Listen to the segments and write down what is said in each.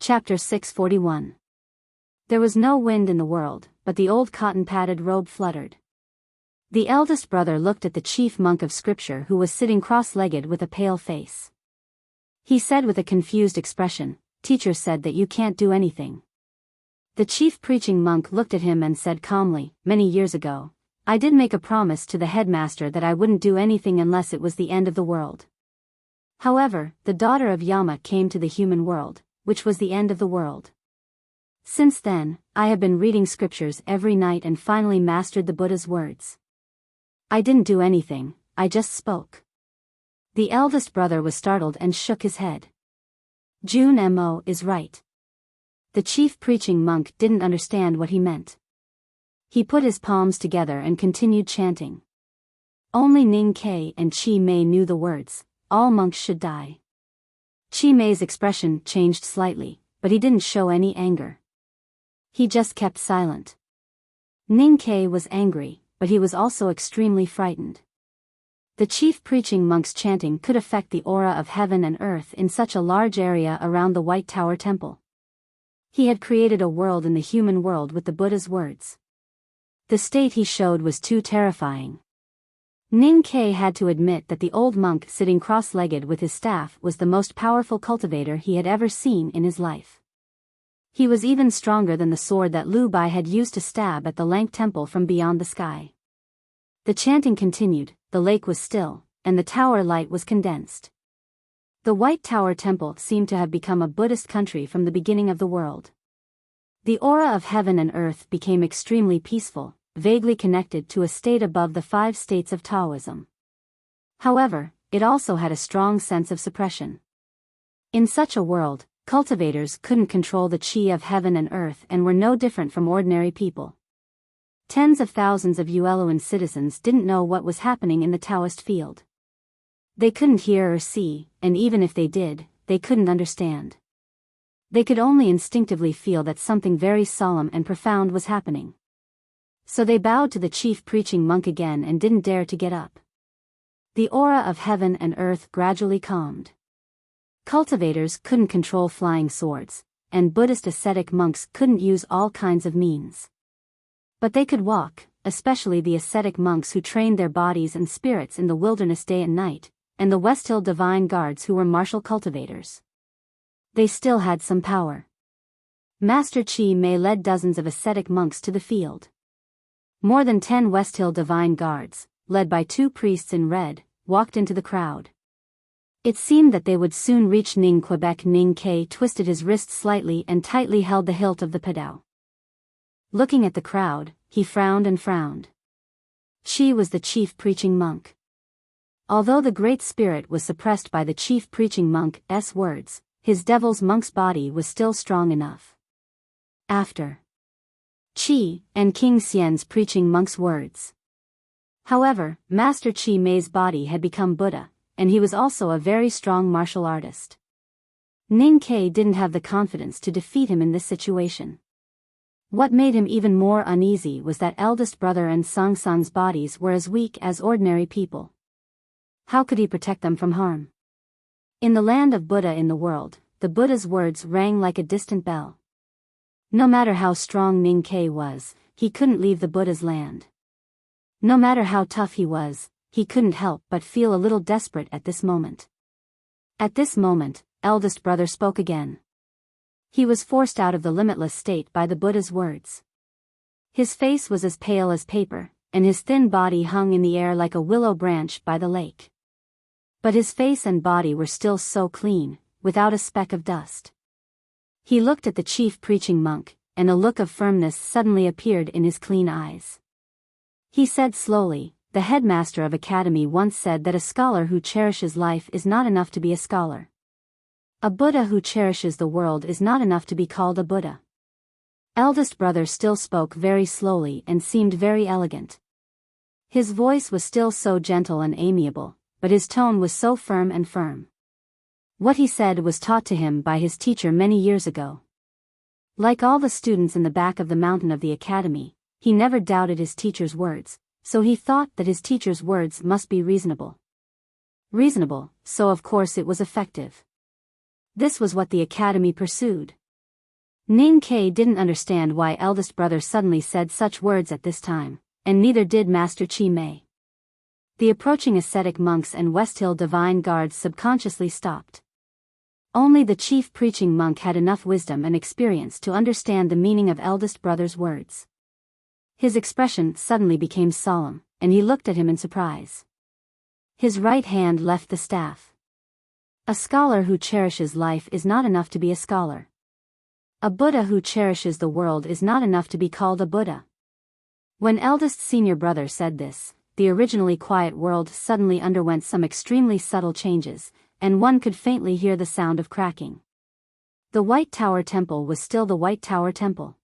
Chapter 641. There was no wind in the world, but the old cotton-padded robe fluttered. The eldest brother looked at the chief monk of scripture who was sitting cross-legged with a pale face. He said with a confused expression, "Teacher said that you can't do anything." The chief preaching monk looked at him and said calmly, "Many years ago, I did make a promise to the headmaster that I wouldn't do anything unless it was the end of the world. However, the daughter of Yama came to the human world, which was the end of the world. Since then, I have been reading scriptures every night and finally mastered the Buddha's words. I didn't do anything, I just spoke." The eldest brother was startled and shook his head. Jun Mo is right. The chief preaching monk didn't understand what he meant. He put his palms together and continued chanting. Only Ning Kei and Chi Mei knew the words, "All monks should die." Chi Mei's expression changed slightly, but he didn't show any anger. He just kept silent. Ning Kei was angry, but he was also extremely frightened. The chief preaching monk's chanting could affect the aura of heaven and earth in such a large area around the White Tower Temple. He had created a world in the human world with the Buddha's words. The state he showed was too terrifying. Ning Kei had to admit that the old monk sitting cross-legged with his staff was the most powerful cultivator he had ever seen in his life. He was even stronger than the sword that Lu Bai had used to stab at the Lank Temple from beyond the sky. The chanting continued, the lake was still, and the tower light was condensed. The White Tower Temple seemed to have become a Buddhist country from the beginning of the world. The aura of heaven and earth became extremely peaceful, vaguely connected to a state above the 5 states of Taoism. However, it also had a strong sense of suppression. In such a world, cultivators couldn't control the chi of heaven and earth and were no different from ordinary people. Tens of thousands of Yueluan citizens didn't know what was happening in the Taoist field. They couldn't hear or see, and even if they did, they couldn't understand. They could only instinctively feel that something very solemn and profound was happening. So they bowed to the chief preaching monk again and didn't dare to get up. The aura of heaven and earth gradually calmed. Cultivators couldn't control flying swords, and Buddhist ascetic monks couldn't use all kinds of means. But they could walk, especially the ascetic monks who trained their bodies and spirits in the wilderness day and night, and the West Hill Divine Guards who were martial cultivators. They still had some power. Master Chi Mei led dozens of ascetic monks to the field. More than 10 West Hill Divine Guards, led by 2 priests in red, walked into the crowd. It seemed that they would soon reach Ning Quebec. Ning Kei twisted his wrist slightly and tightly held the hilt of the padao. Looking at the crowd, he frowned and frowned. Chi was the chief preaching monk. Although the Great Spirit was suppressed by the chief preaching monk's words, his devil's monk's body was still strong enough. After Chi and King Xian's preaching monk's words. However, Master Chi Mei's body had become Buddha, and he was also a very strong martial artist. Ning Kei didn't have the confidence to defeat him in this situation. What made him even more uneasy was that eldest brother and Sang Sang's bodies were as weak as ordinary people. How could he protect them from harm? In the land of Buddha in the world, the Buddha's words rang like a distant bell. No matter how strong Ning Kei was, he couldn't leave the Buddha's land. No matter how tough he was, he couldn't help but feel a little desperate at this moment. At this moment, eldest brother spoke again. He was forced out of the limitless state by the Buddha's words. His face was as pale as paper, and his thin body hung in the air like a willow branch by the lake. But his face and body were still so clean, without a speck of dust. He looked at the chief preaching monk, and a look of firmness suddenly appeared in his clean eyes. He said slowly, "The headmaster of academy once said that a scholar who cherishes life is not enough to be a scholar. A Buddha who cherishes the world is not enough to be called a Buddha." Eldest brother still spoke very slowly and seemed very elegant. His voice was still so gentle and amiable, but his tone was so firm and firm. What he said was taught to him by his teacher many years ago. Like all the students in the back of the mountain of the academy, he never doubted his teacher's words, so he thought that his teacher's words must be reasonable. Reasonable, so of course it was effective. This was what the academy pursued. Ning Ke didn't understand why eldest brother suddenly said such words at this time, and neither did Master Chi Mei. The approaching ascetic monks and Westhill divine guards subconsciously stopped. Only the chief preaching monk had enough wisdom and experience to understand the meaning of eldest brother's words. His expression suddenly became solemn, and he looked at him in surprise. His right hand left the staff. A scholar who cherishes life is not enough to be a scholar. A Buddha who cherishes the world is not enough to be called a Buddha. When eldest senior brother said this, the originally quiet world suddenly underwent some extremely subtle changes, and one could faintly hear the sound of cracking. The White Tower Temple was still the White Tower Temple.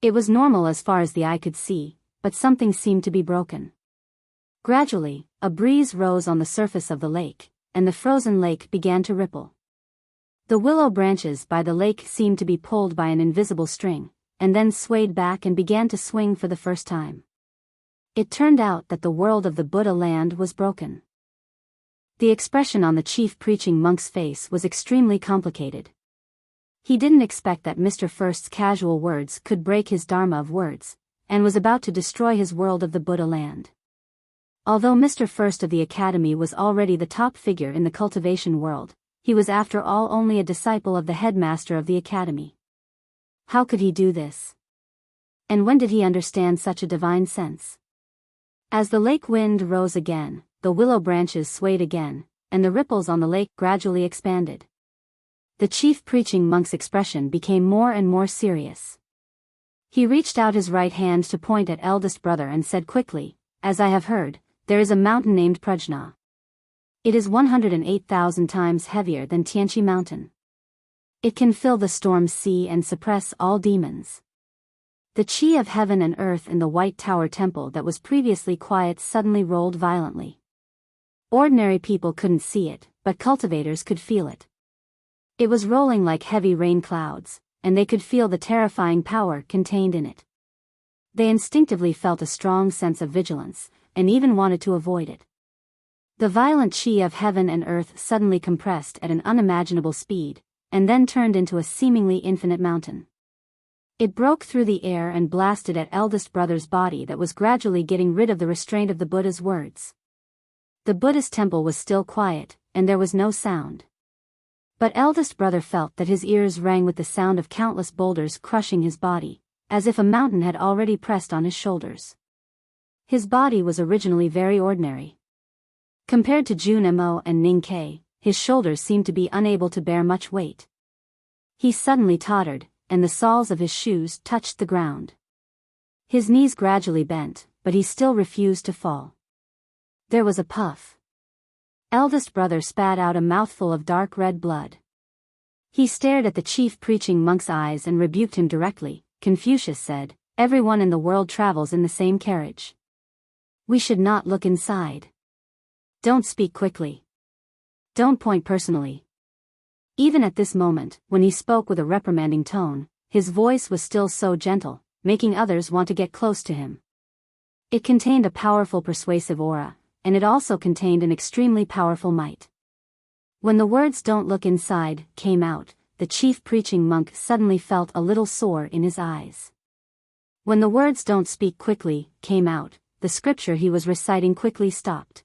It was normal as far as the eye could see, but something seemed to be broken. Gradually, a breeze rose on the surface of the lake, and the frozen lake began to ripple. The willow branches by the lake seemed to be pulled by an invisible string, and then swayed back and began to swing for the first time. It turned out that the world of the Buddha land was broken. The expression on the chief preaching monk's face was extremely complicated. He didn't expect that Mr. First's casual words could break his dharma of words, and was about to destroy his world of the Buddha land. Although Mr. First of the Academy was already the top figure in the cultivation world, he was after all only a disciple of the headmaster of the Academy. How could he do this? And when did he understand such a divine sense? As the lake wind rose again, the willow branches swayed again, and the ripples on the lake gradually expanded. The chief preaching monk's expression became more and more serious. He reached out his right hand to point at eldest brother and said quickly, "As I have heard, there is a mountain named Prajna. It is 108,000 times heavier than Tianqi Mountain. It can fill the storm sea and suppress all demons." The chi of heaven and earth in the White Tower Temple that was previously quiet suddenly rolled violently. Ordinary people couldn't see it, but cultivators could feel it. It was rolling like heavy rain clouds, and they could feel the terrifying power contained in it. They instinctively felt a strong sense of vigilance, and even wanted to avoid it. The violent chi of heaven and earth suddenly compressed at an unimaginable speed, and then turned into a seemingly infinite mountain. It broke through the air and blasted at eldest brother's body that was gradually getting rid of the restraint of the Buddha's words. The Buddhist temple was still quiet, and there was no sound. But eldest brother felt that his ears rang with the sound of countless boulders crushing his body, as if a mountain had already pressed on his shoulders. His body was originally very ordinary. Compared to Jun Mo and Ning Ke, his shoulders seemed to be unable to bear much weight. He suddenly tottered, and the soles of his shoes touched the ground. His knees gradually bent, but he still refused to fall. There was a puff. Eldest brother spat out a mouthful of dark red blood. He stared at the chief preaching monk's eyes and rebuked him directly. Confucius said, "Everyone in the world travels in the same carriage. We should not look inside. Don't speak quickly. Don't point personally." Even at this moment, when he spoke with a reprimanding tone, his voice was still so gentle, making others want to get close to him. It contained a powerful persuasive aura, and it also contained an extremely powerful might. When the words "don't look inside" came out, the chief preaching monk suddenly felt a little sore in his eyes. When the words "don't speak quickly" came out, the scripture he was reciting quickly stopped.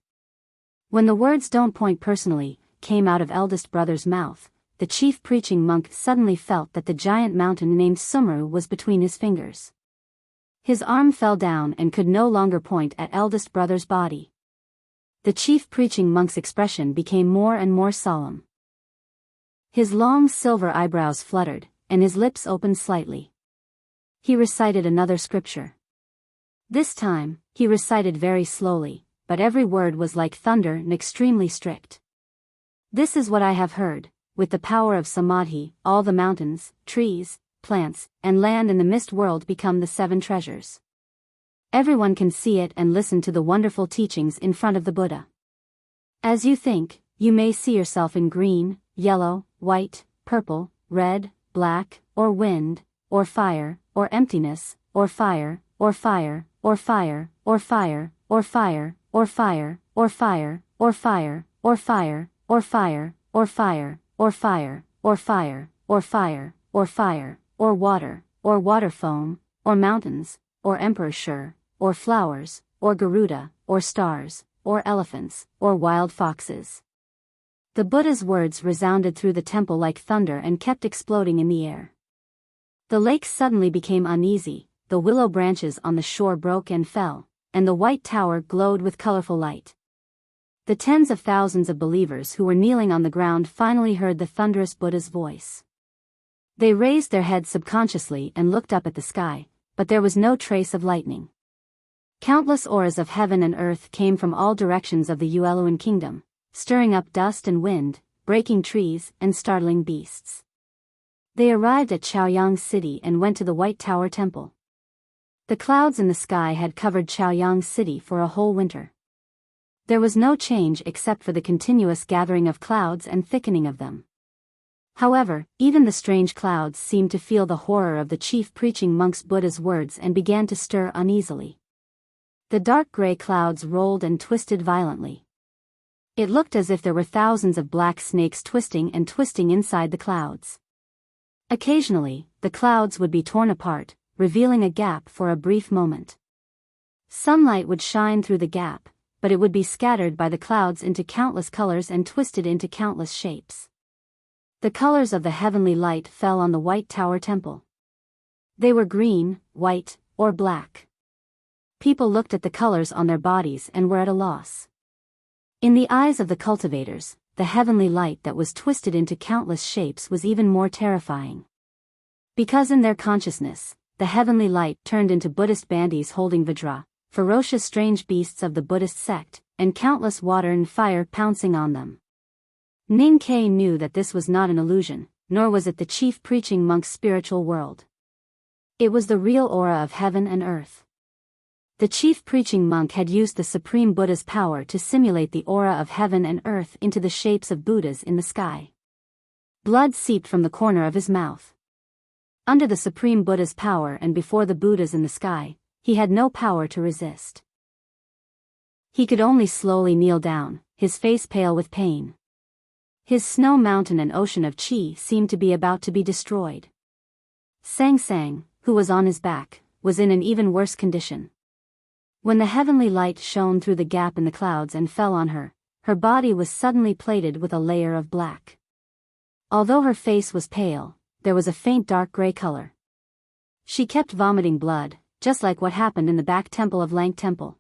When the words "don't point personally" came out of eldest brother's mouth, the chief preaching monk suddenly felt that the giant mountain named Sumru was between his fingers. His arm fell down and could no longer point at eldest brother's body. The chief preaching monk's expression became more and more solemn. His long silver eyebrows fluttered, and his lips opened slightly. He recited another scripture. This time, he recited very slowly, but every word was like thunder and extremely strict. "This is what I have heard. With the power of Samadhi, all the mountains, trees, plants, and land in the mist world become the 7 treasures. Everyone can see it and listen to the wonderful teachings in front of the Buddha. As you think, you may see yourself in green, yellow, white, purple, red, black, or wind, or fire, or emptiness, or fire, or fire, or fire, or fire, or fire, or fire, or fire, or fire, or fire, or fire, or fire, or fire, or fire, or fire, or fire, or water, or water foam, or mountains, or emperor Shur, or flowers, or Garuda, or stars, or elephants, or wild foxes. The Buddha's words resounded through the temple like thunder and kept exploding in the air. The lake suddenly became uneasy, the willow branches on the shore broke and fell, and the white tower glowed with colorful light. The tens of thousands of believers who were kneeling on the ground finally heard the thunderous Buddha's voice. They raised their heads subconsciously and looked up at the sky, but there was no trace of lightning. Countless auras of heaven and earth came from all directions of the Yueluan kingdom, stirring up dust and wind, breaking trees and startling beasts. They arrived at Chaoyang City and went to the White Tower Temple. The clouds in the sky had covered Chaoyang City for a whole winter. There was no change except for the continuous gathering of clouds and thickening of them. However, even the strange clouds seemed to feel the horror of the chief preaching monk's Buddha's words and began to stir uneasily. The dark gray clouds rolled and twisted violently. It looked as if there were thousands of black snakes twisting and twisting inside the clouds. Occasionally, the clouds would be torn apart, revealing a gap for a brief moment. Sunlight would shine through the gap, but it would be scattered by the clouds into countless colors and twisted into countless shapes. The colors of the heavenly light fell on the White Tower Temple. They were green, white, or black. People looked at the colors on their bodies and were at a loss. In the eyes of the cultivators, the heavenly light that was twisted into countless shapes was even more terrifying. Because in their consciousness, the heavenly light turned into Buddhist bandis holding Vajra, ferocious strange beasts of the Buddhist sect, and countless water and fire pouncing on them. Ning Ke knew that this was not an illusion, nor was it the chief preaching monk's spiritual world. It was the real aura of heaven and earth. The chief preaching monk had used the Supreme Buddha's power to simulate the aura of heaven and earth into the shapes of Buddhas in the sky. Blood seeped from the corner of his mouth. Under the Supreme Buddha's power and before the Buddhas in the sky, he had no power to resist. He could only slowly kneel down, his face pale with pain. His snow mountain and ocean of chi seemed to be about to be destroyed. Sang Sang, who was on his back, was in an even worse condition. When the heavenly light shone through the gap in the clouds and fell on her, her body was suddenly plated with a layer of black. Although her face was pale, there was a faint dark gray color. She kept vomiting blood, just like what happened in the back temple of Lang Temple.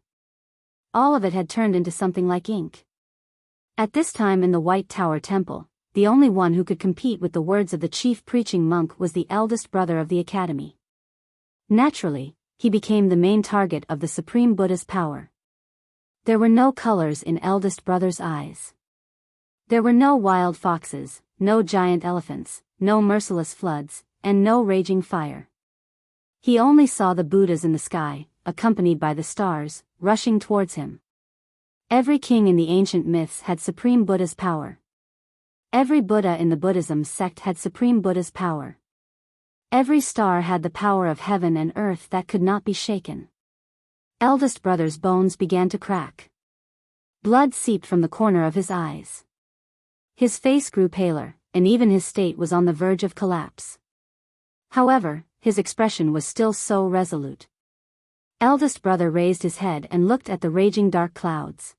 All of it had turned into something like ink. At this time in the White Tower Temple, the only one who could compete with the words of the chief preaching monk was the eldest brother of the academy. Naturally, he became the main target of the Supreme Buddha's power. There were no colors in eldest brother's eyes. There were no wild foxes, no giant elephants, no merciless floods, and no raging fire. He only saw the Buddhas in the sky, accompanied by the stars, rushing towards him. Every king in the ancient myths had Supreme Buddha's power. Every Buddha in the Buddhism sect had Supreme Buddha's power. Every star had the power of heaven and earth that could not be shaken. Eldest brother's bones began to crack. Blood seeped from the corner of his eyes. His face grew paler, and even his state was on the verge of collapse. However, his expression was still so resolute. Eldest brother raised his head and looked at the raging dark clouds.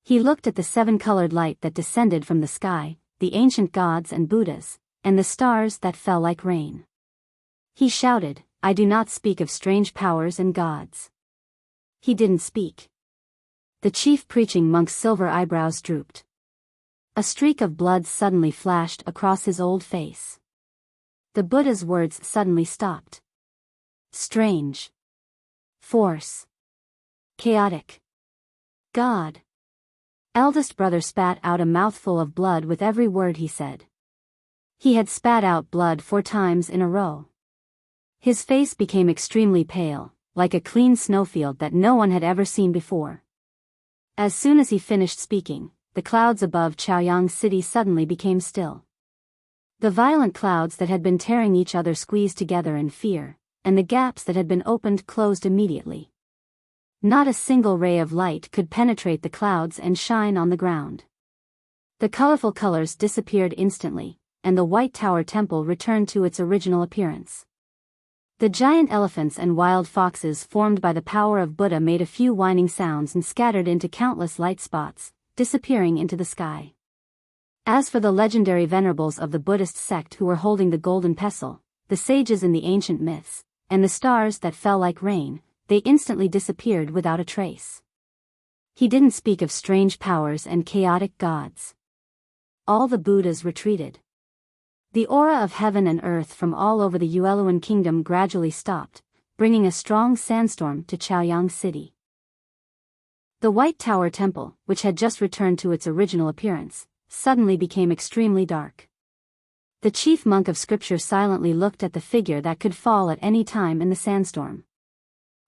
He looked at the seven-colored light that descended from the sky, the ancient gods and Buddhas, and the stars that fell like rain. He shouted, "I do not speak of strange powers and gods." He didn't speak. The chief preaching monk's silver eyebrows drooped. A streak of blood suddenly flashed across his old face. The Buddha's words suddenly stopped. Strange. Force. Chaotic. God. Eldest brother spat out a mouthful of blood with every word he said. He had spat out blood 4 times in a row. His face became extremely pale, like a clean snowfield that no one had ever seen before. As soon as he finished speaking, the clouds above Chaoyang City suddenly became still. The violent clouds that had been tearing each other squeezed together in fear, and the gaps that had been opened closed immediately. Not a single ray of light could penetrate the clouds and shine on the ground. The colorful colors disappeared instantly, and the White Tower Temple returned to its original appearance. The giant elephants and wild foxes formed by the power of Buddha made a few whining sounds and scattered into countless light spots, disappearing into the sky. As for the legendary venerables of the Buddhist sect who were holding the golden pestle, the sages in the ancient myths, and the stars that fell like rain, they instantly disappeared without a trace. He didn't speak of strange powers and chaotic gods. All the Buddhas retreated. The aura of heaven and earth from all over the Yueluan kingdom gradually stopped, bringing a strong sandstorm to Chaoyang City. The White Tower Temple, which had just returned to its original appearance, suddenly became extremely dark. The chief monk of scripture silently looked at the figure that could fall at any time in the sandstorm.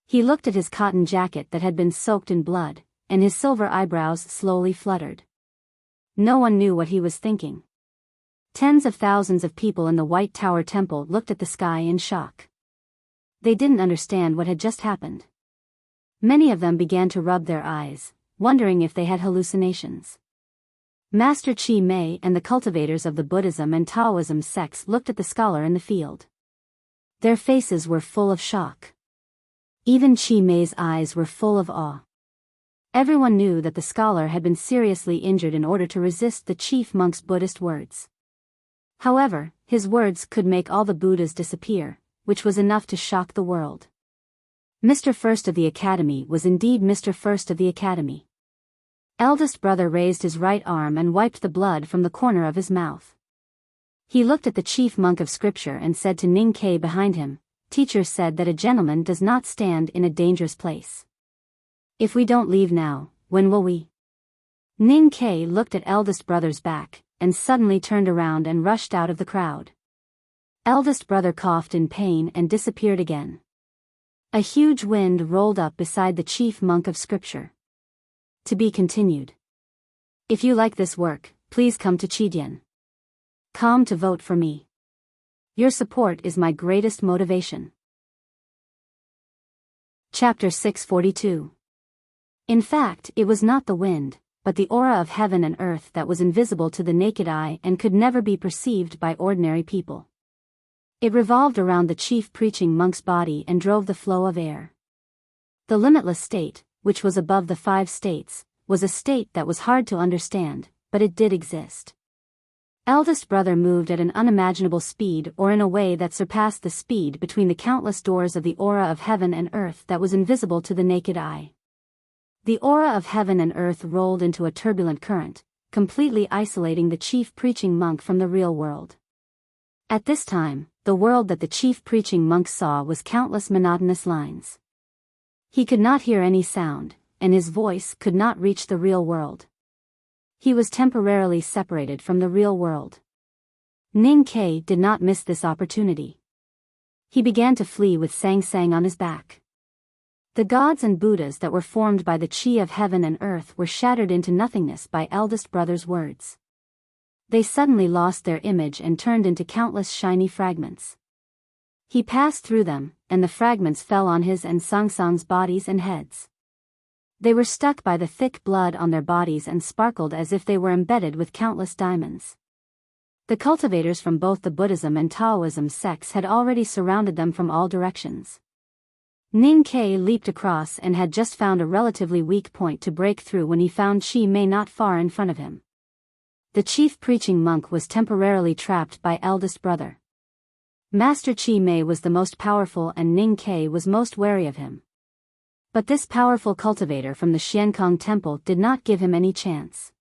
He looked at his cotton jacket that had been soaked in blood, and his silver eyebrows slowly fluttered. No one knew what he was thinking. Tens of thousands of people in the White Tower Temple looked at the sky in shock. They didn't understand what had just happened. Many of them began to rub their eyes, wondering if they had hallucinations. Master Chi Mei and the cultivators of the Buddhism and Taoism sects looked at the scholar in the field. Their faces were full of shock. Even Chi Mei's eyes were full of awe. Everyone knew that the scholar had been seriously injured in order to resist the chief monk's Buddhist words. However, his words could make all the Buddhas disappear, which was enough to shock the world. Mr. First of the Academy was indeed Mr. First of the Academy. Eldest brother raised his right arm and wiped the blood from the corner of his mouth. He looked at the chief monk of scripture and said to Ning Kei behind him, "Teacher said that a gentleman does not stand in a dangerous place. If we don't leave now, when will we?" Ning Kei looked at eldest brother's back, and suddenly turned around and rushed out of the crowd. Eldest brother coughed in pain and disappeared again. A huge wind rolled up beside the chief monk of scripture. To be continued. If you like this work, please come to Chidian. Come to vote for me. Your support is my greatest motivation. Chapter 642. In fact, it was not the wind, but the aura of heaven and earth that was invisible to the naked eye and could never be perceived by ordinary people. It revolved around the chief preaching monk's body and drove the flow of air. The limitless state, which was above the 5 states, was a state that was hard to understand, but it did exist. Eldest brother moved at an unimaginable speed or in a way that surpassed the speed between the countless doors of the aura of heaven and earth that was invisible to the naked eye. The aura of heaven and earth rolled into a turbulent current, completely isolating the chief preaching monk from the real world. At this time, the world that the chief preaching monk saw was countless monotonous lines. He could not hear any sound, and his voice could not reach the real world. He was temporarily separated from the real world. Ning Kei did not miss this opportunity. He began to flee with Sang Sang on his back. The gods and Buddhas that were formed by the chi of heaven and earth were shattered into nothingness by eldest brother's words. They suddenly lost their image and turned into countless shiny fragments. He passed through them, and the fragments fell on his and Sang Sang's bodies and heads. They were stuck by the thick blood on their bodies and sparkled as if they were embedded with countless diamonds. The cultivators from both the Buddhism and Taoism sects had already surrounded them from all directions. Ning Kei leaped across and had just found a relatively weak point to break through when he found Chi Mei not far in front of him. The chief preaching monk was temporarily trapped by eldest brother. Master Chi Mei was the most powerful and Ning Kei was most wary of him. But this powerful cultivator from the Xiankong Temple did not give him any chance.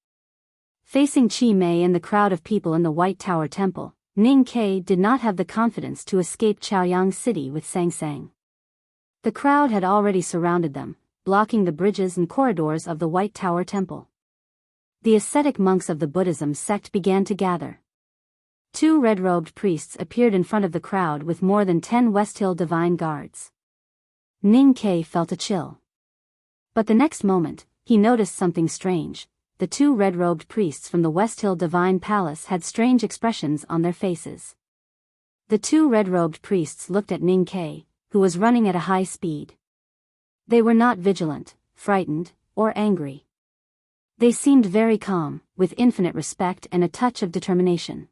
Facing Chi Mei and the crowd of people in the White Tower Temple, Ning Kei did not have the confidence to escape Chaoyang City with Sang Sang. The crowd had already surrounded them, blocking the bridges and corridors of the White Tower Temple. The ascetic monks of the Buddhism sect began to gather. 2 red-robed priests appeared in front of the crowd with more than 10 West Hill divine guards. Ning Kei felt a chill. But the next moment, he noticed something strange. The 2 red-robed priests from the West Hill Divine Palace had strange expressions on their faces. The 2 red-robed priests looked at Ning Kei, who was running at a high speed. They were not vigilant, frightened, or angry. They seemed very calm, with infinite respect and a touch of determination.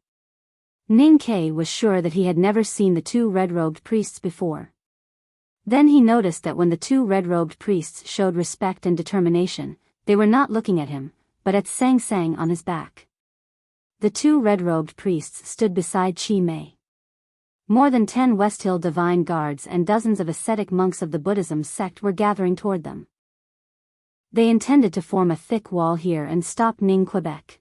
Ning Ke was sure that he had never seen the two red-robed priests before. Then he noticed that when the two red-robed priests showed respect and determination, they were not looking at him, but at Sang Sang on his back. The two red-robed priests stood beside Chi Mei. More than 10 West Hill divine guards and dozens of ascetic monks of the Buddhism sect were gathering toward them. They intended to form a thick wall here and stop Ning Quebec.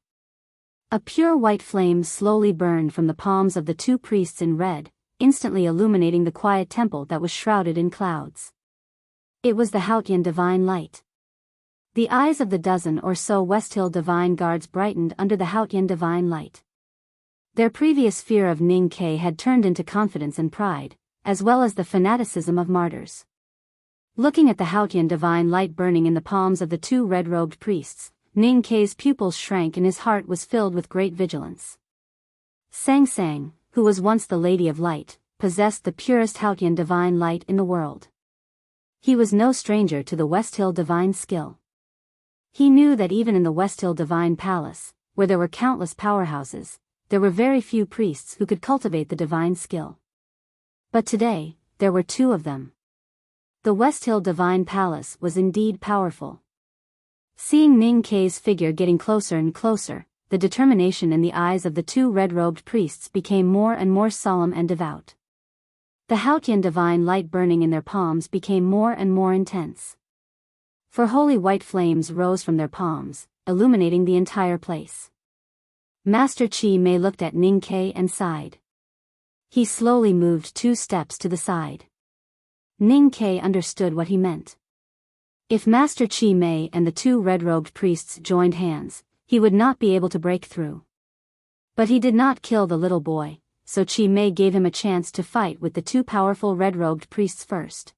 A pure white flame slowly burned from the palms of the two priests in red, instantly illuminating the quiet temple that was shrouded in clouds. It was the Haotian divine light. The eyes of the dozen or so West Hill divine guards brightened under the Haotian divine light. Their previous fear of Ning Ke had turned into confidence and pride, as well as the fanaticism of martyrs. Looking at the Haotian divine light burning in the palms of the two red-robed priests, Ning Ke's pupils shrank and his heart was filled with great vigilance. Sang Sang, who was once the Lady of Light, possessed the purest Haotian divine light in the world. He was no stranger to the West Hill divine skill. He knew that even in the West Hill divine palace, where there were countless powerhouses, there were very few priests who could cultivate the divine skill. But today, there were two of them. The West Hill divine palace was indeed powerful. Seeing Ning Ke's figure getting closer and closer, the determination in the eyes of the two red-robed priests became more and more solemn and devout. The Haotian divine light burning in their palms became more and more intense. For holy white flames rose from their palms, illuminating the entire place. Master Chi Mei looked at Ning Ke and sighed. He slowly moved 2 steps to the side. Ning Ke understood what he meant. If Master Chi Mei and the two red-robed priests joined hands, he would not be able to break through. But he did not kill the little boy, so Chi Mei gave him a chance to fight with the two powerful red-robed priests first.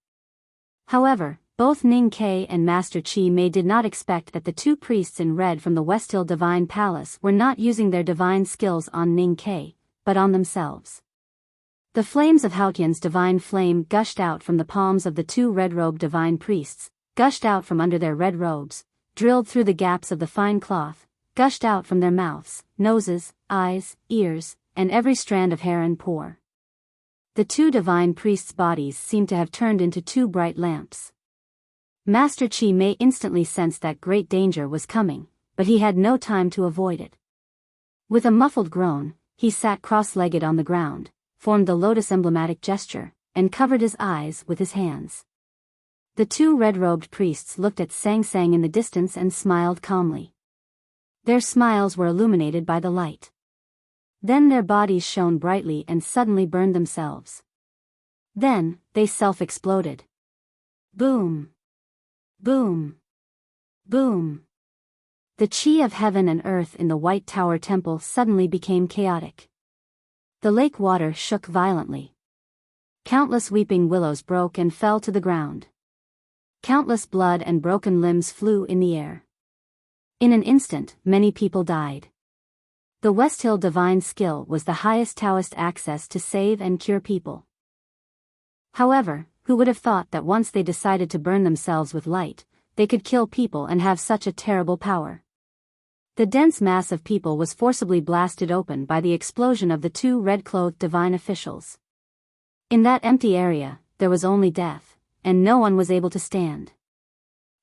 However, both Ning Ke and Master Chi Mei did not expect that the two priests in red from the West Hill Divine Palace were not using their divine skills on Ning Ke, but on themselves. The flames of Haotian's divine flame gushed out from the palms of the two red-robed divine priests, gushed out from under their red robes, drilled through the gaps of the fine cloth, gushed out from their mouths, noses, eyes, ears, and every strand of hair and pore. The two divine priests' bodies seemed to have turned into 2 bright lamps. Master Chi Mei instantly sensed that great danger was coming, but he had no time to avoid it. With a muffled groan, he sat cross-legged on the ground, formed the lotus emblematic gesture, and covered his eyes with his hands. The two red-robed priests looked at Sang Sang in the distance and smiled calmly. Their smiles were illuminated by the light. Then their bodies shone brightly and suddenly burned themselves. Then, they self-exploded. Boom! Boom! Boom! The chi of heaven and earth in the White Tower Temple suddenly became chaotic. The lake water shook violently. Countless weeping willows broke and fell to the ground. Countless blood and broken limbs flew in the air. In an instant, many people died. The West Hill Divine Skill was the highest Taoist access to save and cure people. However, who would have thought that once they decided to burn themselves with light, they could kill people and have such a terrible power? The dense mass of people was forcibly blasted open by the explosion of the two red-clothed divine officials. In that empty area, there was only death, and no one was able to stand.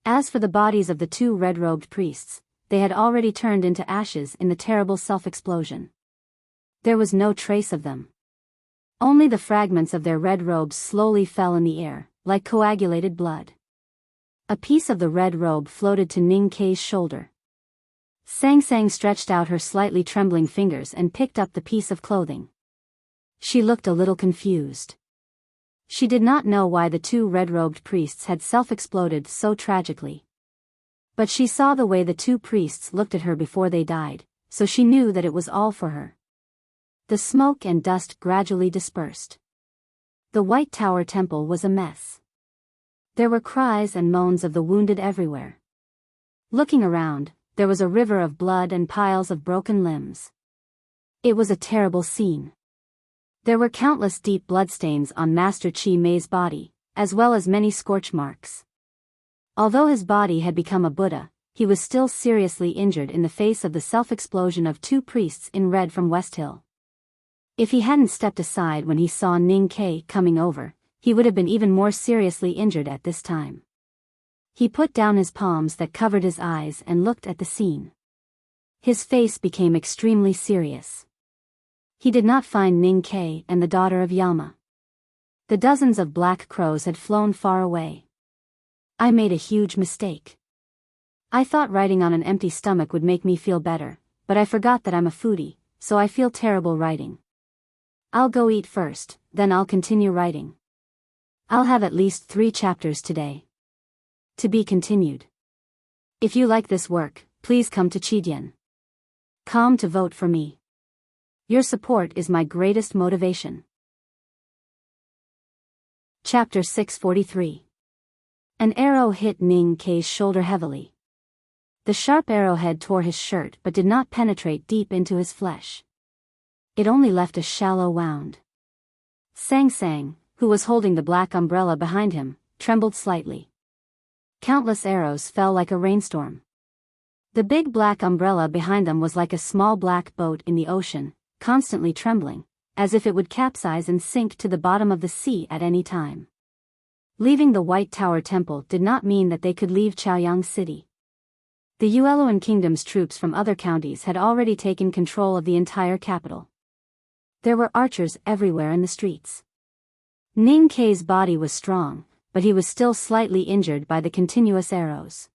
As for the bodies of the two red-robed priests, they had already turned into ashes in the terrible self-explosion. There was no trace of them. Only the fragments of their red robes slowly fell in the air, like coagulated blood. A piece of the red robe floated to Ning Ke's shoulder. Sang Sang stretched out her slightly trembling fingers and picked up the piece of clothing. She looked a little confused. She did not know why the two red-robed priests had self-exploded so tragically. But she saw the way the two priests looked at her before they died, so she knew that it was all for her. The smoke and dust gradually dispersed. The White Tower Temple was a mess. There were cries and moans of the wounded everywhere. Looking around, there was a river of blood and piles of broken limbs. It was a terrible scene. There were countless deep bloodstains on Master Chi Mei's body, as well as many scorch marks. Although his body had become a Buddha, he was still seriously injured in the face of the self-explosion of two priests in red from West Hill. If he hadn't stepped aside when he saw Ning Ke coming over, he would have been even more seriously injured at this time. He put down his palms that covered his eyes and looked at the scene. His face became extremely serious. He did not find Ning Ke and the daughter of Yama. The dozens of black crows had flown far away. I made a huge mistake. I thought writing on an empty stomach would make me feel better, but I forgot that I'm a foodie, so I feel terrible writing. I'll go eat first, then I'll continue writing. I'll have at least 3 chapters today. To be continued. If you like this work, please come to Chidian.com to vote for me. Your support is my greatest motivation. Chapter 643. An arrow hit Ning Ke's shoulder heavily. The sharp arrowhead tore his shirt but did not penetrate deep into his flesh. It only left a shallow wound. Sang Sang, who was holding the black umbrella behind him, trembled slightly. Countless arrows fell like a rainstorm. The big black umbrella behind them was like a small black boat in the ocean, constantly trembling, as if it would capsize and sink to the bottom of the sea at any time. Leaving the White Tower Temple did not mean that they could leave Chaoyang City. The Yueluan Kingdom's troops from other counties had already taken control of the entire capital. There were archers everywhere in the streets. Ning Ke's body was strong, but he was still slightly injured by the continuous arrows.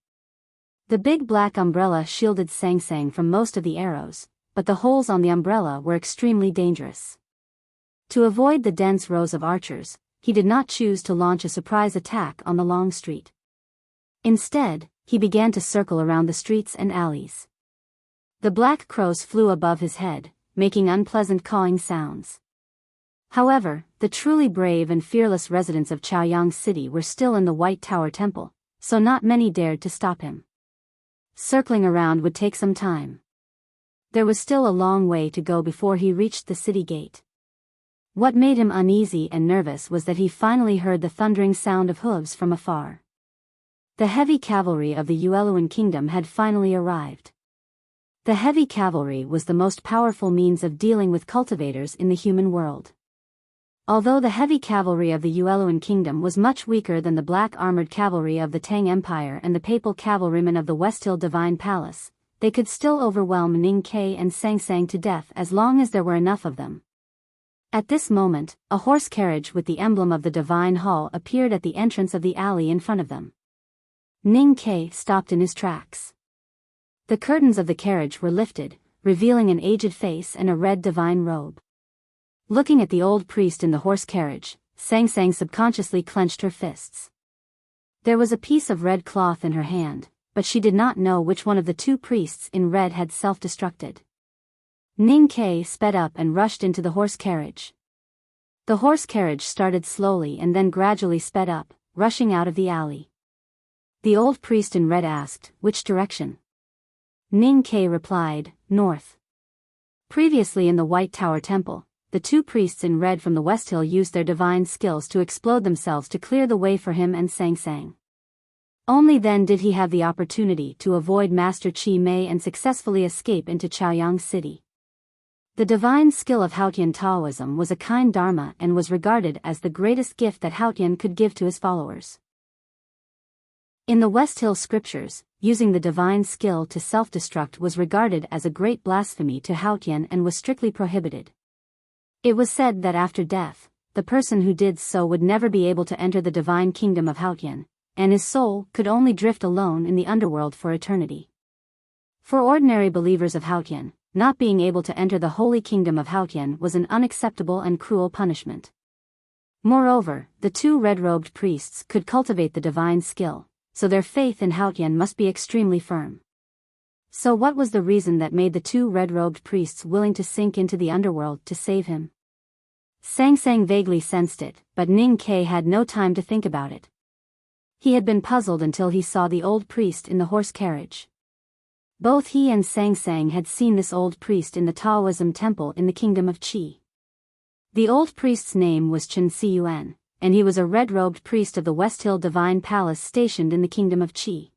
The big black umbrella shielded Sang Sang from most of the arrows, but the holes on the umbrella were extremely dangerous. To avoid the dense rows of archers, he did not choose to launch a surprise attack on the long street. Instead, he began to circle around the streets and alleys. The black crows flew above his head, making unpleasant cawing sounds. However, the truly brave and fearless residents of Chaoyang City were still in the White Tower Temple, so not many dared to stop him. Circling around would take some time. There was still a long way to go before he reached the city gate. What made him uneasy and nervous was that he finally heard the thundering sound of hooves from afar. The heavy cavalry of the Yueluan Kingdom had finally arrived. The heavy cavalry was the most powerful means of dealing with cultivators in the human world. Although the heavy cavalry of the Yueluan Kingdom was much weaker than the black armored cavalry of the Tang Empire and the papal cavalrymen of the Westhill Divine Palace, they could still overwhelm Ning Ke and Sang Sang to death as long as there were enough of them. At this moment, a horse carriage with the emblem of the Divine Hall appeared at the entrance of the alley in front of them. Ning Ke stopped in his tracks. The curtains of the carriage were lifted, revealing an aged face and a red divine robe. Looking at the old priest in the horse carriage, Sang Sang subconsciously clenched her fists. There was a piece of red cloth in her hand, but she did not know which one of the 2 priests in red had self-destructed. Ning Ke sped up and rushed into the horse carriage. The horse carriage started slowly and then gradually sped up, rushing out of the alley. The old priest in red asked, "Which direction?" Ning Ke replied, "North." Previously in the White Tower Temple, the 2 priests in red from the Westhill used their divine skills to explode themselves to clear the way for him and Sang Sang. Only then did he have the opportunity to avoid Master Chi Mei and successfully escape into Chaoyang City. The divine skill of Haotian Taoism was a kind dharma and was regarded as the greatest gift that Haotian could give to his followers. In the Westhill scriptures, using the divine skill to self-destruct was regarded as a great blasphemy to Haotian and was strictly prohibited. It was said that after death, the person who did so would never be able to enter the divine kingdom of Haotian, and his soul could only drift alone in the underworld for eternity. For ordinary believers of Haotian, not being able to enter the holy kingdom of Haotian was an unacceptable and cruel punishment. Moreover, the 2 red-robed priests could cultivate the divine skill, so their faith in Haotian must be extremely firm. So what was the reason that made the 2 red-robed priests willing to sink into the underworld to save him? Sang Sang vaguely sensed it, but Ning Ke had no time to think about it. He had been puzzled until he saw the old priest in the horse carriage. Both he and Sang Sang had seen this old priest in the Taoism temple in the kingdom of Qi. The old priest's name was Chen Siyuan, and he was a red-robed priest of the Westhill Divine Palace stationed in the kingdom of Qi.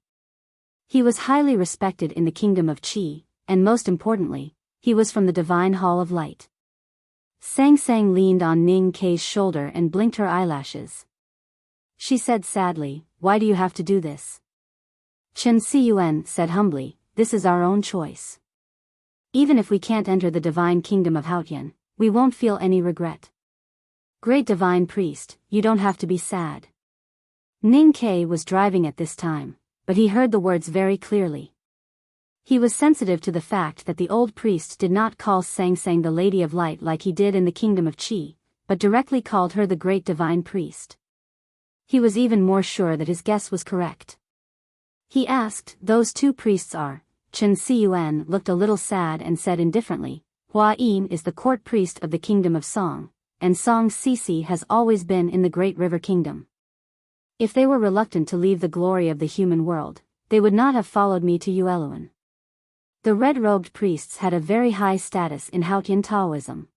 He was highly respected in the kingdom of Qi, and most importantly, he was from the Divine Hall of Light. Sang Sang leaned on Ning Kei's shoulder and blinked her eyelashes. She said sadly, "Why do you have to do this?" Chen Siyuan said humbly, "This is our own choice. Even if we can't enter the divine kingdom of Haotian, we won't feel any regret. Great divine priest, you don't have to be sad." Ning Kei was driving at this time, but he heard the words very clearly. He was sensitive to the fact that the old priest did not call Sang Sang the Lady of Light like he did in the kingdom of Qi, but directly called her the great divine priest. He was even more sure that his guess was correct. He asked, "Those two priests are?" Chen Siyuan looked a little sad and said indifferently, "Hua Yin is the court priest of the kingdom of Song, and Song Sisi has always been in the Great River Kingdom. If they were reluctant to leave the glory of the human world, they would not have followed me to Yueluan." The red-robed priests had a very high status in Haotian Taoism.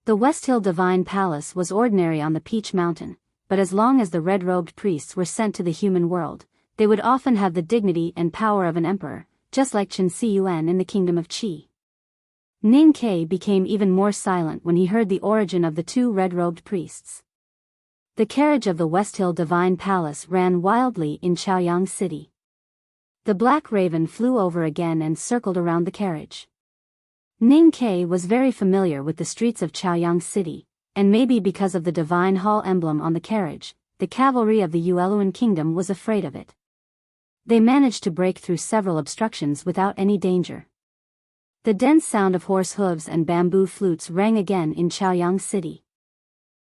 The West Hill Divine Palace was ordinary on the Peach Mountain, but as long as the red-robed priests were sent to the human world, they would often have the dignity and power of an emperor, just like Chen Siyuan in the kingdom of Qi. Ning Kei became even more silent when he heard the origin of the two red-robed priests. The carriage of the West Hill Divine Palace ran wildly in Chaoyang City. The black raven flew over again and circled around the carriage. Ning Kei was very familiar with the streets of Chaoyang City, and maybe because of the Divine Hall emblem on the carriage, the cavalry of the Yueluan Kingdom was afraid of it. They managed to break through several obstructions without any danger. The dense sound of horse hooves and bamboo flutes rang again in Chaoyang City.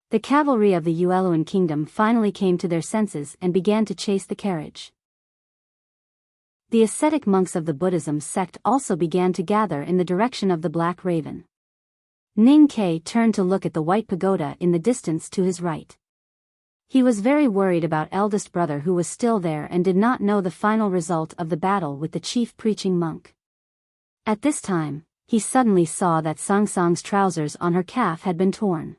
The cavalry of the Yueluan Kingdom finally came to their senses and began to chase the carriage. The ascetic monks of the Buddhism sect also began to gather in the direction of the Black Raven. Ning Kei turned to look at the white pagoda in the distance to his right. He was very worried about eldest brother who was still there and did not know the final result of the battle with the chief preaching monk. At this time, he suddenly saw that Sang Sang's trousers on her calf had been torn.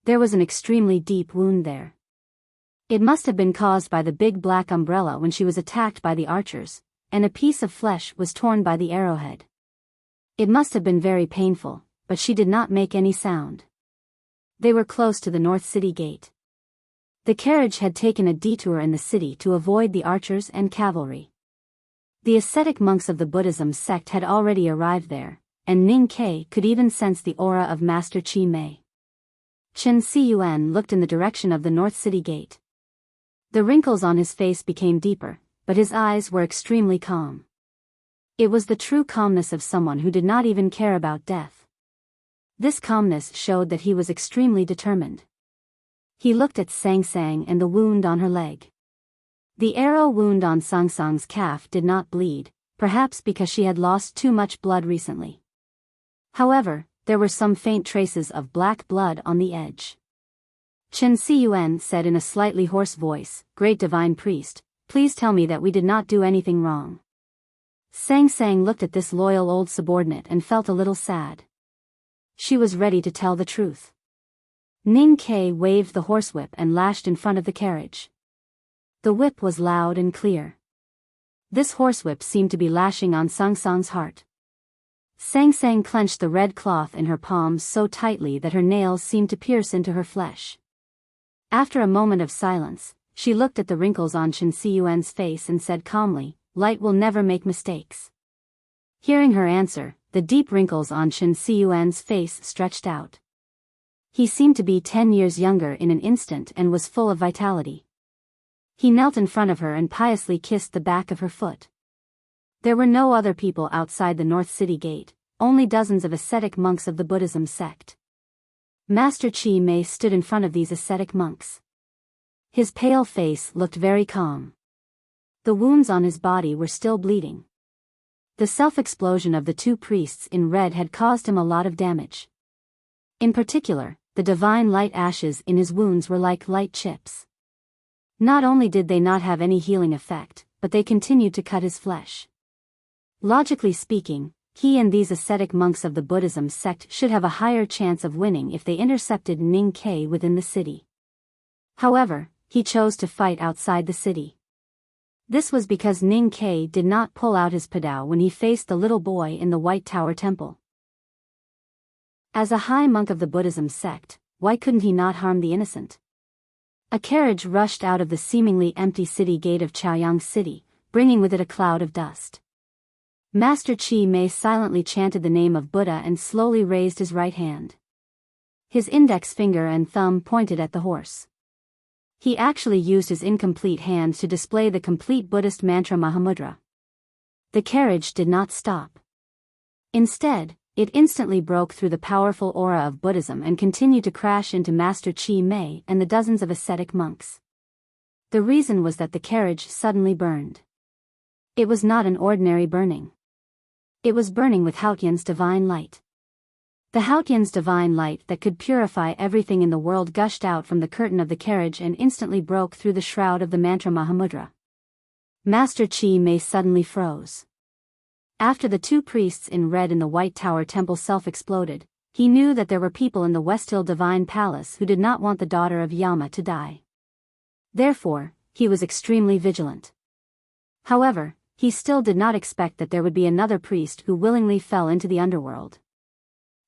There was an extremely deep wound there. It must have been caused by the big black umbrella when she was attacked by the archers, and a piece of flesh was torn by the arrowhead. It must have been very painful, but she did not make any sound. They were close to the North City gate. The carriage had taken a detour in the city to avoid the archers and cavalry. The ascetic monks of the Buddhism sect had already arrived there, and Ning Kei could even sense the aura of Master Chi Mei. Chen Siyuan looked in the direction of the North City gate. The wrinkles on his face became deeper, but his eyes were extremely calm. It was the true calmness of someone who did not even care about death. This calmness showed that he was extremely determined. He looked at Sang Sang and the wound on her leg. The arrow wound on Sang Sang's calf did not bleed, perhaps because she had lost too much blood recently. However, there were some faint traces of black blood on the edge. Chen Siyuan said in a slightly hoarse voice, "Great divine priest, please tell me that we did not do anything wrong." Sang Sang looked at this loyal old subordinate and felt a little sad. She was ready to tell the truth. Ning Kei waved the horsewhip and lashed in front of the carriage. The whip was loud and clear. This horsewhip seemed to be lashing on Sang Sang's heart. Sang Sang clenched the red cloth in her palms so tightly that her nails seemed to pierce into her flesh. After a moment of silence, she looked at the wrinkles on Chen Siyuan's face and said calmly, "Light will never make mistakes." Hearing her answer, the deep wrinkles on Chen Siyuan's face stretched out. He seemed to be 10 years younger in an instant and was full of vitality. He knelt in front of her and piously kissed the back of her foot. There were no other people outside the North City gate, only dozens of ascetic monks of the Buddhism sect. Master Chi Mei stood in front of these ascetic monks. His pale face looked very calm. The wounds on his body were still bleeding. The self-explosion of the two priests in red had caused him a lot of damage. In particular, the divine light ashes in his wounds were like light chips. Not only did they not have any healing effect, but they continued to cut his flesh. Logically speaking, he and these ascetic monks of the Buddhism sect should have a higher chance of winning if they intercepted Ning Kei within the city. However, he chose to fight outside the city. This was because Ning Kei did not pull out his padao when he faced the little boy in the White Tower Temple. As a high monk of the Buddhism sect, why couldn't he not harm the innocent? A carriage rushed out of the seemingly empty city gate of Chaoyang City, bringing with it a cloud of dust. Master Chi Mei silently chanted the name of Buddha and slowly raised his right hand. His index finger and thumb pointed at the horse. He actually used his incomplete hand to display the complete Buddhist mantra Mahamudra. The carriage did not stop. Instead, it instantly broke through the powerful aura of Buddhism and continued to crash into Master Chi Mei and the dozens of ascetic monks. The reason was that the carriage suddenly burned. It was not an ordinary burning. It was burning with Haotian's divine light. The Haotian's divine light that could purify everything in the world gushed out from the curtain of the carriage and instantly broke through the shroud of the mantra Mahamudra. Master Chi Mei suddenly froze. After the two priests in red in the White Tower Temple self-exploded, he knew that there were people in the West Hill Divine Palace who did not want the daughter of Yama to die. Therefore, he was extremely vigilant. However, he still did not expect that there would be another priest who willingly fell into the underworld.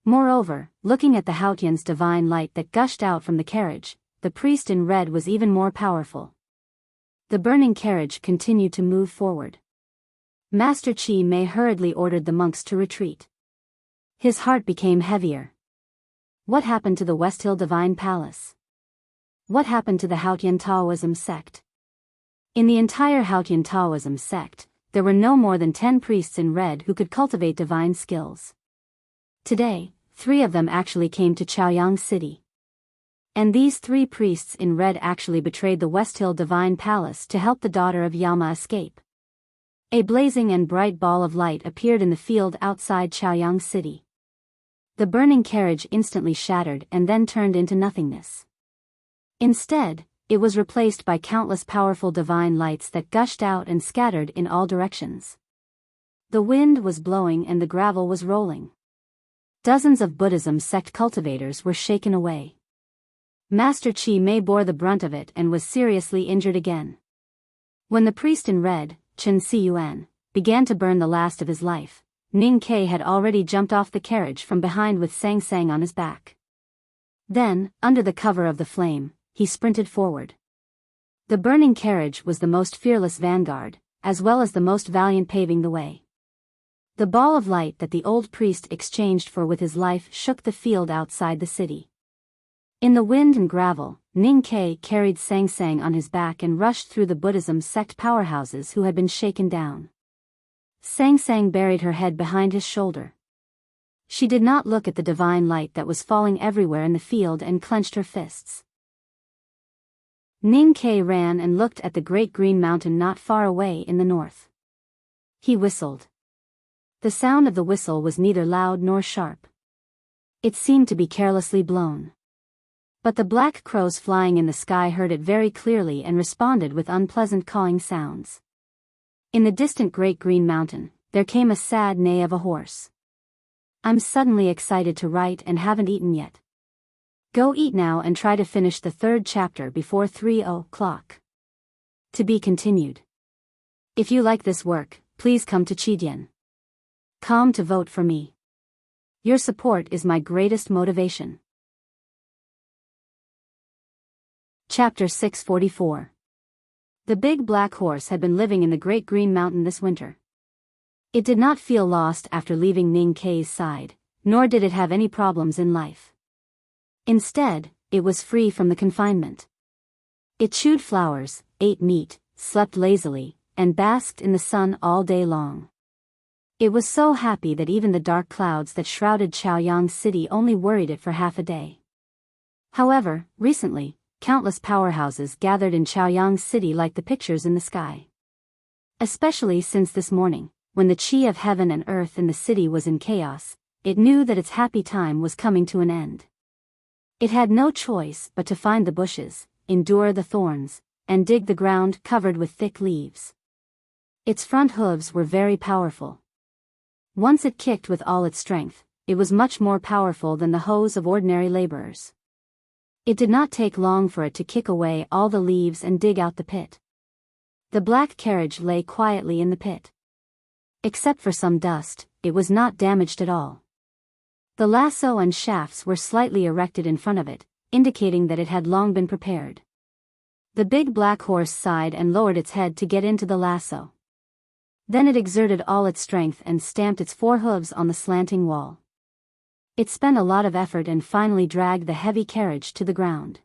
Moreover, looking at the Haotian's divine light that gushed out from the carriage, the priest in red was even more powerful. The burning carriage continued to move forward. Master Chi Mei hurriedly ordered the monks to retreat. His heart became heavier. What happened to the West Hill Divine Palace? What happened to the Haotian Taoism sect? In the entire Haotian Taoism sect, there were no more than 10 priests in red who could cultivate divine skills. Today, 3 of them actually came to Chaoyang City. And these 3 priests in red actually betrayed the West Hill Divine Palace to help the daughter of Yama escape. A blazing and bright ball of light appeared in the field outside Chaoyang City. The burning carriage instantly shattered and then turned into nothingness. Instead, it was replaced by countless powerful divine lights that gushed out and scattered in all directions. The wind was blowing and the gravel was rolling. Dozens of Buddhism sect cultivators were shaken away. Master Chi Mei bore the brunt of it and was seriously injured again. When the priest in red, Chen Siyuan, began to burn the last of his life, Ning Kai had already jumped off the carriage from behind with Sang Sang on his back. Then, under the cover of the flame, he sprinted forward. The burning carriage was the most fearless vanguard, as well as the most valiant paving the way. The ball of light that the old priest exchanged for with his life shook the field outside the city. In the wind and gravel, Ning Kai carried Sang Sang on his back and rushed through the Buddhism sect powerhouses who had been shaken down. Sang Sang buried her head behind his shoulder. She did not look at the divine light that was falling everywhere in the field and clenched her fists. Ning Kai ran and looked at the great green mountain not far away in the north. He whistled. The sound of the whistle was neither loud nor sharp. It seemed to be carelessly blown. But the black crows flying in the sky heard it very clearly and responded with unpleasant cawing sounds. In the distant great green mountain, there came a sad neigh of a horse. I'm suddenly excited to write and haven't eaten yet. Go eat now and try to finish the 3rd chapter before 3:00. To be continued. If you like this work, please come to Chidian.com to vote for me. Your support is my greatest motivation. Chapter 644. The big black horse had been living in the Great Green Mountain this winter. It did not feel lost after leaving Ning Kai's side, nor did it have any problems in life. Instead, it was free from the confinement. It chewed flowers, ate meat, slept lazily, and basked in the sun all day long. It was so happy that even the dark clouds that shrouded Chaoyang City only worried it for half a day. However, recently, countless powerhouses gathered in Chaoyang City like the pictures in the sky. Especially since this morning, when the chi of heaven and earth in the city was in chaos, it knew that its happy time was coming to an end. It had no choice but to find the bushes, endure the thorns, and dig the ground covered with thick leaves. Its front hooves were very powerful. Once it kicked with all its strength, it was much more powerful than the hoes of ordinary laborers. It did not take long for it to kick away all the leaves and dig out the pit. The black carriage lay quietly in the pit. Except for some dust, it was not damaged at all. The lasso and shafts were slightly erected in front of it, indicating that it had long been prepared. The big black horse sighed and lowered its head to get into the lasso. Then it exerted all its strength and stamped its four hooves on the slanting wall. It spent a lot of effort and finally dragged the heavy carriage to the ground.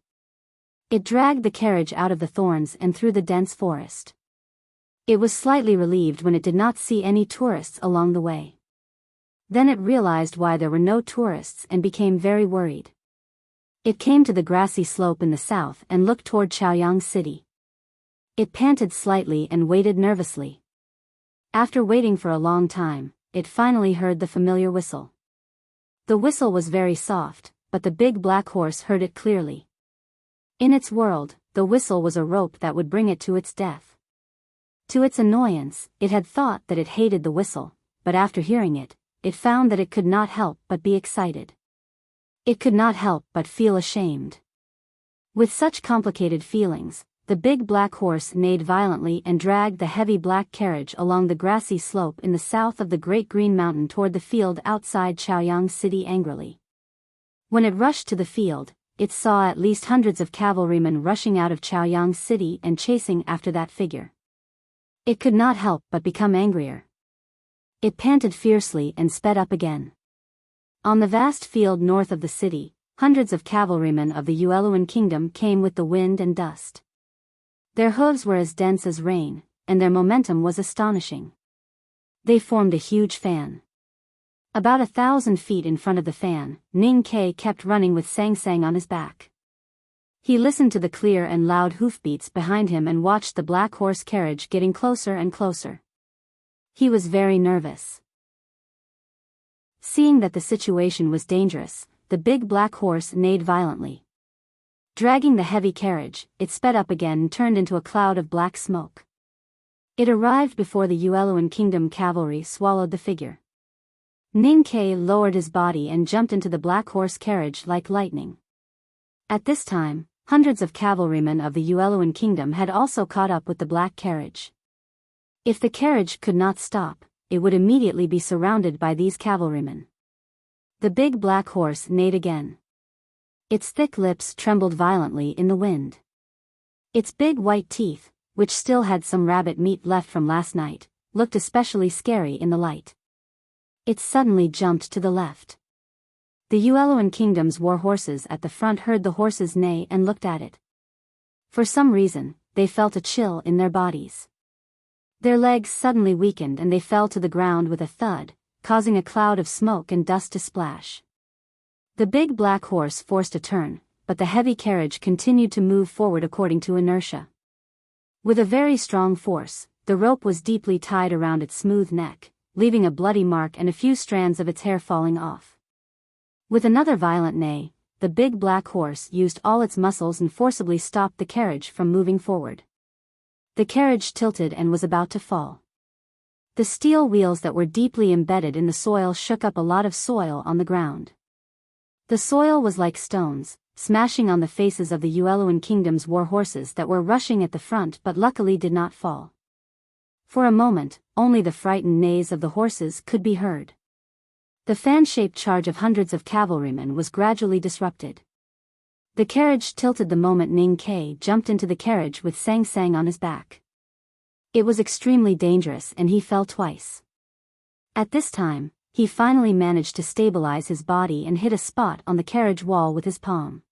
It dragged the carriage out of the thorns and through the dense forest. It was slightly relieved when it did not see any tourists along the way. Then it realized why there were no tourists and became very worried. It came to the grassy slope in the south and looked toward Chaoyang City. It panted slightly and waited nervously. After waiting for a long time, it finally heard the familiar whistle. The whistle was very soft, but the big black horse heard it clearly. In its world, the whistle was a rope that would bring it to its death. To its annoyance, it had thought that it hated the whistle, but after hearing it, it found that it could not help but be excited. It could not help but feel ashamed. With such complicated feelings, the big black horse neighed violently and dragged the heavy black carriage along the grassy slope in the south of the Great Green Mountain toward the field outside Chaoyang City angrily. When it rushed to the field, it saw at least hundreds of cavalrymen rushing out of Chaoyang City and chasing after that figure. It could not help but become angrier. It panted fiercely and sped up again. On the vast field north of the city, hundreds of cavalrymen of the Yueluan kingdom came with the wind and dust. Their hooves were as dense as rain, and their momentum was astonishing. They formed a huge fan. About 1,000 feet in front of the fan, Ning Ke kept running with Sang Sang on his back. He listened to the clear and loud hoofbeats behind him and watched the black horse carriage getting closer and closer. He was very nervous. Seeing that the situation was dangerous, the big black horse neighed violently. Dragging the heavy carriage, it sped up again and turned into a cloud of black smoke. It arrived before the Yueluan kingdom cavalry swallowed the figure. Ning Ke lowered his body and jumped into the black horse carriage like lightning. At this time, hundreds of cavalrymen of the Yueluan kingdom had also caught up with the black carriage. If the carriage could not stop, it would immediately be surrounded by these cavalrymen. The big black horse neighed again. Its thick lips trembled violently in the wind. Its big white teeth, which still had some rabbit meat left from last night, looked especially scary in the light. It suddenly jumped to the left. The Yueluan kingdom's war horses at the front heard the horses neigh and looked at it. For some reason, they felt a chill in their bodies. Their legs suddenly weakened and they fell to the ground with a thud, causing a cloud of smoke and dust to splash. The big black horse forced a turn, but the heavy carriage continued to move forward according to inertia. With a very strong force, the rope was deeply tied around its smooth neck, leaving a bloody mark and a few strands of its hair falling off. With another violent neigh, the big black horse used all its muscles and forcibly stopped the carriage from moving forward. The carriage tilted and was about to fall. The steel wheels that were deeply embedded in the soil shook up a lot of soil on the ground. The soil was like stones, smashing on the faces of the Yueluan kingdom's war horses that were rushing at the front but luckily did not fall. For a moment, only the frightened neighs of the horses could be heard. The fan-shaped charge of hundreds of cavalrymen was gradually disrupted. The carriage tilted the moment Ning Ke jumped into the carriage with Sang Sang on his back. It was extremely dangerous and he fell twice. At this time, he finally managed to stabilize his body and hit a spot on the carriage wall with his palm.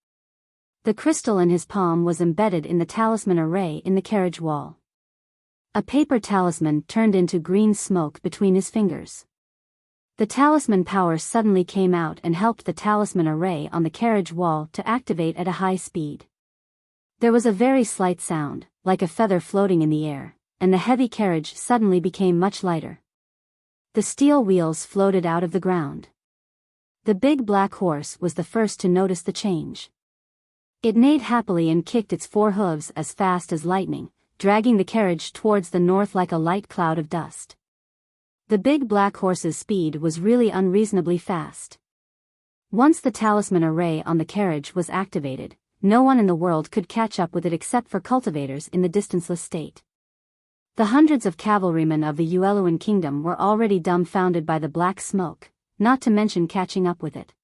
The crystal in his palm was embedded in the talisman array in the carriage wall. A paper talisman turned into green smoke between his fingers. The talisman power suddenly came out and helped the talisman array on the carriage wall to activate at a high speed. There was a very slight sound, like a feather floating in the air, and the heavy carriage suddenly became much lighter. The steel wheels floated out of the ground. The big black horse was the first to notice the change. It neighed happily and kicked its four hooves as fast as lightning, dragging the carriage towards the north like a light cloud of dust. The big black horse's speed was really unreasonably fast. Once the talisman array on the carriage was activated, no one in the world could catch up with it except for cultivators in the distanceless state. The hundreds of cavalrymen of the Yueluan kingdom were already dumbfounded by the black smoke, not to mention catching up with it.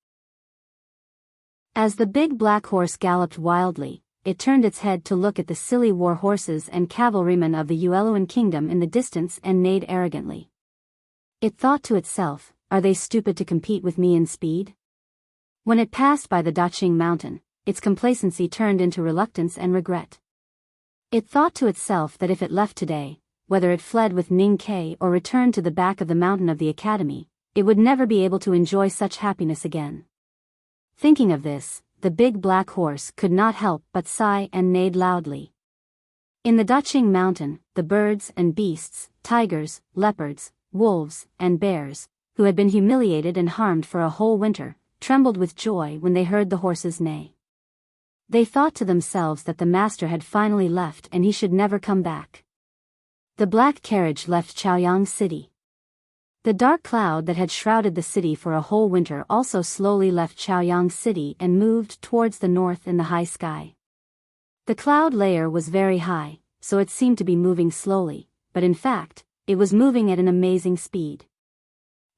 As the big black horse galloped wildly, it turned its head to look at the silly war horses and cavalrymen of the Ueluan kingdom in the distance and neighed arrogantly. It thought to itself, "Are they stupid to compete with me in speed?" When it passed by the Daqing mountain, its complacency turned into reluctance and regret. It thought to itself that if it left today, whether it fled with Ning Ke or returned to the back of the mountain of the academy, it would never be able to enjoy such happiness again. Thinking of this, the big black horse could not help but sigh and neighed loudly. In the Daqing mountain, the birds and beasts, tigers, leopards, wolves, and bears, who had been humiliated and harmed for a whole winter, trembled with joy when they heard the horses neigh. They thought to themselves that the master had finally left and he should never come back. The black carriage left Chaoyang City. The dark cloud that had shrouded the city for a whole winter also slowly left Chaoyang City and moved towards the north in the high sky. The cloud layer was very high, so it seemed to be moving slowly, but in fact, it was moving at an amazing speed.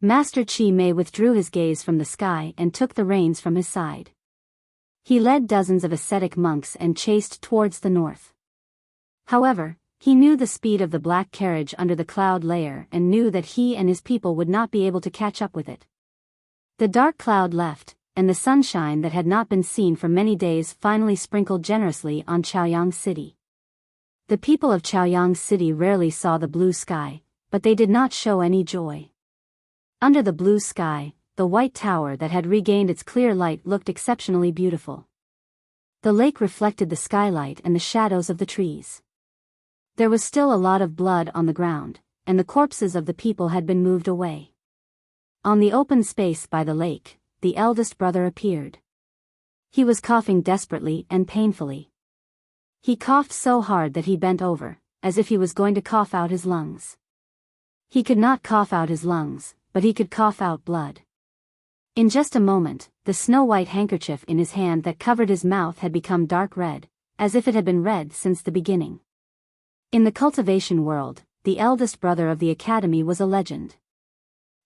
Master Chi Mei withdrew his gaze from the sky and took the reins from his side. He led dozens of ascetic monks and chased towards the north. However, he knew the speed of the black carriage under the cloud layer and knew that he and his people would not be able to catch up with it. The dark cloud left, and the sunshine that had not been seen for many days finally sprinkled generously on Chaoyang City. The people of Chaoyang City rarely saw the blue sky, but they did not show any joy. Under the blue sky, the white tower that had regained its clear light looked exceptionally beautiful. The lake reflected the skylight and the shadows of the trees. There was still a lot of blood on the ground, and the corpses of the people had been moved away. On the open space by the lake, the eldest brother appeared. He was coughing desperately and painfully. He coughed so hard that he bent over, as if he was going to cough out his lungs. He could not cough out his lungs, but he could cough out blood. In just a moment, the snow-white handkerchief in his hand that covered his mouth had become dark red, as if it had been red since the beginning. In the cultivation world, the eldest brother of the academy was a legend.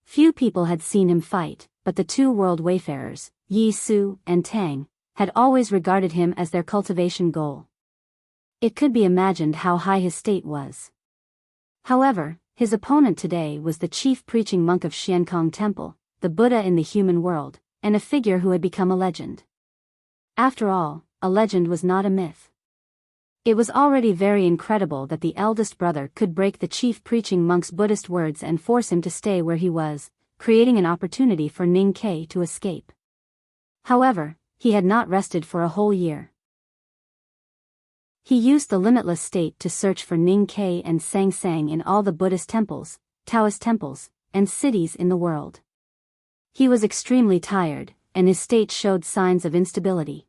Few people had seen him fight, but the two world wayfarers, Yi Su and Tang, had always regarded him as their cultivation goal. It could be imagined how high his state was. However, his opponent today was the chief preaching monk of Xiankong Temple, the Buddha in the human world, and a figure who had become a legend. After all, a legend was not a myth. It was already very incredible that the eldest brother could break the chief preaching monk's Buddhist words and force him to stay where he was, creating an opportunity for Ning Ke to escape. However, he had not rested for a whole year. He used the limitless state to search for Ning Ke and Sang Sang in all the Buddhist temples, Taoist temples, and cities in the world. He was extremely tired, and his state showed signs of instability.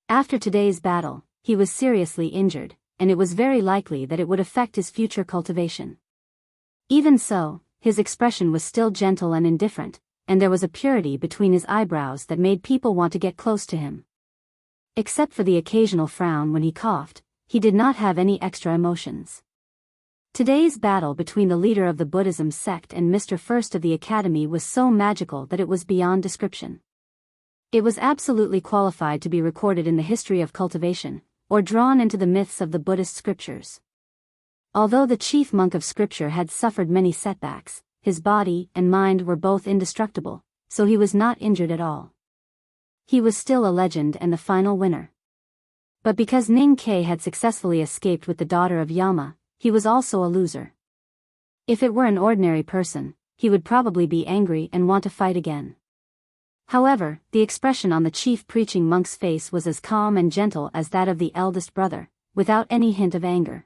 After today's battle, he was seriously injured, and it was very likely that it would affect his future cultivation. Even so, his expression was still gentle and indifferent, and there was a purity between his eyebrows that made people want to get close to him. Except for the occasional frown when he coughed, he did not have any extra emotions. Today's battle between the leader of the Buddhism sect and Mr. First of the Academy was so magical that it was beyond description. It was absolutely qualified to be recorded in the history of cultivation, or drawn into the myths of the Buddhist scriptures. Although the chief monk of scripture had suffered many setbacks, his body and mind were both indestructible, so he was not injured at all. He was still a legend and the final winner. But because Ning Ke had successfully escaped with the daughter of Yama, he was also a loser. If it were an ordinary person, he would probably be angry and want to fight again. However, the expression on the chief preaching monk's face was as calm and gentle as that of the eldest brother, without any hint of anger.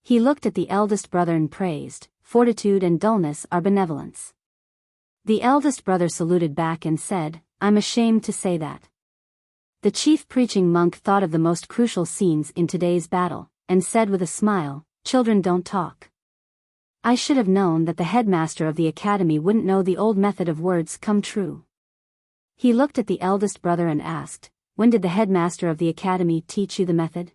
He looked at the eldest brother and praised, "Fortitude and dullness are benevolence." The eldest brother saluted back and said, "I'm ashamed to say that." The chief preaching monk thought of the most crucial scenes in today's battle, and said with a smile, "Children don't talk. I should have known that the headmaster of the academy wouldn't know the old method of words come true." He looked at the eldest brother and asked, "When did the headmaster of the academy teach you the method?"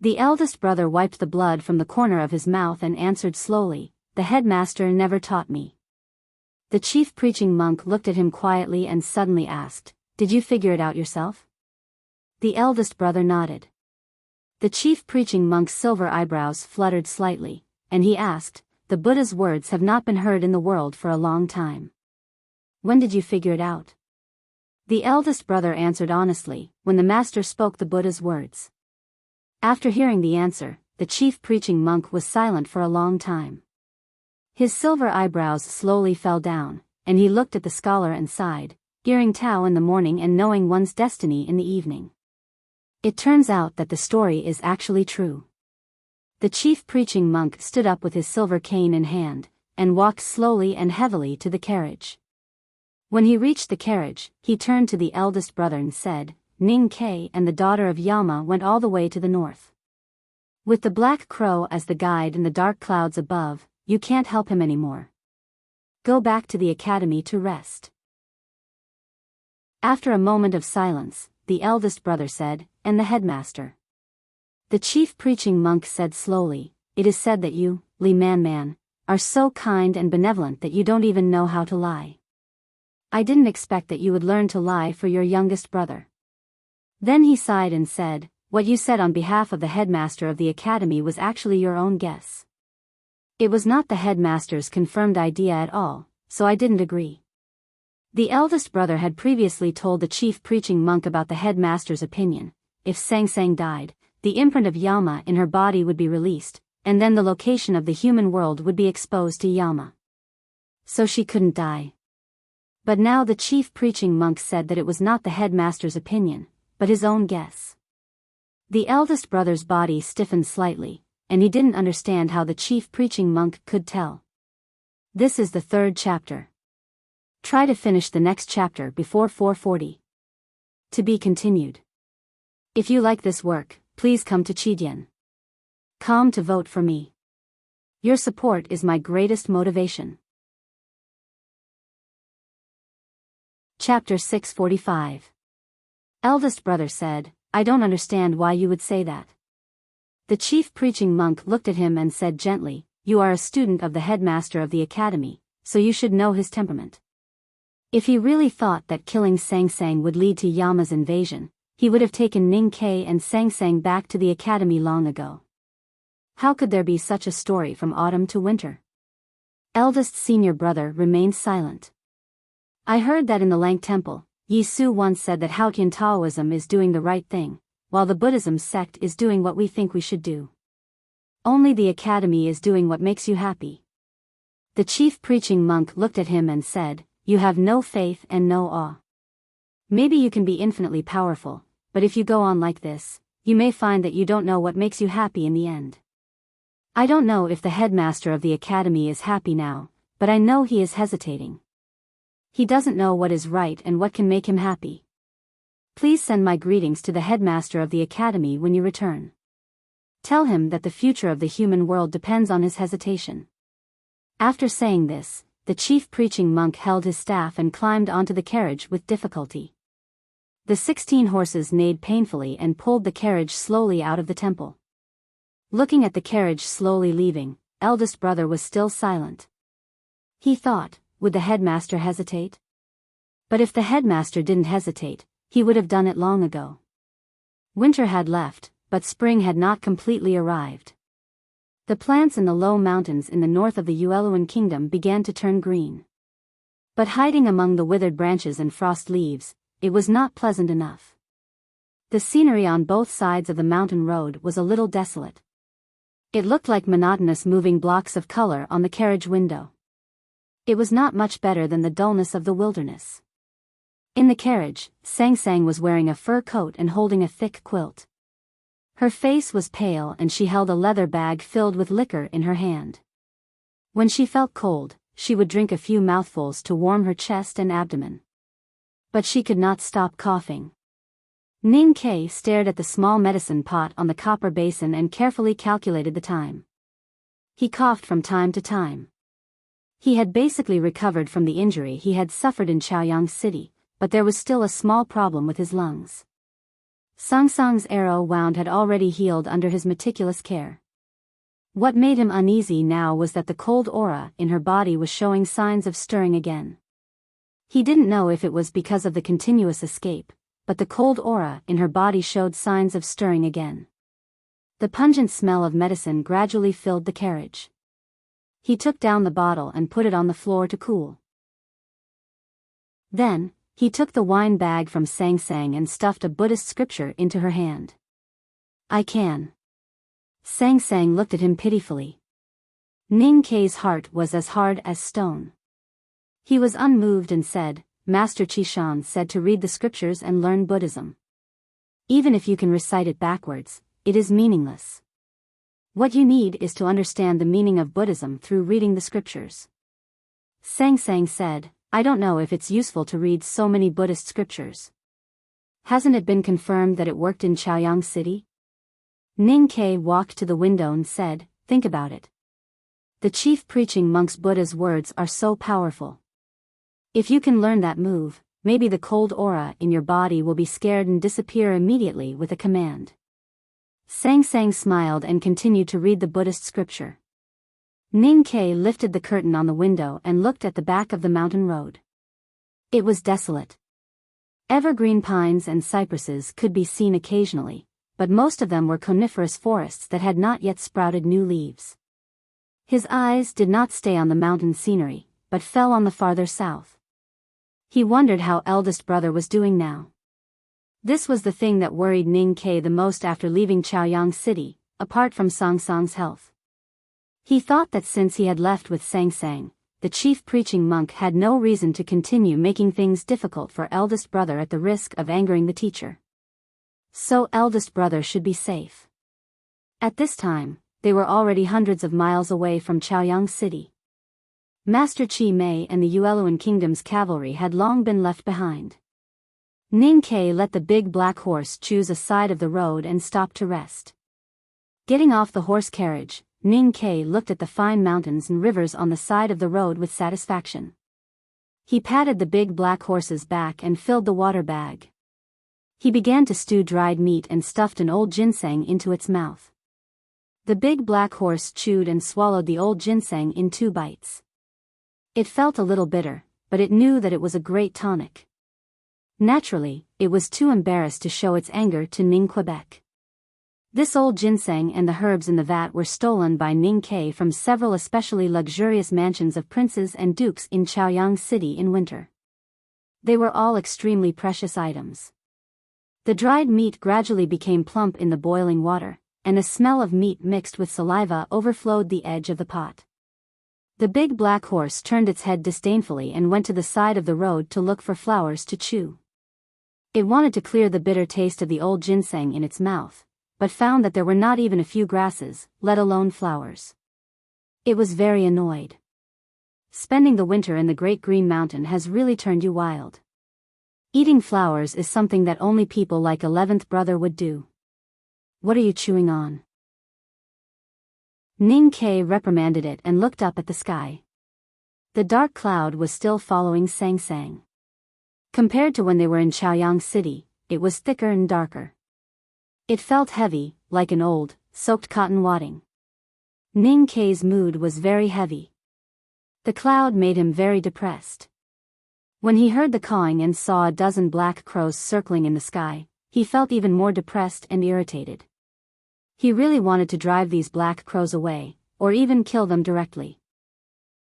The eldest brother wiped the blood from the corner of his mouth and answered slowly, "The headmaster never taught me." The chief preaching monk looked at him quietly and suddenly asked, "Did you figure it out yourself?" The eldest brother nodded. The chief preaching monk's silver eyebrows fluttered slightly, and he asked, "The Buddha's words have not been heard in the world for a long time. When did you figure it out?" The eldest brother answered honestly, "When the master spoke the Buddha's words." After hearing the answer, the chief preaching monk was silent for a long time. His silver eyebrows slowly fell down, and he looked at the scholar and sighed, hearing Tao in the morning and knowing one's destiny in the evening. It turns out that the story is actually true. The chief preaching monk stood up with his silver cane in hand, and walked slowly and heavily to the carriage. When he reached the carriage, he turned to the eldest brother and said, "Ning Kei and the daughter of Yama went all the way to the north. With the black crow as the guide and the dark clouds above, you can't help him anymore. Go back to the academy to rest." After a moment of silence, the eldest brother said, "And the headmaster?" The chief preaching monk said slowly, "It is said that you, Li Man, are so kind and benevolent that you don't even know how to lie. I didn't expect that you would learn to lie for your youngest brother." Then he sighed and said, "What you said on behalf of the headmaster of the academy was actually your own guess. It was not the headmaster's confirmed idea at all, so I didn't agree." The eldest brother had previously told the chief preaching monk about the headmaster's opinion. If Sang Sang died, the imprint of Yama in her body would be released, and then the location of the human world would be exposed to Yama. So she couldn't die. But now the chief preaching monk said that it was not the headmaster's opinion, but his own guess. The eldest brother's body stiffened slightly, and he didn't understand how the chief preaching monk could tell. This is the third chapter. Try to finish the next chapter before 4:40. To be continued. If you like this work, please come to Chidian.com to vote for me. Your support is my greatest motivation. Chapter 645. Eldest brother said, "I don't understand why you would say that." The chief preaching monk looked at him and said gently, "You are a student of the headmaster of the academy, so you should know his temperament. If he really thought that killing Sang Sang would lead to Yama's invasion, he would have taken Ning Kei and Sang Sang back to the academy long ago. How could there be such a story from autumn to winter?" Eldest senior brother remained silent. "I heard that in the Lang Temple, Yi Su once said that Haotian Taoism is doing the right thing, while the Buddhism sect is doing what we think we should do. Only the academy is doing what makes you happy." The chief preaching monk looked at him and said, "You have no faith and no awe. Maybe you can be infinitely powerful, but if you go on like this, you may find that you don't know what makes you happy in the end. I don't know if the headmaster of the academy is happy now, but I know he is hesitating. He doesn't know what is right and what can make him happy. Please send my greetings to the headmaster of the academy when you return. Tell him that the future of the human world depends on his hesitation." After saying this, the chief preaching monk held his staff and climbed onto the carriage with difficulty. The 16 horses neighed painfully and pulled the carriage slowly out of the temple. Looking at the carriage slowly leaving, eldest brother was still silent. He thought, would the headmaster hesitate? But if the headmaster didn't hesitate, he would have done it long ago. Winter had left, but spring had not completely arrived. The plants in the low mountains in the north of the Ueluan kingdom began to turn green. But hiding among the withered branches and frost leaves, it was not pleasant enough. The scenery on both sides of the mountain road was a little desolate. It looked like monotonous moving blocks of color on the carriage window. It was not much better than the dullness of the wilderness. In the carriage, Sang Sang was wearing a fur coat and holding a thick quilt. Her face was pale and she held a leather bag filled with liquor in her hand. When she felt cold, she would drink a few mouthfuls to warm her chest and abdomen. But she could not stop coughing. Ning Kei stared at the small medicine pot on the copper basin and carefully calculated the time. He coughed from time to time. He had basically recovered from the injury he had suffered in Chaoyang City, but there was still a small problem with his lungs. Sang Sang's arrow wound had already healed under his meticulous care. What made him uneasy now was that the cold aura in her body was showing signs of stirring again. He didn't know if it was because of the continuous escape, but the cold aura in her body showed signs of stirring again. The pungent smell of medicine gradually filled the carriage. He took down the bottle and put it on the floor to cool. Then, he took the wine bag from Sang Sang and stuffed a Buddhist scripture into her hand. I can. Sang Sang looked at him pitifully. Ning Kei's heart was as hard as stone. He was unmoved and said, Master Qishan said to read the scriptures and learn Buddhism. Even if you can recite it backwards, it is meaningless. What you need is to understand the meaning of Buddhism through reading the scriptures. Sang Sang said, I don't know if it's useful to read so many Buddhist scriptures. Hasn't it been confirmed that it worked in Chaoyang City? Ning Kei walked to the window and said, think about it. The chief preaching monk's Buddha's words are so powerful. If you can learn that move, maybe the cold aura in your body will be scared and disappear immediately with a command. Sang Sang smiled and continued to read the Buddhist scripture. Ning Kei lifted the curtain on the window and looked at the back of the mountain road. It was desolate. Evergreen pines and cypresses could be seen occasionally, but most of them were coniferous forests that had not yet sprouted new leaves. His eyes did not stay on the mountain scenery, but fell on the farther south. He wondered how eldest brother was doing now. This was the thing that worried Ning Kei the most after leaving Chaoyang City, apart from Sang Sang's health. He thought that since he had left with Sang Sang, the chief preaching monk had no reason to continue making things difficult for eldest brother at the risk of angering the teacher. So eldest brother should be safe. At this time, they were already hundreds of miles away from Chaoyang City. Master Chi Mei and the Yueluan Kingdom's cavalry had long been left behind. Ning Kei let the big black horse choose a side of the road and stopped to rest. Getting off the horse carriage, Ning Kei looked at the fine mountains and rivers on the side of the road with satisfaction. He patted the big black horse's back and filled the water bag. He began to stew dried meat and stuffed an old ginseng into its mouth. The big black horse chewed and swallowed the old ginseng in 2 bites. It felt a little bitter, but it knew that it was a great tonic. Naturally, it was too embarrassed to show its anger to Ning Quebec. This old ginseng and the herbs in the vat were stolen by Ning Kei from several especially luxurious mansions of princes and dukes in Chaoyang City in winter. They were all extremely precious items. The dried meat gradually became plump in the boiling water, and a smell of meat mixed with saliva overflowed the edge of the pot. The big black horse turned its head disdainfully and went to the side of the road to look for flowers to chew. It wanted to clear the bitter taste of the old ginseng in its mouth, but found that there were not even a few grasses, let alone flowers. It was very annoyed. Spending the winter in the Great Green Mountain has really turned you wild. Eating flowers is something that only people like 11th brother would do. What are you chewing on? Ning Kei reprimanded it and looked up at the sky. The dark cloud was still following Sang Sang. Compared to when they were in Chaoyang City, it was thicker and darker. It felt heavy, like an old, soaked cotton wadding. Ning Kei's mood was very heavy. The cloud made him very depressed. When he heard the cawing and saw a dozen black crows circling in the sky, he felt even more depressed and irritated. He really wanted to drive these black crows away, or even kill them directly.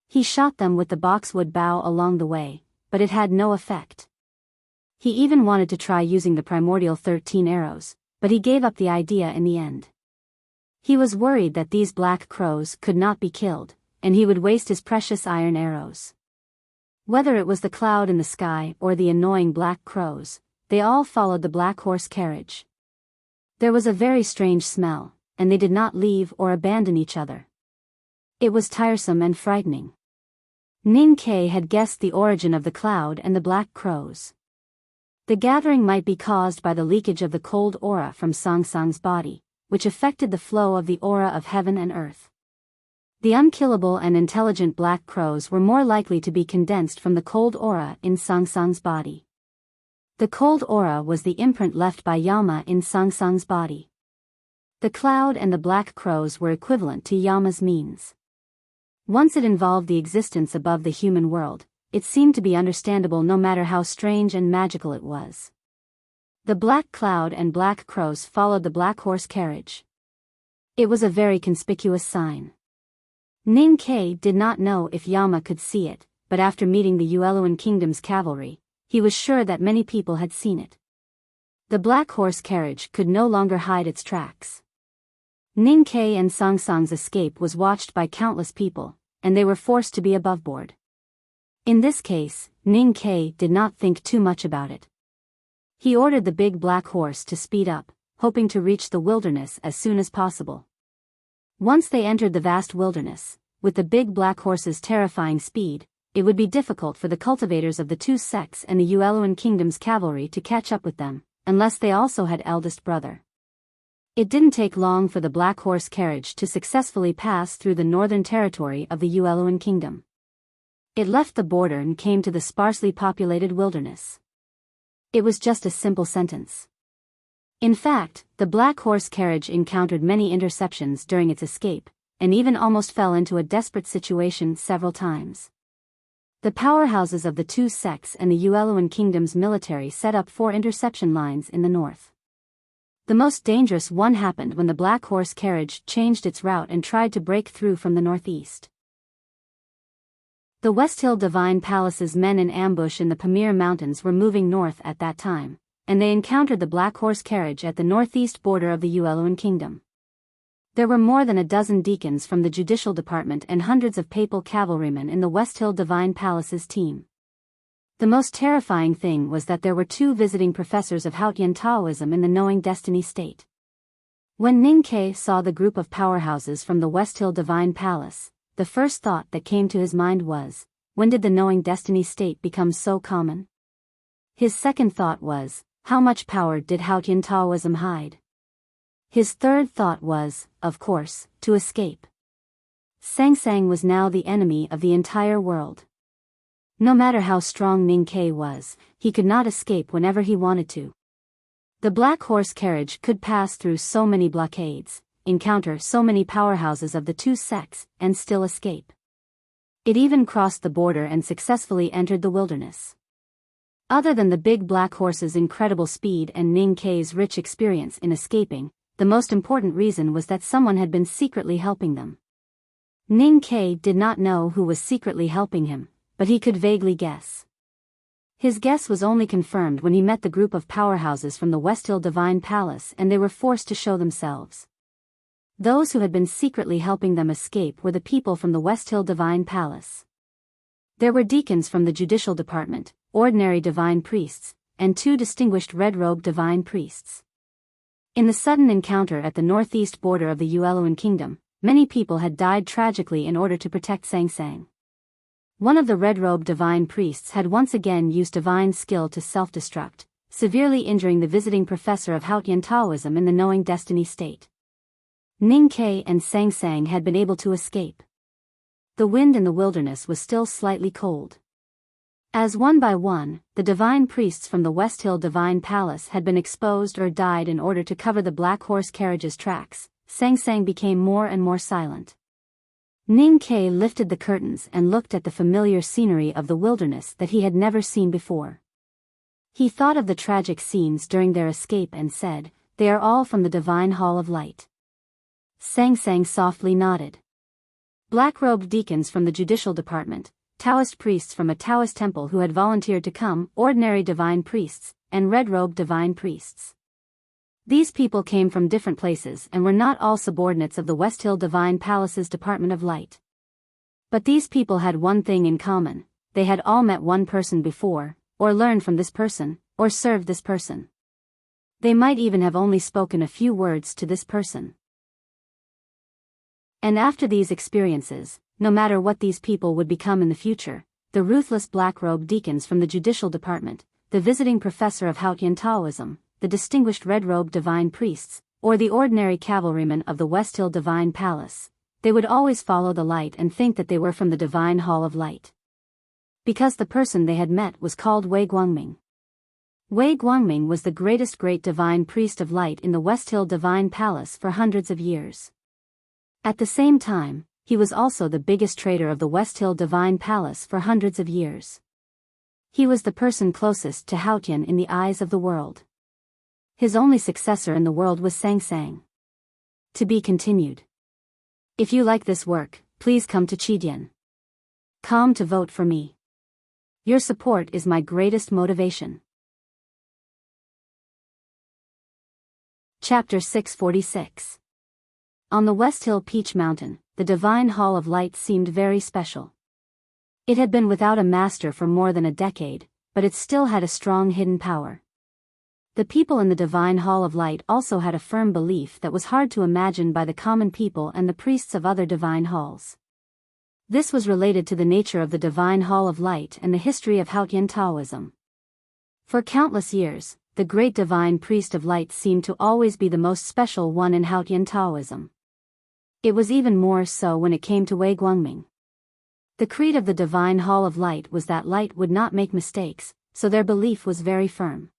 He shot them with the boxwood bow along the way, but it had no effect. He even wanted to try using the primordial 13 arrows, but he gave up the idea in the end. He was worried that these black crows could not be killed, and he would waste his precious iron arrows. Whether it was the cloud in the sky or the annoying black crows, they all followed the black horse carriage. There was a very strange smell, and they did not leave or abandon each other. It was tiresome and frightening. Ning Kei had guessed the origin of the cloud and the black crows. The gathering might be caused by the leakage of the cold aura from Sang Sang's body, which affected the flow of the aura of heaven and earth. The unkillable and intelligent black crows were more likely to be condensed from the cold aura in Sang Sang's body. The cold aura was the imprint left by Yama in Sang Sang's body. The cloud and the black crows were equivalent to Yama's means. Once it involved the existence above the human world, it seemed to be understandable no matter how strange and magical it was. The black cloud and black crows followed the black horse carriage. It was a very conspicuous sign. Ninkei did not know if Yama could see it, but after meeting the Ueluan Kingdom's cavalry, he was sure that many people had seen it. The black horse carriage could no longer hide its tracks. Ninkei and Sangsang's escape was watched by countless people, and they were forced to be aboveboard. In this case, Ninkei did not think too much about it. He ordered the big black horse to speed up, hoping to reach the wilderness as soon as possible. Once they entered the vast wilderness, with the big black horse's terrifying speed, it would be difficult for the cultivators of the two sects and the Ueluan Kingdom's cavalry to catch up with them, unless they also had eldest brother. It didn't take long for the black horse carriage to successfully pass through the northern territory of the Ueluan Kingdom. It left the border and came to the sparsely populated wilderness. It was just a simple sentence. In fact, the black horse carriage encountered many interceptions during its escape, and even almost fell into a desperate situation several times. The powerhouses of the two sects and the Ueluan Kingdom's military set up 4 interception lines in the north. The most dangerous one happened when the black horse carriage changed its route and tried to break through from the northeast. The West Hill Divine Palace's men in ambush in the Pamir Mountains were moving north at that time, and they encountered the black horse carriage at the northeast border of the Ueluan Kingdom. There were more than a dozen deacons from the judicial department and hundreds of papal cavalrymen in the West Hill Divine Palace's team. The most terrifying thing was that there were 2 visiting professors of Hautian Taoism in the Knowing Destiny state. When Ninkei saw the group of powerhouses from the West Hill Divine Palace, the first thought that came to his mind was, when did the Knowing Destiny state become so common? His second thought was, how much power did Hautian Taoism hide? His third thought was, of course, to escape. Sangsang was now the enemy of the entire world. No matter how strong Ninkei was, he could not escape whenever he wanted to. The black horse carriage could pass through so many blockades, encounter so many powerhouses of the two sects, and still escape. It even crossed the border and successfully entered the wilderness. Other than the big black horse's incredible speed and Ninkei's rich experience in escaping, the most important reason was that someone had been secretly helping them. Ninkei did not know who was secretly helping him, but he could vaguely guess. His guess was only confirmed when he met the group of powerhouses from the West Hill Divine Palace and they were forced to show themselves. Those who had been secretly helping them escape were the people from the West Hill Divine Palace. There were deacons from the judicial department, ordinary divine priests, and 2 distinguished red-robed divine priests. In the sudden encounter at the northeast border of the Ueluan Kingdom, many people had died tragically in order to protect Sangsang. One of the red-robed divine priests had once again used divine skill to self-destruct, severely injuring the visiting professor of Hautian Taoism in the Knowing Destiny state. Ninkei and Sangsang had been able to escape. The wind in the wilderness was still slightly cold. As one by one, the divine priests from the West Hill Divine Palace had been exposed or died in order to cover the black horse carriage's tracks, Sangsang became more and more silent. Ninkei lifted the curtains and looked at the familiar scenery of the wilderness that he had never seen before. He thought of the tragic scenes during their escape and said, "They are all from the Divine Hall of Light." Sangsang softly nodded. Black-robed deacons from the judicial department, Taoist priests from a Taoist temple who had volunteered to come, ordinary divine priests, and red-robed divine priests. These people came from different places and were not all subordinates of the West Hill Divine Palace's Department of Light. But these people had one thing in common: they had all met one person before, or learned from this person, or served this person. They might even have only spoken a few words to this person. And after these experiences, no matter what these people would become in the future, the ruthless black-robed deacons from the judicial department, the visiting professor of Hautian Taoism, the distinguished red-robed divine priests, or the ordinary cavalrymen of the West Hill Divine Palace, they would always follow the light and think that they were from the Divine Hall of Light. Because the person they had met was called Wei Guangming. Wei Guangming was the greatest great divine priest of light in the West Hill Divine Palace for hundreds of years. At the same time, he was also the biggest trader of the West Hill Divine Palace for hundreds of years. He was the person closest to Haotian in the eyes of the world. His only successor in the world was Sang Sang. To be continued. If you like this work, please come to Chidian.com to vote for me. Your support is my greatest motivation. Chapter 646. On the West Hill Peach Mountain, the Divine Hall of Light seemed very special. It had been without a master for more than a decade, but it still had a strong hidden power. The people in the Divine Hall of Light also had a firm belief that was hard to imagine by the common people and the priests of other divine halls. This was related to the nature of the Divine Hall of Light and the history of Haotian Taoism. For countless years, the great divine priest of light seemed to always be the most special one in Haotian Taoism. It was even more so when it came to Wei Guangming. The creed of the Divine Hall of Light was that light would not make mistakes, so their belief was very firm.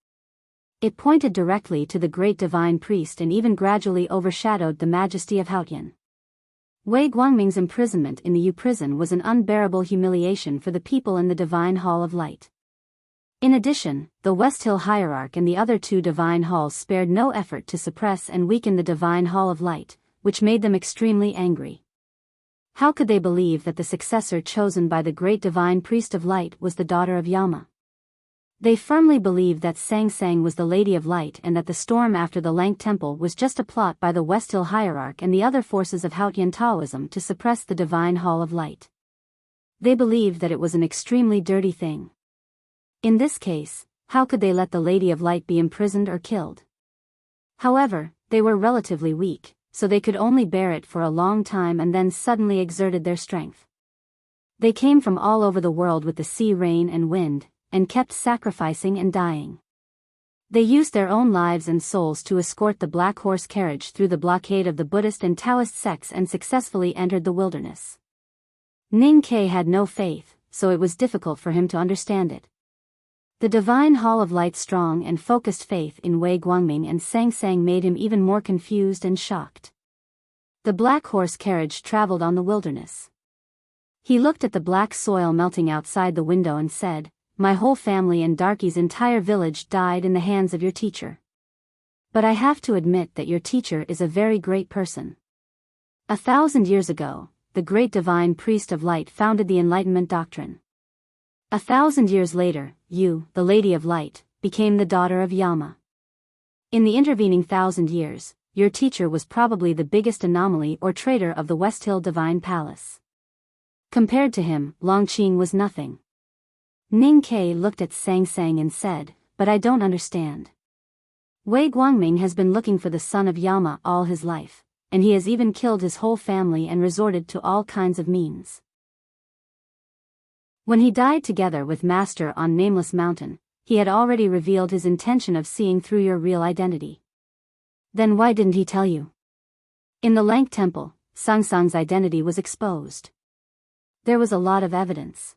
It pointed directly to the great divine priest and even gradually overshadowed the majesty of Haotian. Wei Guangming's imprisonment in the U prison was an unbearable humiliation for the people in the Divine Hall of Light. In addition, the West Hill Hierarch and the other two divine halls spared no effort to suppress and weaken the Divine Hall of Light, which made them extremely angry. How could they believe that the successor chosen by the great divine priest of light was the daughter of Yama? They firmly believed that Sang Sang was the Lady of Light and that the storm after the Lank Temple was just a plot by the West Hill Hierarch and the other forces of Haotian Taoism to suppress the Divine Hall of Light. They believed that it was an extremely dirty thing. In this case, how could they let the Lady of Light be imprisoned or killed? However, they were relatively weak, so they could only bear it for a long time and then suddenly exerted their strength. They came from all over the world with the sea, rain and wind, and kept sacrificing and dying. They used their own lives and souls to escort the black horse carriage through the blockade of the Buddhist and Taoist sects and successfully entered the wilderness. Ning Ke had no faith, so it was difficult for him to understand it. The Divine Hall of Light's strong and focused faith in Wei Guangming and Sang Sang made him even more confused and shocked. The black horse carriage traveled on the wilderness. He looked at the black soil melting outside the window and said, "My whole family and Darky's entire village died in the hands of your teacher. But I have to admit that your teacher is a very great person. 1,000 years ago, the great divine priest of light founded the Enlightenment doctrine. 1,000 years later, you, the Lady of Light, became the daughter of Yama. In the intervening 1,000 years, your teacher was probably the biggest anomaly or traitor of the West Hill Divine Palace. Compared to him, Longqing was nothing." Ning Ke looked at Sang Sang and said, "But I don't understand. Wei Guangming has been looking for the son of Yama all his life, and he has even killed his whole family and resorted to all kinds of means. When he died together with Master on Nameless Mountain, he had already revealed his intention of seeing through your real identity. Then why didn't he tell you? In the Lank Temple, Sang Sang's identity was exposed. There was a lot of evidence.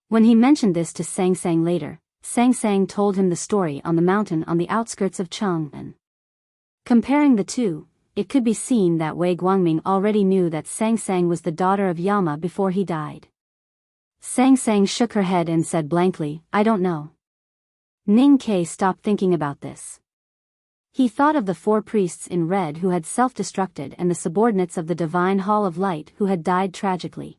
When he mentioned this to Sang Sang later, Sang Sang told him the story on the mountain on the outskirts of Chang'an. Comparing the two, it could be seen that Wei Guangming already knew that Sang Sang was the daughter of Yama before he died." Sang Sang shook her head and said blankly, "I don't know." Ning Ke stopped thinking about this. He thought of the 4 priests in red who had self-destructed and the subordinates of the Divine Hall of Light who had died tragically.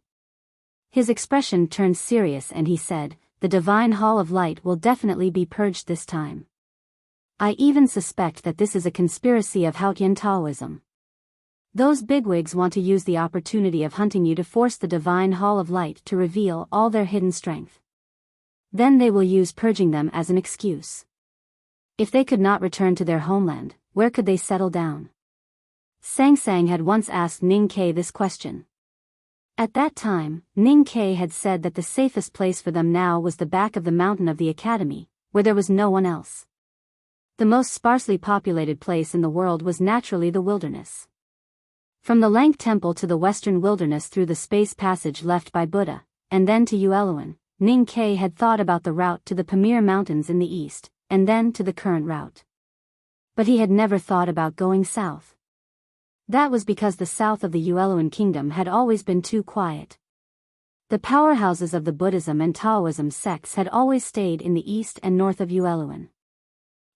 His expression turned serious and he said, "The Divine Hall of Light will definitely be purged this time. I even suspect that this is a conspiracy of Haotian Taoism. Those bigwigs want to use the opportunity of hunting you to force the Divine Hall of Light to reveal all their hidden strength. Then they will use purging them as an excuse. If they could not return to their homeland, where could they settle down?" Sang Sang had once asked Ning Ke this question. At that time, Ning Ke had said that the safest place for them now was the back of the mountain of the academy, where there was no one else. The most sparsely populated place in the world was naturally the wilderness. From the Lank Temple to the western wilderness through the space passage left by Buddha, and then to Ueluan, Ning Ke had thought about the route to the Pamir Mountains in the east, and then to the current route. But he had never thought about going south. That was because the south of the Yueluan kingdom had always been too quiet. The powerhouses of the Buddhism and Taoism sects had always stayed in the east and north of Yueluan.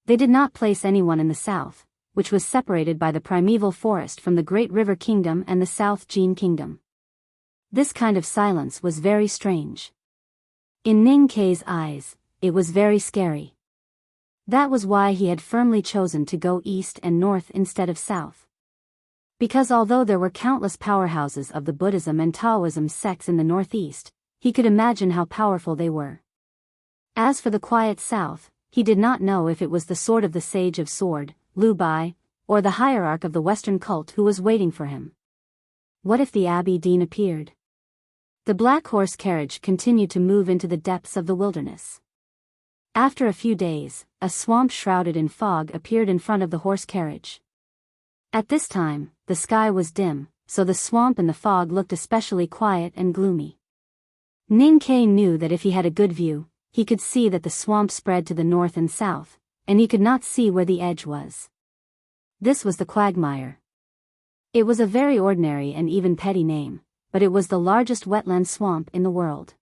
They did not place anyone in the south, which was separated by the primeval forest from the Great River Kingdom and the South Jin Kingdom. This kind of silence was very strange. In Ning Kei's eyes, it was very scary. That was why he had firmly chosen to go east and north instead of south. Because although there were countless powerhouses of the Buddhism and Taoism sects in the northeast, he could imagine how powerful they were. As for the quiet south, he did not know if it was the sword of the Sage of Sword, Liu Bai, or the hierarch of the Western cult who was waiting for him. What if the Abbey Dean appeared? The black horse carriage continued to move into the depths of the wilderness. After a few days, a swamp shrouded in fog appeared in front of the horse carriage. At this time, the sky was dim, so the swamp and the fog looked especially quiet and gloomy. Ning Kei knew that if he had a good view, he could see that the swamp spread to the north and south, and he could not see where the edge was. This was the quagmire. It was a very ordinary and even petty name, but it was the largest wetland swamp in the world.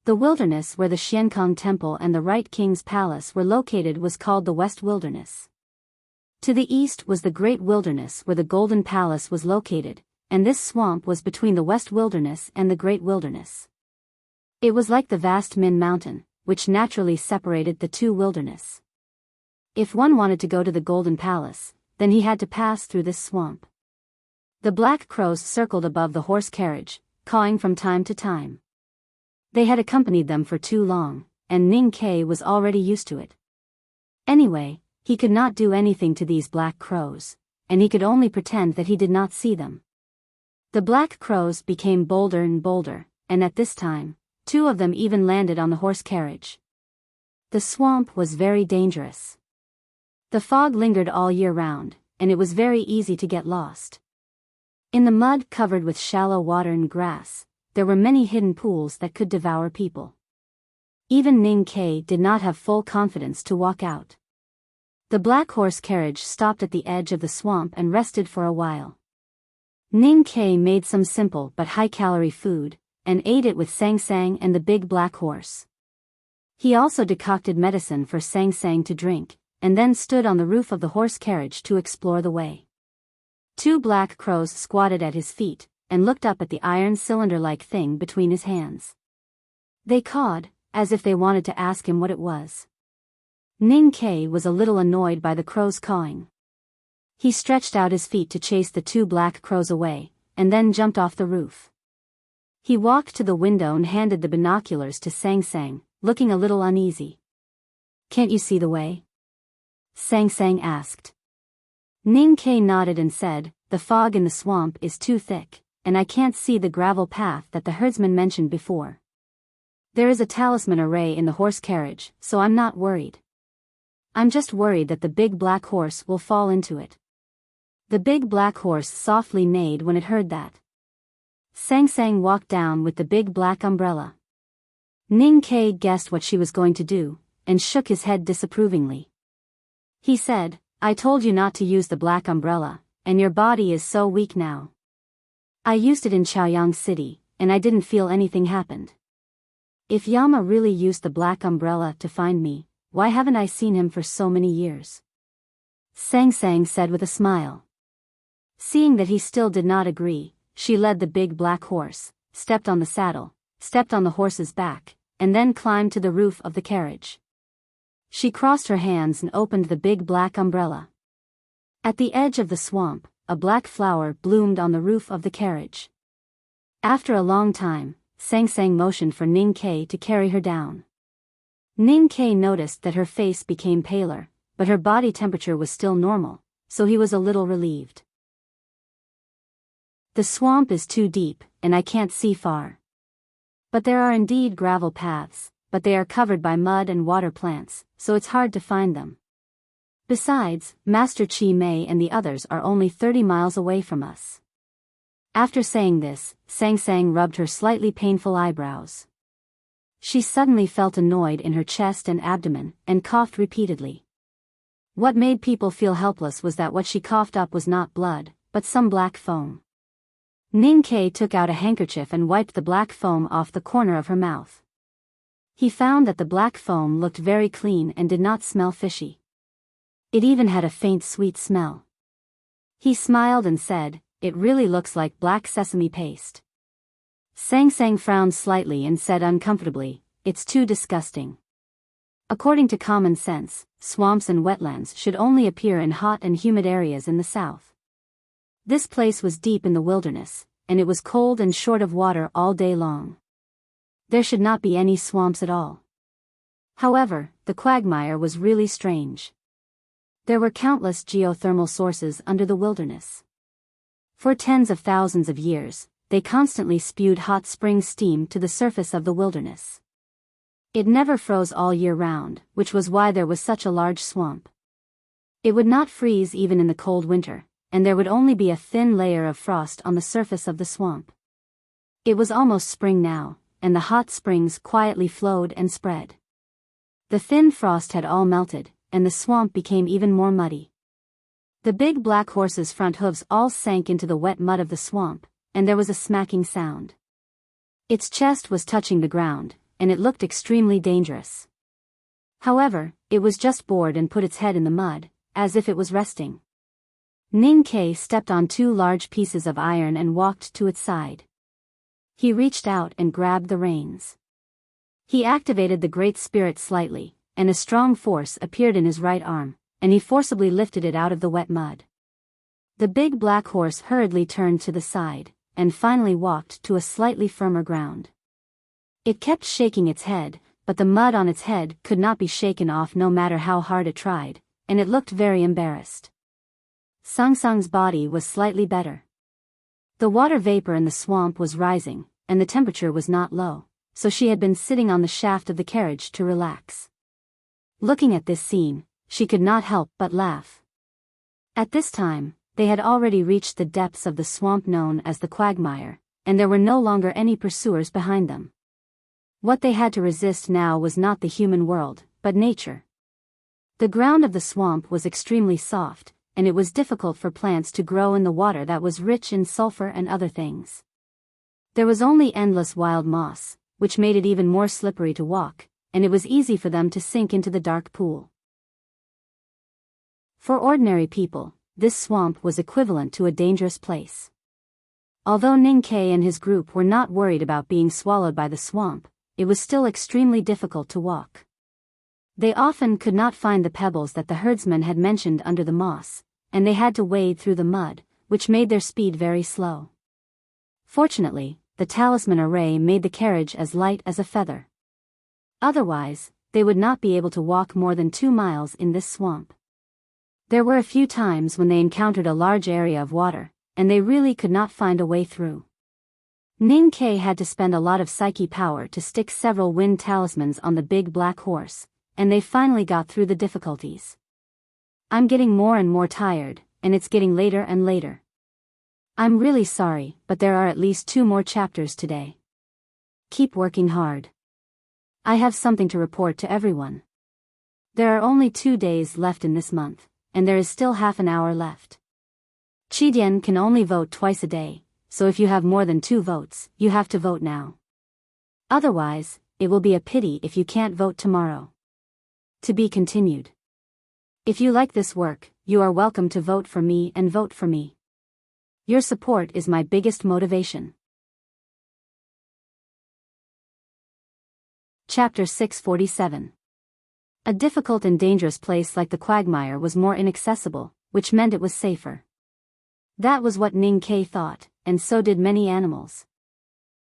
The wilderness where the Xiankong Temple and the Right King's Palace were located was called the West Wilderness. To the east was the Great Wilderness where the Golden Palace was located, and this swamp was between the West Wilderness and the Great Wilderness. It was like the vast Min Mountain, which naturally separated the two wilderness. If one wanted to go to the Golden Palace, then he had to pass through this swamp. The black crows circled above the horse carriage, cawing from time to time. They had accompanied them for too long, and Ning Kei was already used to it. Anyway, he could not do anything to these black crows, and he could only pretend that he did not see them. The black crows became bolder and bolder, and at this time, 2 of them even landed on the horse carriage. The swamp was very dangerous. The fog lingered all year round, and it was very easy to get lost. In the mud covered with shallow water and grass, there were many hidden pools that could devour people. Even Ning Kei did not have full confidence to walk out. The black horse carriage stopped at the edge of the swamp and rested for a while. Ning Kei made some simple but high-calorie food, and ate it with Sang Sang and the big black horse. He also decocted medicine for Sang Sang to drink, and then stood on the roof of the horse carriage to explore the way. 2 black crows squatted at his feet, and looked up at the iron cylinder-like thing between his hands. They cawed, as if they wanted to ask him what it was. Ning Kei was a little annoyed by the crows cawing. He stretched out his feet to chase the 2 black crows away, and then jumped off the roof. He walked to the window and handed the binoculars to Sang Sang, looking a little uneasy. "Can't you see the way?" Sang Sang asked. Ning Kei nodded and said, "The fog in the swamp is too thick, and I can't see the gravel path that the herdsman mentioned before. There is a talisman array in the horse carriage, so I'm not worried. I'm just worried that the big black horse will fall into it." The big black horse softly neighed when it heard that. Sang Sang walked down with the big black umbrella. Ning Kei guessed what she was going to do, and shook his head disapprovingly. He said, "I told you not to use the black umbrella, and your body is so weak now. I used it in Chaoyang City, and I didn't feel anything happened. If Yama really used the black umbrella to find me, why haven't I seen him for so many years?" Sang Sang said with a smile. Seeing that he still did not agree, she led the big black horse, stepped on the saddle, stepped on the horse's back, and then climbed to the roof of the carriage. She crossed her hands and opened the big black umbrella. At the edge of the swamp, a black flower bloomed on the roof of the carriage. After a long time, Sang Sang motioned for Ning Kei to carry her down. Ning Kei noticed that her face became paler, but her body temperature was still normal, so he was a little relieved. "The swamp is too deep, and I can't see far. But there are indeed gravel paths, but they are covered by mud and water plants, so it's hard to find them. Besides, Master Chi Mei and the others are only 30 miles away from us." After saying this, Sang Sang rubbed her slightly painful eyebrows. She suddenly felt annoyed in her chest and abdomen, and coughed repeatedly. What made people feel helpless was that what she coughed up was not blood, but some black foam. Ning Ke took out a handkerchief and wiped the black foam off the corner of her mouth. He found that the black foam looked very clean and did not smell fishy. It even had a faint sweet smell. He smiled and said, "It really looks like black sesame paste." Sang Sang frowned slightly and said uncomfortably, "It's too disgusting." According to common sense, swamps and wetlands should only appear in hot and humid areas in the south. This place was deep in the wilderness, and it was cold and short of water all day long. There should not be any swamps at all. However, the quagmire was really strange. There were countless geothermal sources under the wilderness. For tens of thousands of years, they constantly spewed hot spring steam to the surface of the wilderness. It never froze all year round, which was why there was such a large swamp. It would not freeze even in the cold winter, and there would only be a thin layer of frost on the surface of the swamp. It was almost spring now, and the hot springs quietly flowed and spread. The thin frost had all melted, and the swamp became even more muddy. The big black horse's front hooves all sank into the wet mud of the swamp, and there was a smacking sound. Its chest was touching the ground, and it looked extremely dangerous. However, it was just bored and put its head in the mud, as if it was resting. Ning Ke stepped on two large pieces of iron and walked to its side. He reached out and grabbed the reins. He activated the Great Spirit slightly, and a strong force appeared in his right arm, and he forcibly lifted it out of the wet mud. The big black horse hurriedly turned to the side, and finally walked to a slightly firmer ground. It kept shaking its head, but the mud on its head could not be shaken off no matter how hard it tried, and it looked very embarrassed. Sang Sang's body was slightly better. The water vapor in the swamp was rising, and the temperature was not low, so she had been sitting on the shaft of the carriage to relax. Looking at this scene, she could not help but laugh. At this time, they had already reached the depths of the swamp known as the quagmire, and there were no longer any pursuers behind them. What they had to resist now was not the human world, but nature. The ground of the swamp was extremely soft, and it was difficult for plants to grow in the water that was rich in sulfur and other things. There was only endless wild moss, which made it even more slippery to walk, and it was easy for them to sink into the dark pool. For ordinary people, this swamp was equivalent to a dangerous place. Although Ning Ke and his group were not worried about being swallowed by the swamp, it was still extremely difficult to walk. They often could not find the pebbles that the herdsman had mentioned under the moss, and they had to wade through the mud, which made their speed very slow. Fortunately, the talisman array made the carriage as light as a feather. Otherwise, they would not be able to walk more than 2 miles in this swamp. There were a few times when they encountered a large area of water, and they really could not find a way through. Ning Ke had to spend a lot of psyche power to stick several wind talismans on the big black horse, and they finally got through the difficulties. "I'm getting more and more tired, and it's getting later and later. I'm really sorry, but there are at least 2 more chapters today. Keep working hard. I have something to report to everyone. There are only 2 days left in this month, and there is still half an hour left. Chidian can only vote twice a day, so if you have more than 2 votes, you have to vote now. Otherwise, it will be a pity if you can't vote tomorrow. To be continued. If you like this work, you are welcome to vote for me and vote for me. Your support is my biggest motivation." Chapter 647. A difficult and dangerous place like the quagmire was more inaccessible, which meant it was safer. That was what Ning Ke thought, and so did many animals.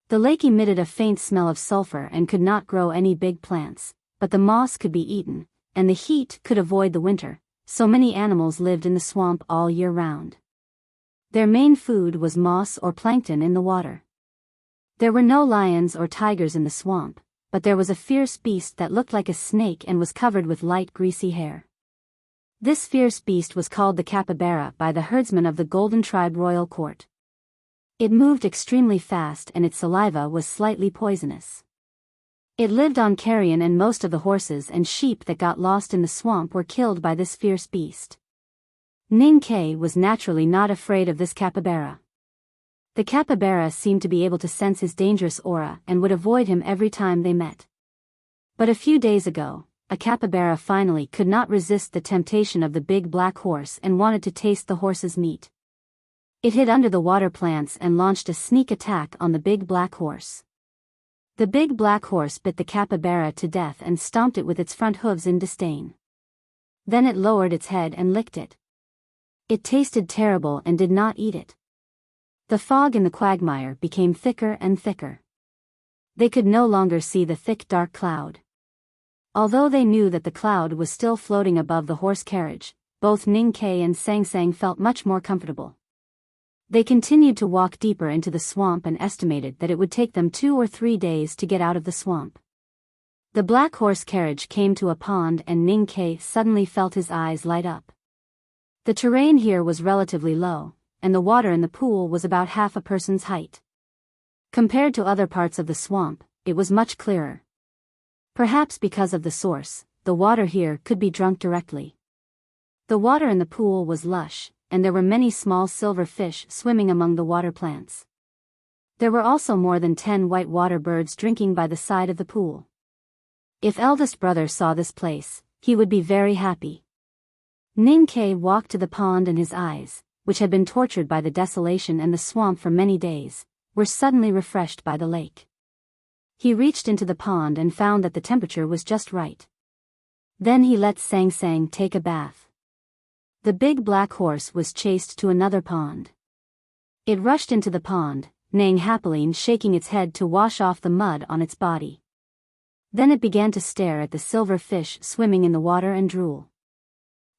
The lake emitted a faint smell of sulfur and could not grow any big plants, but the moss could be eaten, and the heat could avoid the winter, so many animals lived in the swamp all year round. Their main food was moss or plankton in the water. There were no lions or tigers in the swamp, but there was a fierce beast that looked like a snake and was covered with light greasy hair. This fierce beast was called the capybara by the herdsman of the Golden Tribe Royal Court. It moved extremely fast and its saliva was slightly poisonous. It lived on carrion, and most of the horses and sheep that got lost in the swamp were killed by this fierce beast. Ninkei was naturally not afraid of this capybara. The capybara seemed to be able to sense his dangerous aura and would avoid him every time they met. But a few days ago, a capybara finally could not resist the temptation of the big black horse and wanted to taste the horse's meat. It hid under the water plants and launched a sneak attack on the big black horse. The big black horse bit the capybara to death and stomped it with its front hooves in disdain. Then it lowered its head and licked it. It tasted terrible and did not eat it. The fog in the quagmire became thicker and thicker. They could no longer see the thick dark cloud. Although they knew that the cloud was still floating above the horse carriage, both Ninkei and Sangsang felt much more comfortable. They continued to walk deeper into the swamp and estimated that it would take them 2 or 3 days to get out of the swamp. The black horse carriage came to a pond and Ninkei suddenly felt his eyes light up. The terrain here was relatively low, and the water in the pool was about half a person's height. Compared to other parts of the swamp, it was much clearer. Perhaps because of the source, the water here could be drunk directly. The water in the pool was lush, and there were many small silver fish swimming among the water plants. There were also more than 10 white water birds drinking by the side of the pool. If eldest brother saw this place, he would be very happy. Ninkei walked to the pond and his eyes, which had been tortured by the desolation and the swamp for many days, were suddenly refreshed by the lake. He reached into the pond and found that the temperature was just right. Then he let Sangsang take a bath. The big black horse was chased to another pond. It rushed into the pond, neighing happily and shaking its head to wash off the mud on its body. Then it began to stare at the silver fish swimming in the water and drool.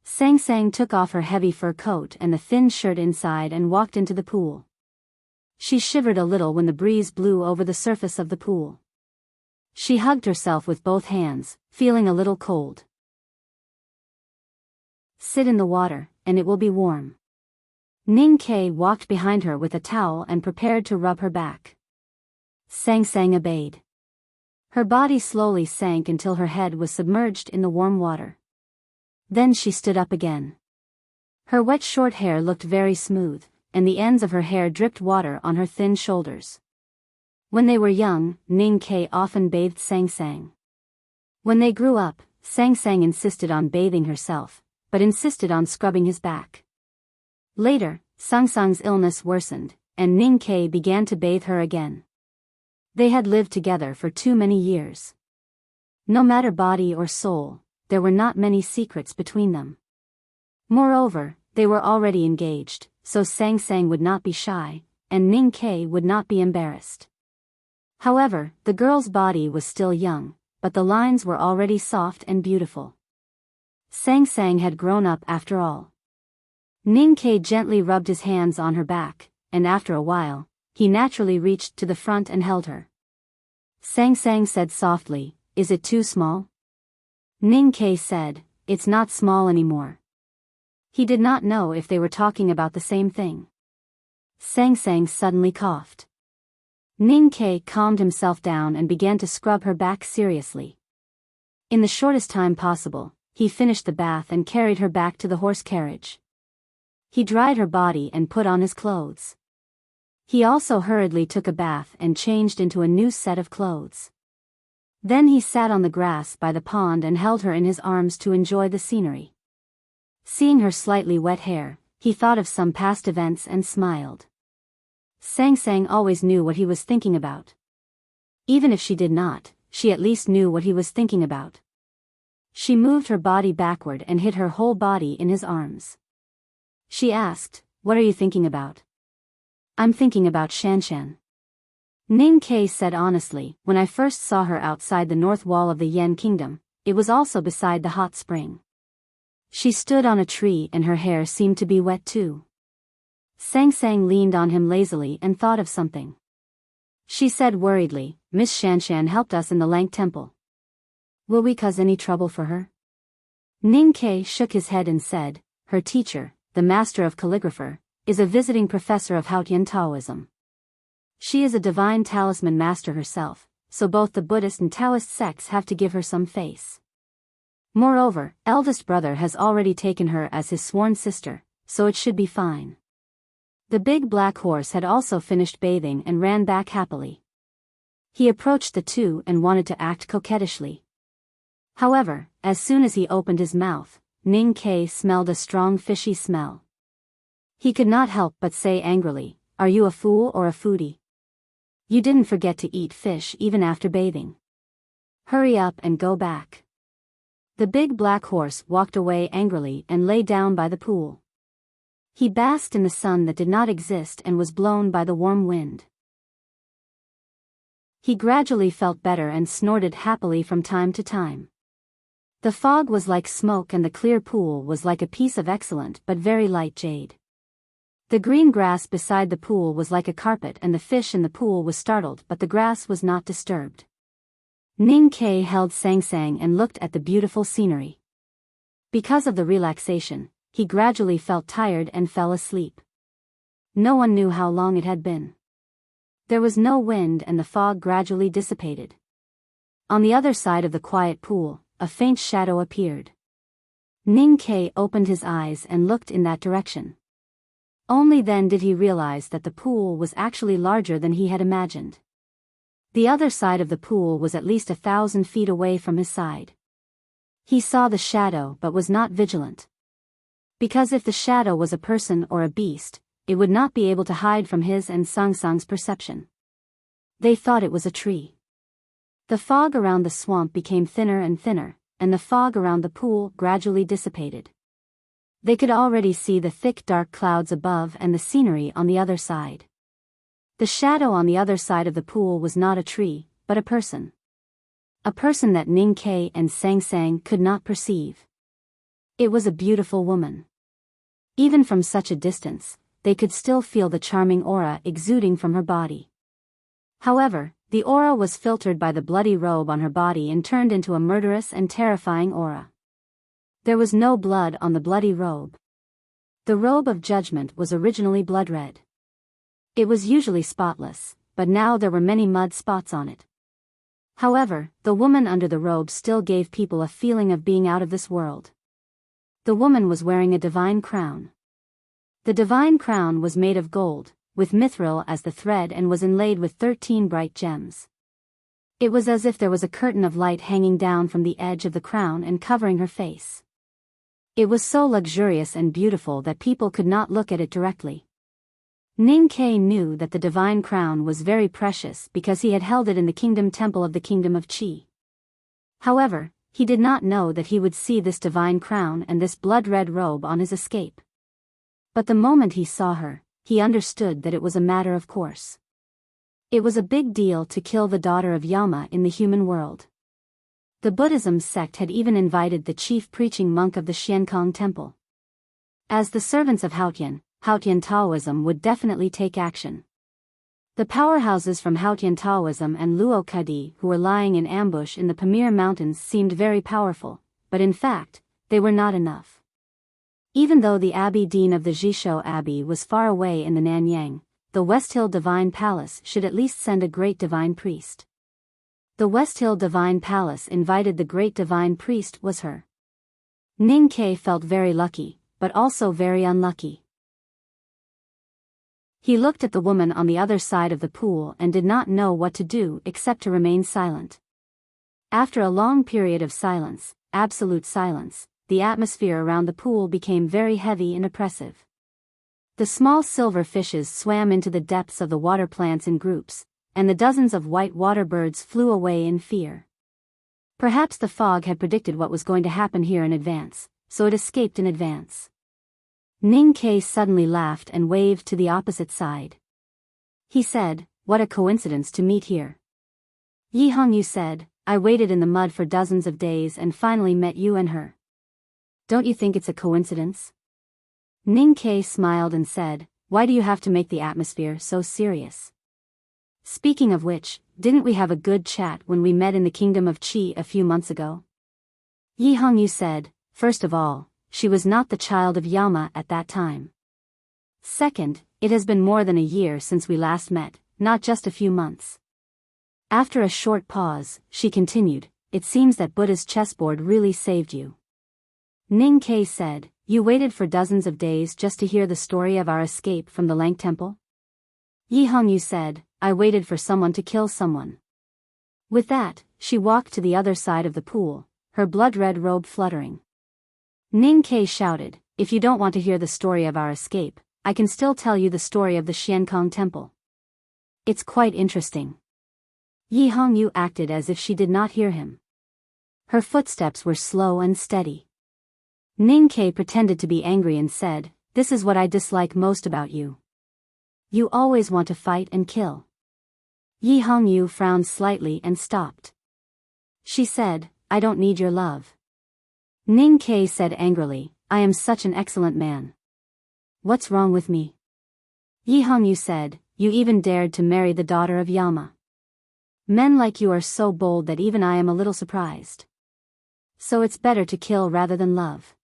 Sangsang took off her heavy fur coat and the thin shirt inside and walked into the pool. She shivered a little when the breeze blew over the surface of the pool. She hugged herself with both hands, feeling a little cold. Sit in the water, and it will be warm. Ninkei walked behind her with a towel and prepared to rub her back. Sangsang obeyed. Her body slowly sank until her head was submerged in the warm water. Then she stood up again. Her wet short hair looked very smooth, and the ends of her hair dripped water on her thin shoulders. When they were young, Ninkei often bathed Sangsang. When they grew up, Sangsang insisted on bathing herself, but insisted on scrubbing his back. Later, Sangsang's illness worsened, and Ninkei began to bathe her again. They had lived together for too many years. No matter body or soul, there were not many secrets between them. Moreover, they were already engaged, so Sangsang would not be shy, and Ninkei would not be embarrassed. However, the girl's body was still young, but the lines were already soft and beautiful. Sangsang had grown up after all. Ninkei gently rubbed his hands on her back, and after a while, he naturally reached to the front and held her. Sangsang said softly, "Is it too small?" Ninkei said, "It's not small anymore." He did not know if they were talking about the same thing. Sangsang suddenly coughed. Ninkei calmed himself down and began to scrub her back seriously. In the shortest time possible, he finished the bath and carried her back to the horse carriage. He dried her body and put on his clothes. He also hurriedly took a bath and changed into a new set of clothes. Then he sat on the grass by the pond and held her in his arms to enjoy the scenery. Seeing her slightly wet hair, he thought of some past events and smiled. Sangsang always knew what he was thinking about. Even if she did not, she at least knew what he was thinking about. She moved her body backward and hid her whole body in his arms. She asked, "What are you thinking about?" "I'm thinking about Shanshan." Ninkei said honestly, "When I first saw her outside the north wall of the Yen Kingdom, it was also beside the hot spring. She stood on a tree and her hair seemed to be wet too." Sangsang leaned on him lazily and thought of something. She said worriedly, "Miss Shanshan helped us in the Lank Temple. Will we cause any trouble for her?" Ninkei shook his head and said, "Her teacher, the master of calligrapher, is a visiting professor of Haotian Taoism. She is a divine talisman master herself, so both the Buddhist and Taoist sects have to give her some face. Moreover, eldest brother has already taken her as his sworn sister, so it should be fine. The big black horse had also finished bathing and ran back happily. He approached the two and wanted to act coquettishly. However, as soon as he opened his mouth, Ning Ke smelled a strong fishy smell. He could not help but say angrily, "Are you a fool or a foodie? You didn't forget to eat fish even after bathing. Hurry up and go back." The big black horse walked away angrily and lay down by the pool. He basked in the sun that did not exist and was blown by the warm wind. He gradually felt better and snorted happily from time to time. The fog was like smoke and the clear pool was like a piece of excellent but very light jade. The green grass beside the pool was like a carpet and the fish in the pool was startled but the grass was not disturbed. Ning Ke held Sang Sang and looked at the beautiful scenery. Because of the relaxation, he gradually felt tired and fell asleep. No one knew how long it had been. There was no wind and the fog gradually dissipated. On the other side of the quiet pool, a faint shadow appeared. Ning Ke opened his eyes and looked in that direction. Only then did he realize that the pool was actually larger than he had imagined. The other side of the pool was at least 1,000 feet away from his side. He saw the shadow but was not vigilant. Because if the shadow was a person or a beast, it would not be able to hide from his and Sang Sang's perception. They thought it was a tree. The fog around the swamp became thinner and thinner, and the fog around the pool gradually dissipated. They could already see the thick dark clouds above and the scenery on the other side. The shadow on the other side of the pool was not a tree, but a person. A person that Ning Ke and Sang Sang could not perceive. It was a beautiful woman. Even from such a distance, they could still feel the charming aura exuding from her body. However, the aura was filtered by the bloody robe on her body and turned into a murderous and terrifying aura. There was no blood on the bloody robe. The robe of judgment was originally blood red. It was usually spotless, but now there were many mud spots on it. However, the woman under the robe still gave people a feeling of being out of this world. The woman was wearing a divine crown. The divine crown was made of gold, with mithril as the thread and was inlaid with 13 bright gems. It was as if there was a curtain of light hanging down from the edge of the crown and covering her face. It was so luxurious and beautiful that people could not look at it directly. Ning Ke knew that the divine crown was very precious because he had held it in the kingdom temple of the kingdom of Qi. However, he did not know that he would see this divine crown and this blood-red robe on his escape. But the moment he saw her, he understood that it was a matter of course. It was a big deal to kill the daughter of Yama in the human world. The Buddhism sect had even invited the chief preaching monk of the Xiankong temple. As the servants of Haotian Taoism would definitely take action. The powerhouses from Haotian Taoism and Luo Kadi who were lying in ambush in the Pamir Mountains seemed very powerful, but in fact, they were not enough. Even though the Abbey Dean of the Jishou Abbey was far away in the Nanyang, the West Hill Divine Palace should at least send a great divine priest. The West Hill Divine Palace invited the great divine priest was her. Ning Ke felt very lucky, but also very unlucky. He looked at the woman on the other side of the pool and did not know what to do except to remain silent. After a long period of silence, absolute silence, the atmosphere around the pool became very heavy and oppressive. The small silver fishes swam into the depths of the water plants in groups, and the dozens of white water birds flew away in fear. Perhaps the fog had predicted what was going to happen here in advance, so it escaped in advance. Ning Ke suddenly laughed and waved to the opposite side. He said, "What a coincidence to meet here." Yi Hongyu said, "I waited in the mud for dozens of days and finally met you and her. Don't you think it's a coincidence?" Ning Ke smiled and said, "Why do you have to make the atmosphere so serious? Speaking of which, didn't we have a good chat when we met in the kingdom of Qi a few months ago?" Yi Hongyu said, "First of all, she was not the child of Yama at that time. Second, it has been more than a year since we last met, not just a few months. After a short pause, she continued, "It seems that Buddha's chessboard really saved you." Ning Ke said, "You waited for dozens of days just to hear the story of our escape from the Lang Temple?" Yi Hongyu said, "I waited for someone to kill someone." With that, she walked to the other side of the pool, her blood-red robe fluttering. Ning Ke shouted, "If you don't want to hear the story of our escape, I can still tell you the story of the Xiankong Temple. It's quite interesting." Yi Hongyu acted as if she did not hear him. Her footsteps were slow and steady. Ning Ke pretended to be angry and said, "This is what I dislike most about you. You always want to fight and kill." Yi Hongyu frowned slightly and stopped. She said, "I don't need your love." Ning Ke said angrily, "I am such an excellent man. What's wrong with me?" Yi Hongyu said, "You even dared to marry the daughter of Yama. Men like you are so bold that even I am a little surprised. So it's better to kill rather than love."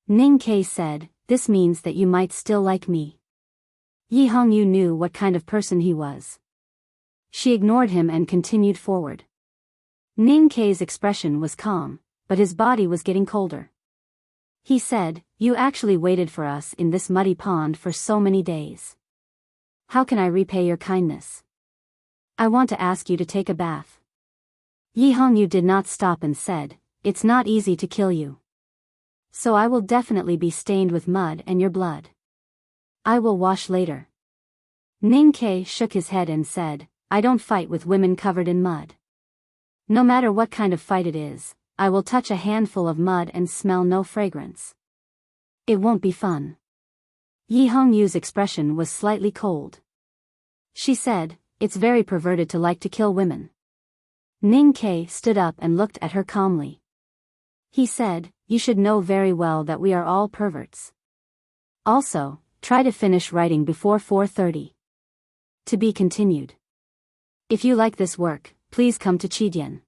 Ning Ke said, "This means that you might still like me." Yi Hongyu knew what kind of person he was. She ignored him and continued forward. Ning Ke's expression was calm, but his body was getting colder. He said, "You actually waited for us in this muddy pond for so many days. How can I repay your kindness? I want to ask you to take a bath." Yi Hongyu did not stop and said, "It's not easy to kill you. So I will definitely be stained with mud and your blood. I will wash later." Ning Ke shook his head and said, "I don't fight with women covered in mud. No matter what kind of fight it is, I will touch a handful of mud and smell no fragrance. It won't be fun." Yi Hongyu's expression was slightly cold. She said, "It's very perverted to like to kill women." Ning Ke stood up and looked at her calmly. He said, "You should know very well that we are all perverts. Also, try to finish writing before 4:30. To be continued. If you like this work, please come to Chidian.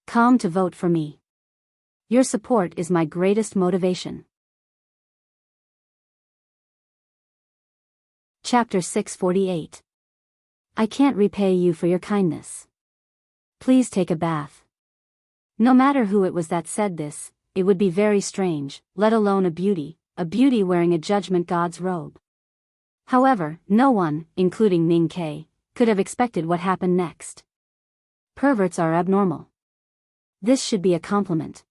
Come to vote for me. Your support is my greatest motivation." Chapter 648. I can't repay you for your kindness. Please take a bath. No matter who it was that said this, it would be very strange, let alone a beauty wearing a judgment god's robe. However, no one, including Ning Ke, could have expected what happened next. Perverts are abnormal. This should be a compliment.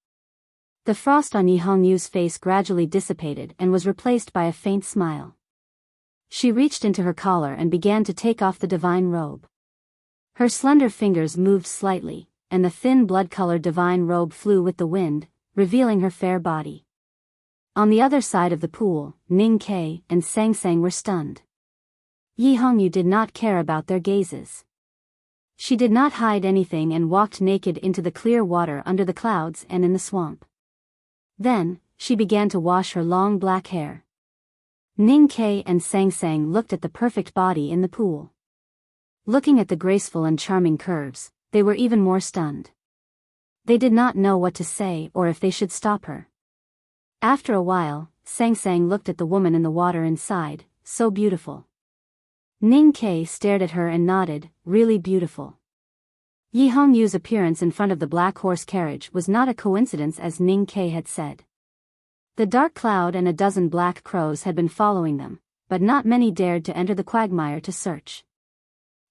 The frost on Yi Hongyu's face gradually dissipated and was replaced by a faint smile. She reached into her collar and began to take off the divine robe. Her slender fingers moved slightly, and the thin blood-colored divine robe flew with the wind, revealing her fair body. On the other side of the pool, Ning Ke and Sang Sang were stunned. Yi Hongyu did not care about their gazes. She did not hide anything and walked naked into the clear water under the clouds and in the swamp. Then, she began to wash her long black hair. Ning Ke and Sang Sang looked at the perfect body in the pool. Looking at the graceful and charming curves, they were even more stunned. They did not know what to say or if they should stop her. After a while, Sang Sang looked at the woman in the water and sighed, "So beautiful." Ning Ke stared at her and nodded, "Really beautiful." Yi Hongyu's appearance in front of the black horse carriage was not a coincidence, as Ning Ke had said. The dark cloud and a dozen black crows had been following them, but not many dared to enter the quagmire to search.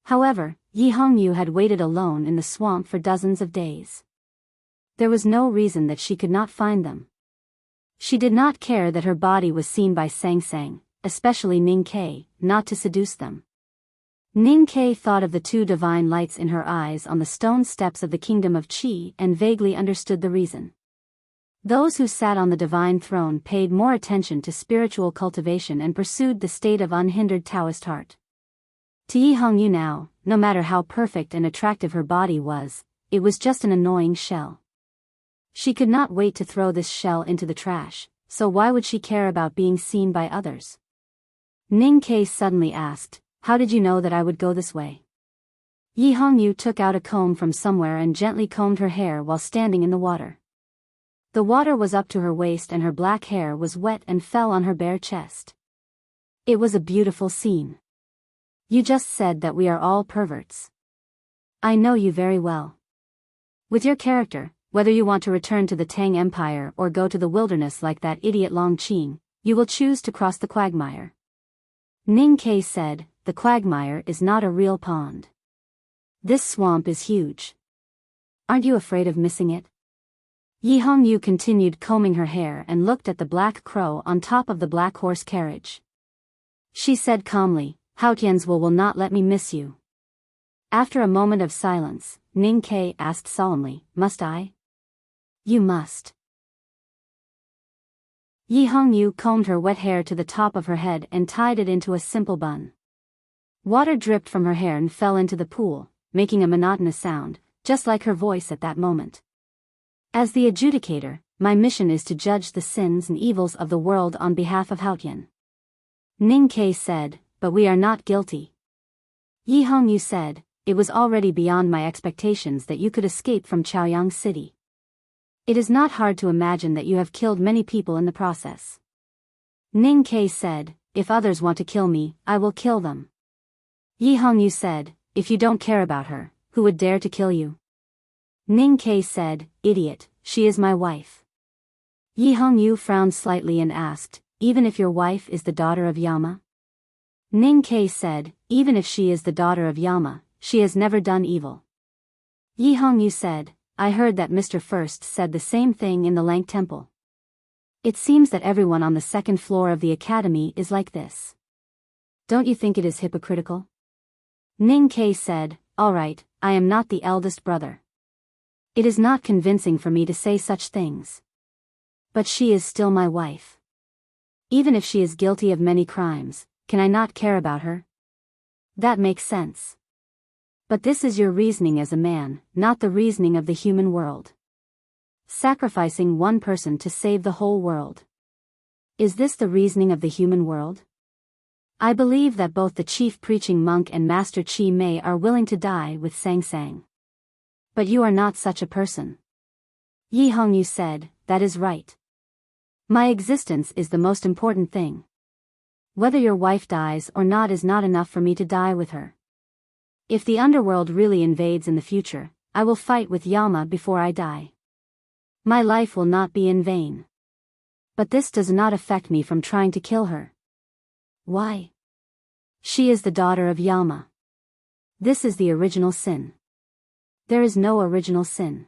However, Yi Hongyu had waited alone in the swamp for dozens of days. There was no reason that she could not find them. She did not care that her body was seen by Sang Sang, especially Ning Ke, not to seduce them. Ning Ke thought of the two divine lights in her eyes on the stone steps of the kingdom of Qi and vaguely understood the reason. Those who sat on the divine throne paid more attention to spiritual cultivation and pursued the state of unhindered Taoist heart. To Yi Hongyu now, no matter how perfect and attractive her body was, it was just an annoying shell. She could not wait to throw this shell into the trash, so why would she care about being seen by others? Ning Ke suddenly asked, "How did you know that I would go this way?" Yi Hongyu took out a comb from somewhere and gently combed her hair while standing in the water. The water was up to her waist and her black hair was wet and fell on her bare chest. It was a beautiful scene. You just said that we are all perverts. I know you very well. With your character, whether you want to return to the Tang Empire or go to the wilderness like that idiot Long Qing, you will choose to cross the quagmire. Ning Ke said, the quagmire is not a real pond. This swamp is huge. Aren't you afraid of missing it? Yi Hongyu continued combing her hair and looked at the black crow on top of the black horse carriage. She said calmly, Hao Tian's will not let me miss you. After a moment of silence, Ning Ke asked solemnly, must I? You must. Yi Hongyu combed her wet hair to the top of her head and tied it into a simple bun. Water dripped from her hair and fell into the pool, making a monotonous sound, just like her voice at that moment. As the adjudicator, my mission is to judge the sins and evils of the world on behalf of Hao Tian. Ning Ke said, but we are not guilty. Yi Hongyu said, it was already beyond my expectations that you could escape from Chaoyang City. It is not hard to imagine that you have killed many people in the process. Ning Ke said, if others want to kill me, I will kill them. Yi Hongyu said, if you don't care about her, who would dare to kill you? Ning Ke said, idiot, she is my wife. Yi Hongyu frowned slightly and asked, even if your wife is the daughter of Yama? Ning Ke said, even if she is the daughter of Yama, she has never done evil. Yi Hongyu said, I heard that Mr. First said the same thing in the Lank Temple. It seems that everyone on the second floor of the academy is like this. Don't you think it is hypocritical? Ning Ke said, all right, I am not the eldest brother. It is not convincing for me to say such things. But she is still my wife. Even if she is guilty of many crimes, can I not care about her? That makes sense. But this is your reasoning as a man, not the reasoning of the human world. Sacrificing one person to save the whole world. Is this the reasoning of the human world? I believe that both the chief preaching monk and Master Chi Mei are willing to die with Sang Sang. But you are not such a person. Yi Hongyu said, that is right. My existence is the most important thing. Whether your wife dies or not is not enough for me to die with her. If the underworld really invades in the future, I will fight with Yama before I die. My life will not be in vain. But this does not affect me from trying to kill her. Why? She is the daughter of Yama. This is the original sin. There is no original sin.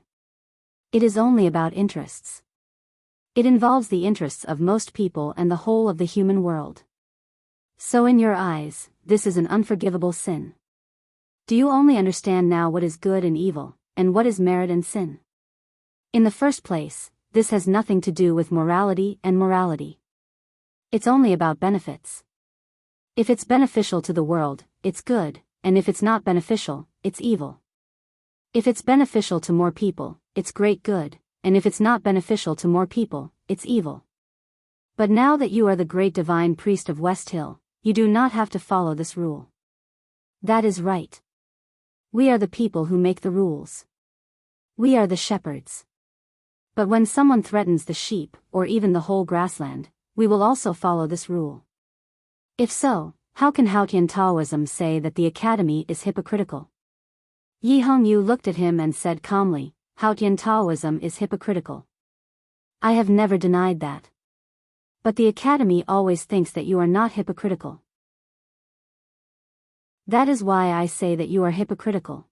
It is only about interests. It involves the interests of most people and the whole of the human world. So in your eyes, this is an unforgivable sin. Do you only understand now what is good and evil, and what is merit and sin? In the first place, this has nothing to do with morality and morality. It's only about benefits. If it's beneficial to the world, it's good, and if it's not beneficial, it's evil. If it's beneficial to more people, it's great good, and if it's not beneficial to more people, it's evil. But now that you are the great divine priest of West Hill, you do not have to follow this rule. That is right. We are the people who make the rules. We are the shepherds. But when someone threatens the sheep, or even the whole grassland, we will also follow this rule. If so, how can Haotian Taoism say that the academy is hypocritical? Yi Hongyu looked at him and said calmly, Haotian Taoism is hypocritical. I have never denied that. But the academy always thinks that you are not hypocritical. That is why I say that you are hypocritical.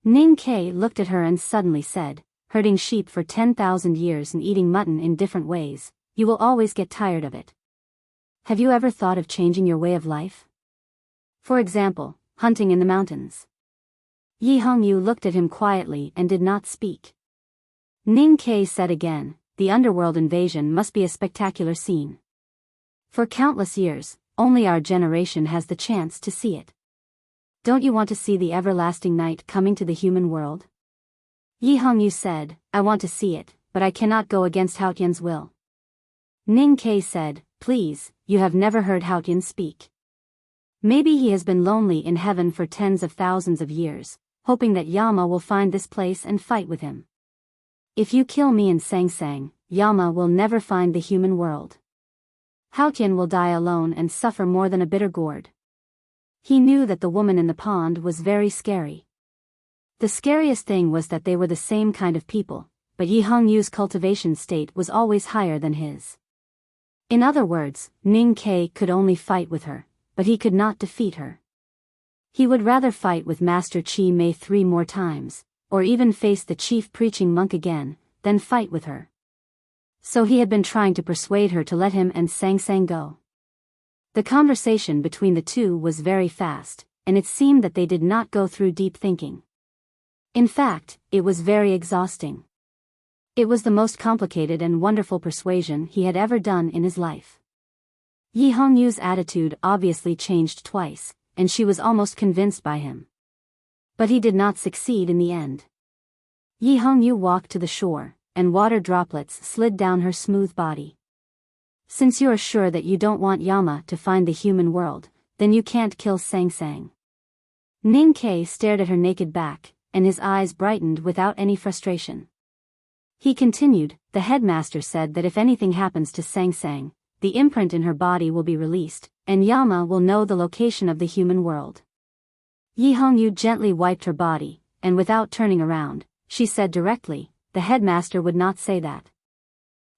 Ning Ke looked at her and suddenly said, herding sheep for 10,000 years and eating mutton in different ways, you will always get tired of it. Have you ever thought of changing your way of life? For example, hunting in the mountains. Yi Hongyu looked at him quietly and did not speak. Ning Ke said again, the underworld invasion must be a spectacular scene. For countless years, only our generation has the chance to see it. Don't you want to see the everlasting night coming to the human world? Yi Hongyu said, I want to see it, but I cannot go against Haotian's will. Ning Ke said, please, you have never heard Haotian speak. Maybe he has been lonely in heaven for tens of thousands of years, hoping that Yama will find this place and fight with him. If you kill me and Sang Sang, Yama will never find the human world. Haotian will die alone and suffer more than a bitter gourd. He knew that the woman in the pond was very scary. The scariest thing was that they were the same kind of people, but Yi Hongyu's cultivation state was always higher than his. In other words, Ning Ke could only fight with her, but he could not defeat her. He would rather fight with Master Chi Mei 3 more times, or even face the chief preaching monk again, than fight with her. So he had been trying to persuade her to let him and Sang Sang go. The conversation between the two was very fast, and it seemed that they did not go through deep thinking. In fact, it was very exhausting. It was the most complicated and wonderful persuasion he had ever done in his life. Yi Hongyu's attitude obviously changed twice, and she was almost convinced by him. But he did not succeed in the end. Yi Hongyu walked to the shore, and water droplets slid down her smooth body. Since you are sure that you don't want Yama to find the human world, then you can't kill Sang Sang. Ning Ke stared at her naked back, and his eyes brightened without any frustration. He continued, the headmaster said that if anything happens to Sang Sang, the imprint in her body will be released, and Yama will know the location of the human world. Yi Hongyu gently wiped her body, and without turning around, she said directly, the headmaster would not say that.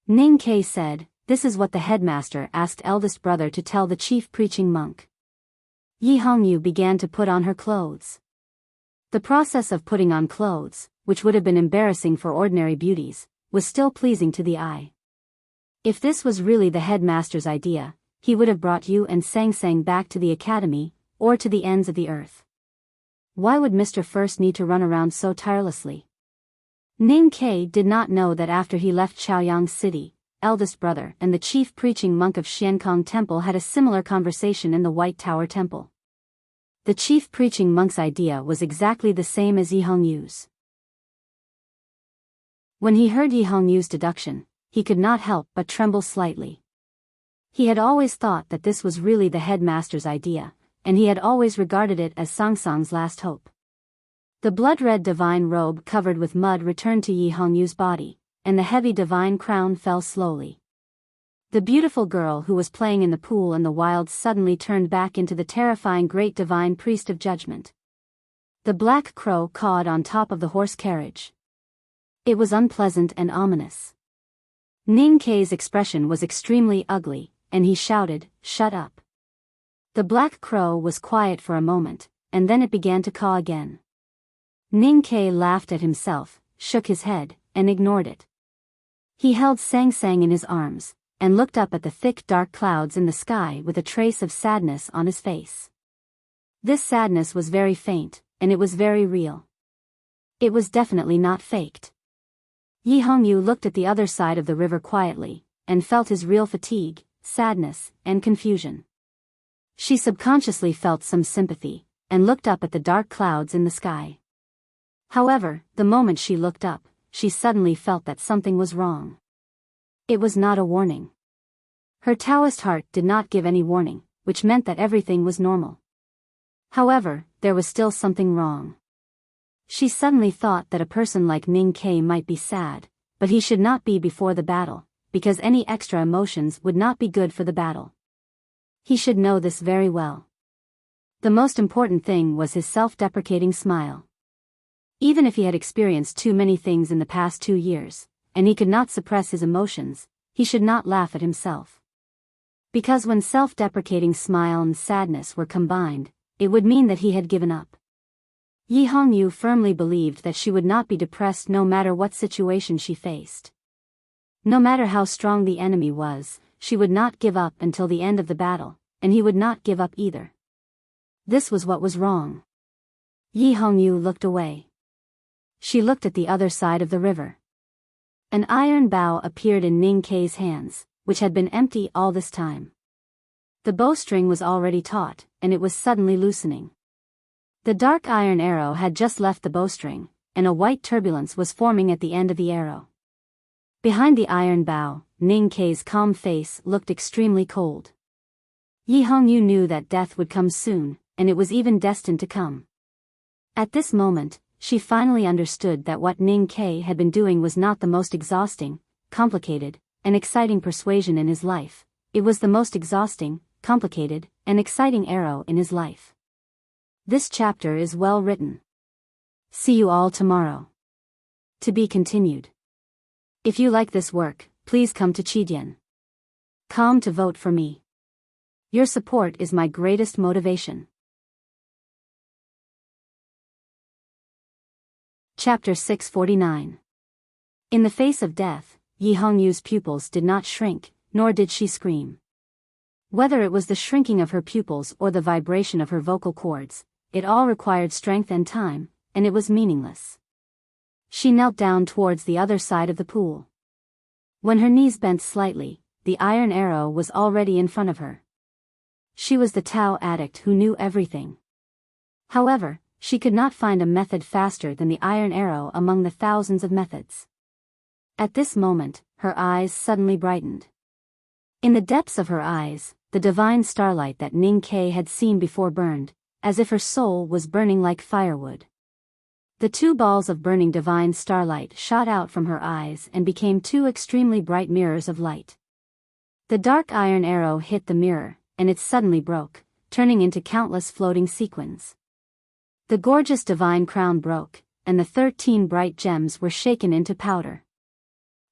Ning Ke said, this is what the headmaster asked eldest brother to tell the chief preaching monk. Yi Hongyu began to put on her clothes. The process of putting on clothes, which would have been embarrassing for ordinary beauties, was still pleasing to the eye. If this was really the headmaster's idea, he would have brought you and Sang Sang back to the academy, or to the ends of the earth. Why would Mr. First need to run around so tirelessly? Ning Ke did not know that after he left Chaoyang City, eldest brother and the chief preaching monk of Xiankong Temple had a similar conversation in the White Tower Temple. The chief preaching monk's idea was exactly the same as Yi Hongyu's. When he heard Yi Hongyu's deduction, he could not help but tremble slightly. He had always thought that this was really the headmaster's idea, and he had always regarded it as Sang Sang's last hope. The blood-red divine robe covered with mud returned to Yi Hongyu's body, and the heavy divine crown fell slowly. The beautiful girl who was playing in the pool in the wilds suddenly turned back into the terrifying great divine priest of judgment. The black crow cawed on top of the horse carriage. It was unpleasant and ominous. Ning Ke's expression was extremely ugly, and he shouted, "Shut up." The black crow was quiet for a moment, and then it began to caw again. Ning Ke laughed at himself, shook his head, and ignored it. He held Sang Sang in his arms, and looked up at the thick dark clouds in the sky with a trace of sadness on his face. This sadness was very faint, and it was very real. It was definitely not faked. Yi Hongyu looked at the other side of the river quietly, and felt his real fatigue, sadness, and confusion. She subconsciously felt some sympathy, and looked up at the dark clouds in the sky. However, the moment she looked up, she suddenly felt that something was wrong. It was not a warning. Her Taoist heart did not give any warning, which meant that everything was normal. However, there was still something wrong. She suddenly thought that a person like Ning Ke might be sad, but he should not be before the battle, because any extra emotions would not be good for the battle. He should know this very well. The most important thing was his self-deprecating smile. Even if he had experienced too many things in the past 2 years, and he could not suppress his emotions, he should not laugh at himself. Because when self-deprecating smile and sadness were combined, it would mean that he had given up. Yi Hongyu firmly believed that she would not be depressed no matter what situation she faced. No matter how strong the enemy was, she would not give up until the end of the battle, and he would not give up either. This was what was wrong. Yi Hongyu looked away. She looked at the other side of the river. An iron bow appeared in Ning Ke's hands, which had been empty all this time. The bowstring was already taut, and it was suddenly loosening. The dark iron arrow had just left the bowstring, and a white turbulence was forming at the end of the arrow. Behind the iron bow, Ning Ke's calm face looked extremely cold. Yi Hongyu knew that death would come soon, and it was even destined to come. At this moment, she finally understood that what Ning Ke had been doing was not the most exhausting, complicated, and exciting persuasion in his life. It was the most exhausting, complicated, and exciting arrow in his life. This chapter is well written. See you all tomorrow. To be continued. If you like this work, please come to Chidian.com to vote for me. Your support is my greatest motivation. Chapter 649. In the face of death, Yi Hongyu's pupils did not shrink, nor did she scream. Whether it was the shrinking of her pupils or the vibration of her vocal cords, it all required strength and time, and it was meaningless. She knelt down towards the other side of the pool. When her knees bent slightly, the iron arrow was already in front of her. She was the Tao addict who knew everything. However, she could not find a method faster than the iron arrow among the thousands of methods. At this moment, her eyes suddenly brightened. In the depths of her eyes, the divine starlight that Ning Ke had seen before burned, as if her soul was burning like firewood. The two balls of burning divine starlight shot out from her eyes and became two extremely bright mirrors of light. The dark iron arrow hit the mirror, and it suddenly broke, turning into countless floating sequins. The gorgeous divine crown broke, and the 13 bright gems were shaken into powder.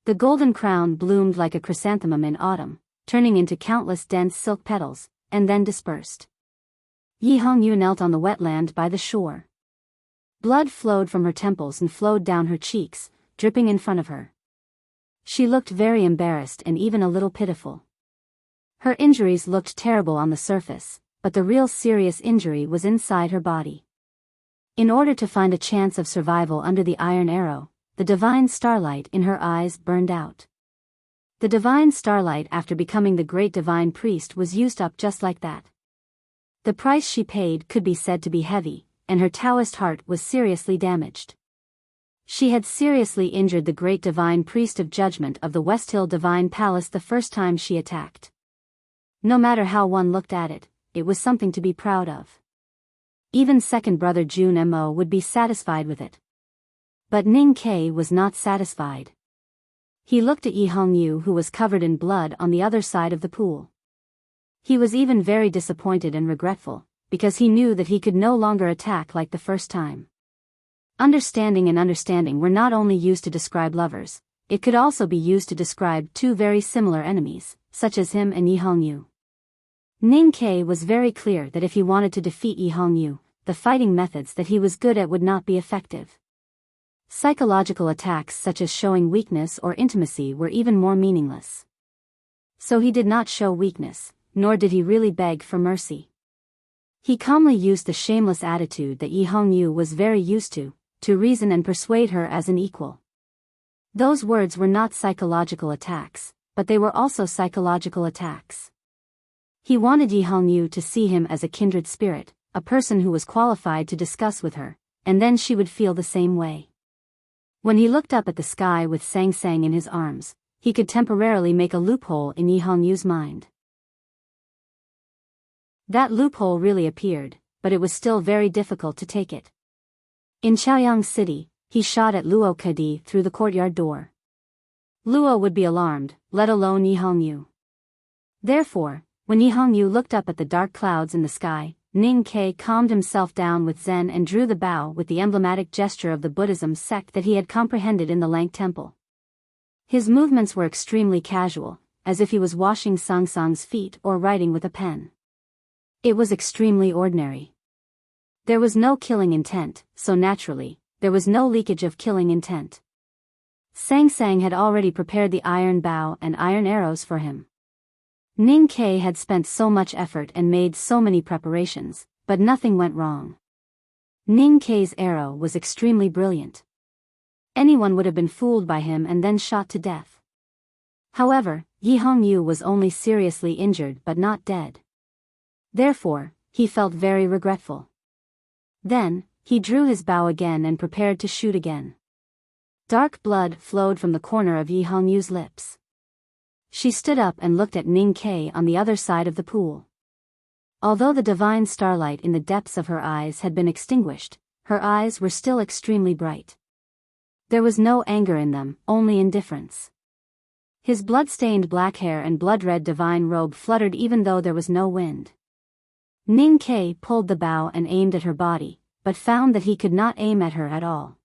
The golden crown bloomed like a chrysanthemum in autumn, turning into countless dense silk petals, and then dispersed. Yi Hongyu knelt on the wetland by the shore. Blood flowed from her temples and flowed down her cheeks, dripping in front of her. She looked very embarrassed and even a little pitiful. Her injuries looked terrible on the surface, but the real serious injury was inside her body. In order to find a chance of survival under the iron arrow, the divine starlight in her eyes burned out. The divine starlight after becoming the great divine priest was used up just like that. The price she paid could be said to be heavy, and her Taoist heart was seriously damaged. She had seriously injured the great divine priest of judgment of the West Hill Divine Palace the first time she attacked. No matter how one looked at it, it was something to be proud of. Even second brother Jun Mo would be satisfied with it. But Ning Ke was not satisfied. He looked at Yi Hongyu who was covered in blood on the other side of the pool. He was even very disappointed and regretful, because he knew that he could no longer attack like the first time. Understanding and understanding were not only used to describe lovers, it could also be used to describe two very similar enemies, such as him and Yi Hongyu. Ning Ke was very clear that if he wanted to defeat Yi Hongyu, the fighting methods that he was good at would not be effective. Psychological attacks such as showing weakness or intimacy were even more meaningless. So he did not show weakness, nor did he really beg for mercy. He calmly used the shameless attitude that Yi Hongyu was very used to reason and persuade her as an equal. Those words were not psychological attacks, but they were also psychological attacks. He wanted Yi Hongyu to see him as a kindred spirit, a person who was qualified to discuss with her, and then she would feel the same way. When he looked up at the sky with Sang Sang in his arms, he could temporarily make a loophole in Yi Hongyu's mind. That loophole really appeared, but it was still very difficult to take it. In Chaoyang City, he shot at Luo Kadi through the courtyard door. Luo would be alarmed, let alone Yi Hongyu. Therefore, when Yi Hongyu looked up at the dark clouds in the sky, Ning Ke calmed himself down with Zen and drew the bow with the emblematic gesture of the Buddhism sect that he had comprehended in the Lank Temple. His movements were extremely casual, as if he was washing Sang Sang's feet or writing with a pen. It was extremely ordinary. There was no killing intent, so naturally, there was no leakage of killing intent. Sang Sang had already prepared the iron bow and iron arrows for him. Ning Ke had spent so much effort and made so many preparations, but nothing went wrong. Ning Ke's arrow was extremely brilliant. Anyone would have been fooled by him and then shot to death. However, Yi Hongyu was only seriously injured but not dead. Therefore, he felt very regretful. Then, he drew his bow again and prepared to shoot again. Dark blood flowed from the corner of Yi Hongyu's lips. She stood up and looked at Ning Ke on the other side of the pool. Although the divine starlight in the depths of her eyes had been extinguished, her eyes were still extremely bright. There was no anger in them, only indifference. His blood-stained black hair and blood-red divine robe fluttered even though there was no wind. Ning Ke pulled the bow and aimed at her body, but found that he could not aim at her at all.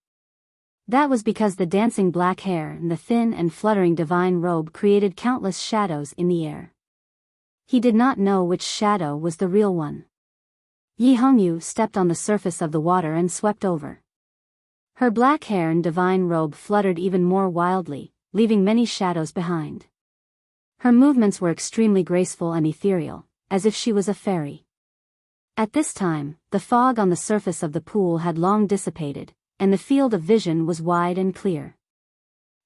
That was because the dancing black hair and the thin and fluttering divine robe created countless shadows in the air. He did not know which shadow was the real one. Yi Hongyu stepped on the surface of the water and swept over. Her black hair and divine robe fluttered even more wildly, leaving many shadows behind. Her movements were extremely graceful and ethereal, as if she was a fairy. At this time, the fog on the surface of the pool had long dissipated, and the field of vision was wide and clear.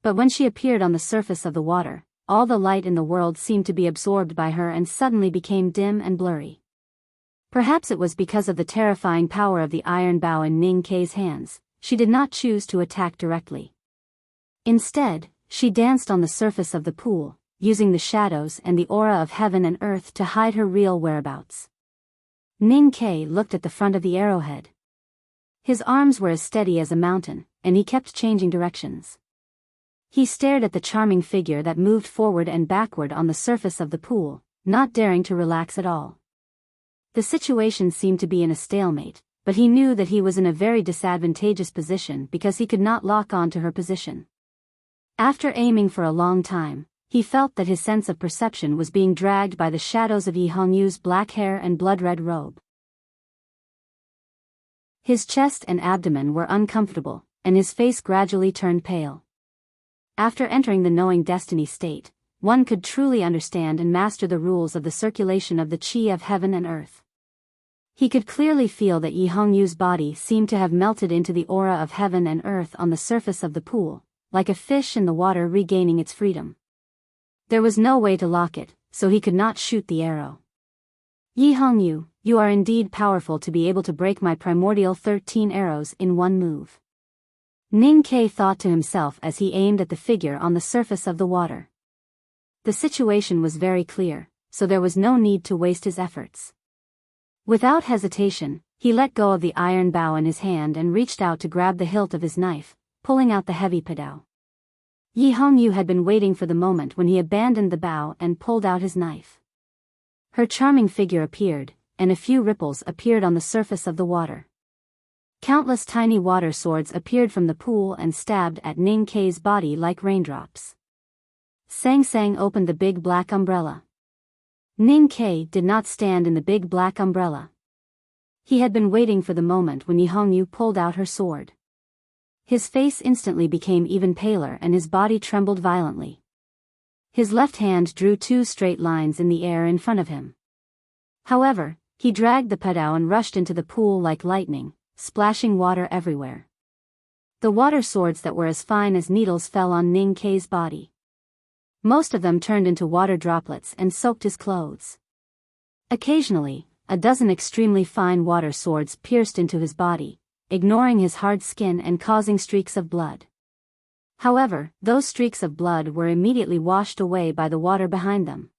But when she appeared on the surface of the water, all the light in the world seemed to be absorbed by her and suddenly became dim and blurry. Perhaps it was because of the terrifying power of the iron bow in Ning Ke's hands, she did not choose to attack directly. Instead, she danced on the surface of the pool, using the shadows and the aura of heaven and earth to hide her real whereabouts. Ning Ke looked at the front of the arrowhead. His arms were as steady as a mountain, and he kept changing directions. He stared at the charming figure that moved forward and backward on the surface of the pool, not daring to relax at all. The situation seemed to be in a stalemate, but he knew that he was in a very disadvantageous position because he could not lock on to her position. After aiming for a long time, he felt that his sense of perception was being dragged by the shadows of Yi Hongyu's black hair and blood-red robe. His chest and abdomen were uncomfortable, and his face gradually turned pale. After entering the knowing destiny state, one could truly understand and master the rules of the circulation of the qi of heaven and earth. He could clearly feel that Yi Hongyu's body seemed to have melted into the aura of heaven and earth on the surface of the pool, like a fish in the water regaining its freedom. There was no way to lock it, so he could not shoot the arrow. Yi Hongyu, you are indeed powerful to be able to break my primordial 13 arrows in one move. Ning Ke thought to himself as he aimed at the figure on the surface of the water. The situation was very clear, so there was no need to waste his efforts. Without hesitation, he let go of the iron bow in his hand and reached out to grab the hilt of his knife, pulling out the heavy padao. Yi Hongyu had been waiting for the moment when he abandoned the bow and pulled out his knife. Her charming figure appeared, and a few ripples appeared on the surface of the water. Countless tiny water swords appeared from the pool and stabbed at Ning Ke's body like raindrops. Sang Sang opened the big black umbrella. Ning Ke did not stand in the big black umbrella. He had been waiting for the moment when Yi Hongyu pulled out her sword. His face instantly became even paler and his body trembled violently. His left hand drew 2 straight lines in the air in front of him. However, he dragged the padao and rushed into the pool like lightning, splashing water everywhere. The water swords that were as fine as needles fell on Ning Ke's body. Most of them turned into water droplets and soaked his clothes. Occasionally, a dozen extremely fine water swords pierced into his body, ignoring his hard skin and causing streaks of blood. However, those streaks of blood were immediately washed away by the water behind them.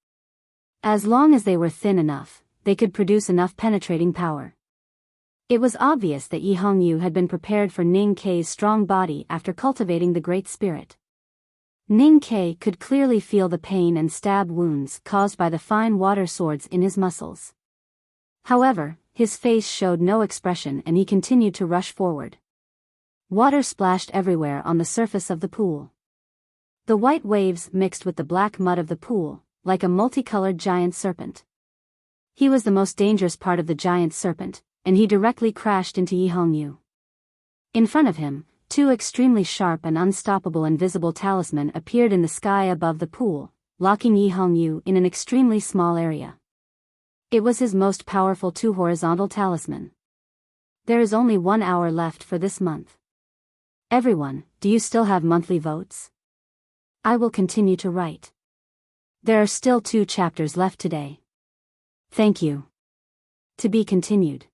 As long as they were thin enough, they could produce enough penetrating power. It was obvious that Yi Hongyu had been prepared for Ning Ke's strong body after cultivating the Great Spirit. Ning Ke could clearly feel the pain and stab wounds caused by the fine water swords in his muscles. However, his face showed no expression and he continued to rush forward. Water splashed everywhere on the surface of the pool. The white waves mixed with the black mud of the pool, like a multicolored giant serpent. He was the most dangerous part of the giant serpent, and he directly crashed into Yi Hongyu. In front of him, 2 extremely sharp and unstoppable invisible talisman appeared in the sky above the pool, locking Yi Hongyu in an extremely small area. It was his most powerful 2 horizontal talisman. There is only 1 hour left for this month. Everyone, do you still have monthly votes? I will continue to write. There are still 2 chapters left today. Thank you. To be continued.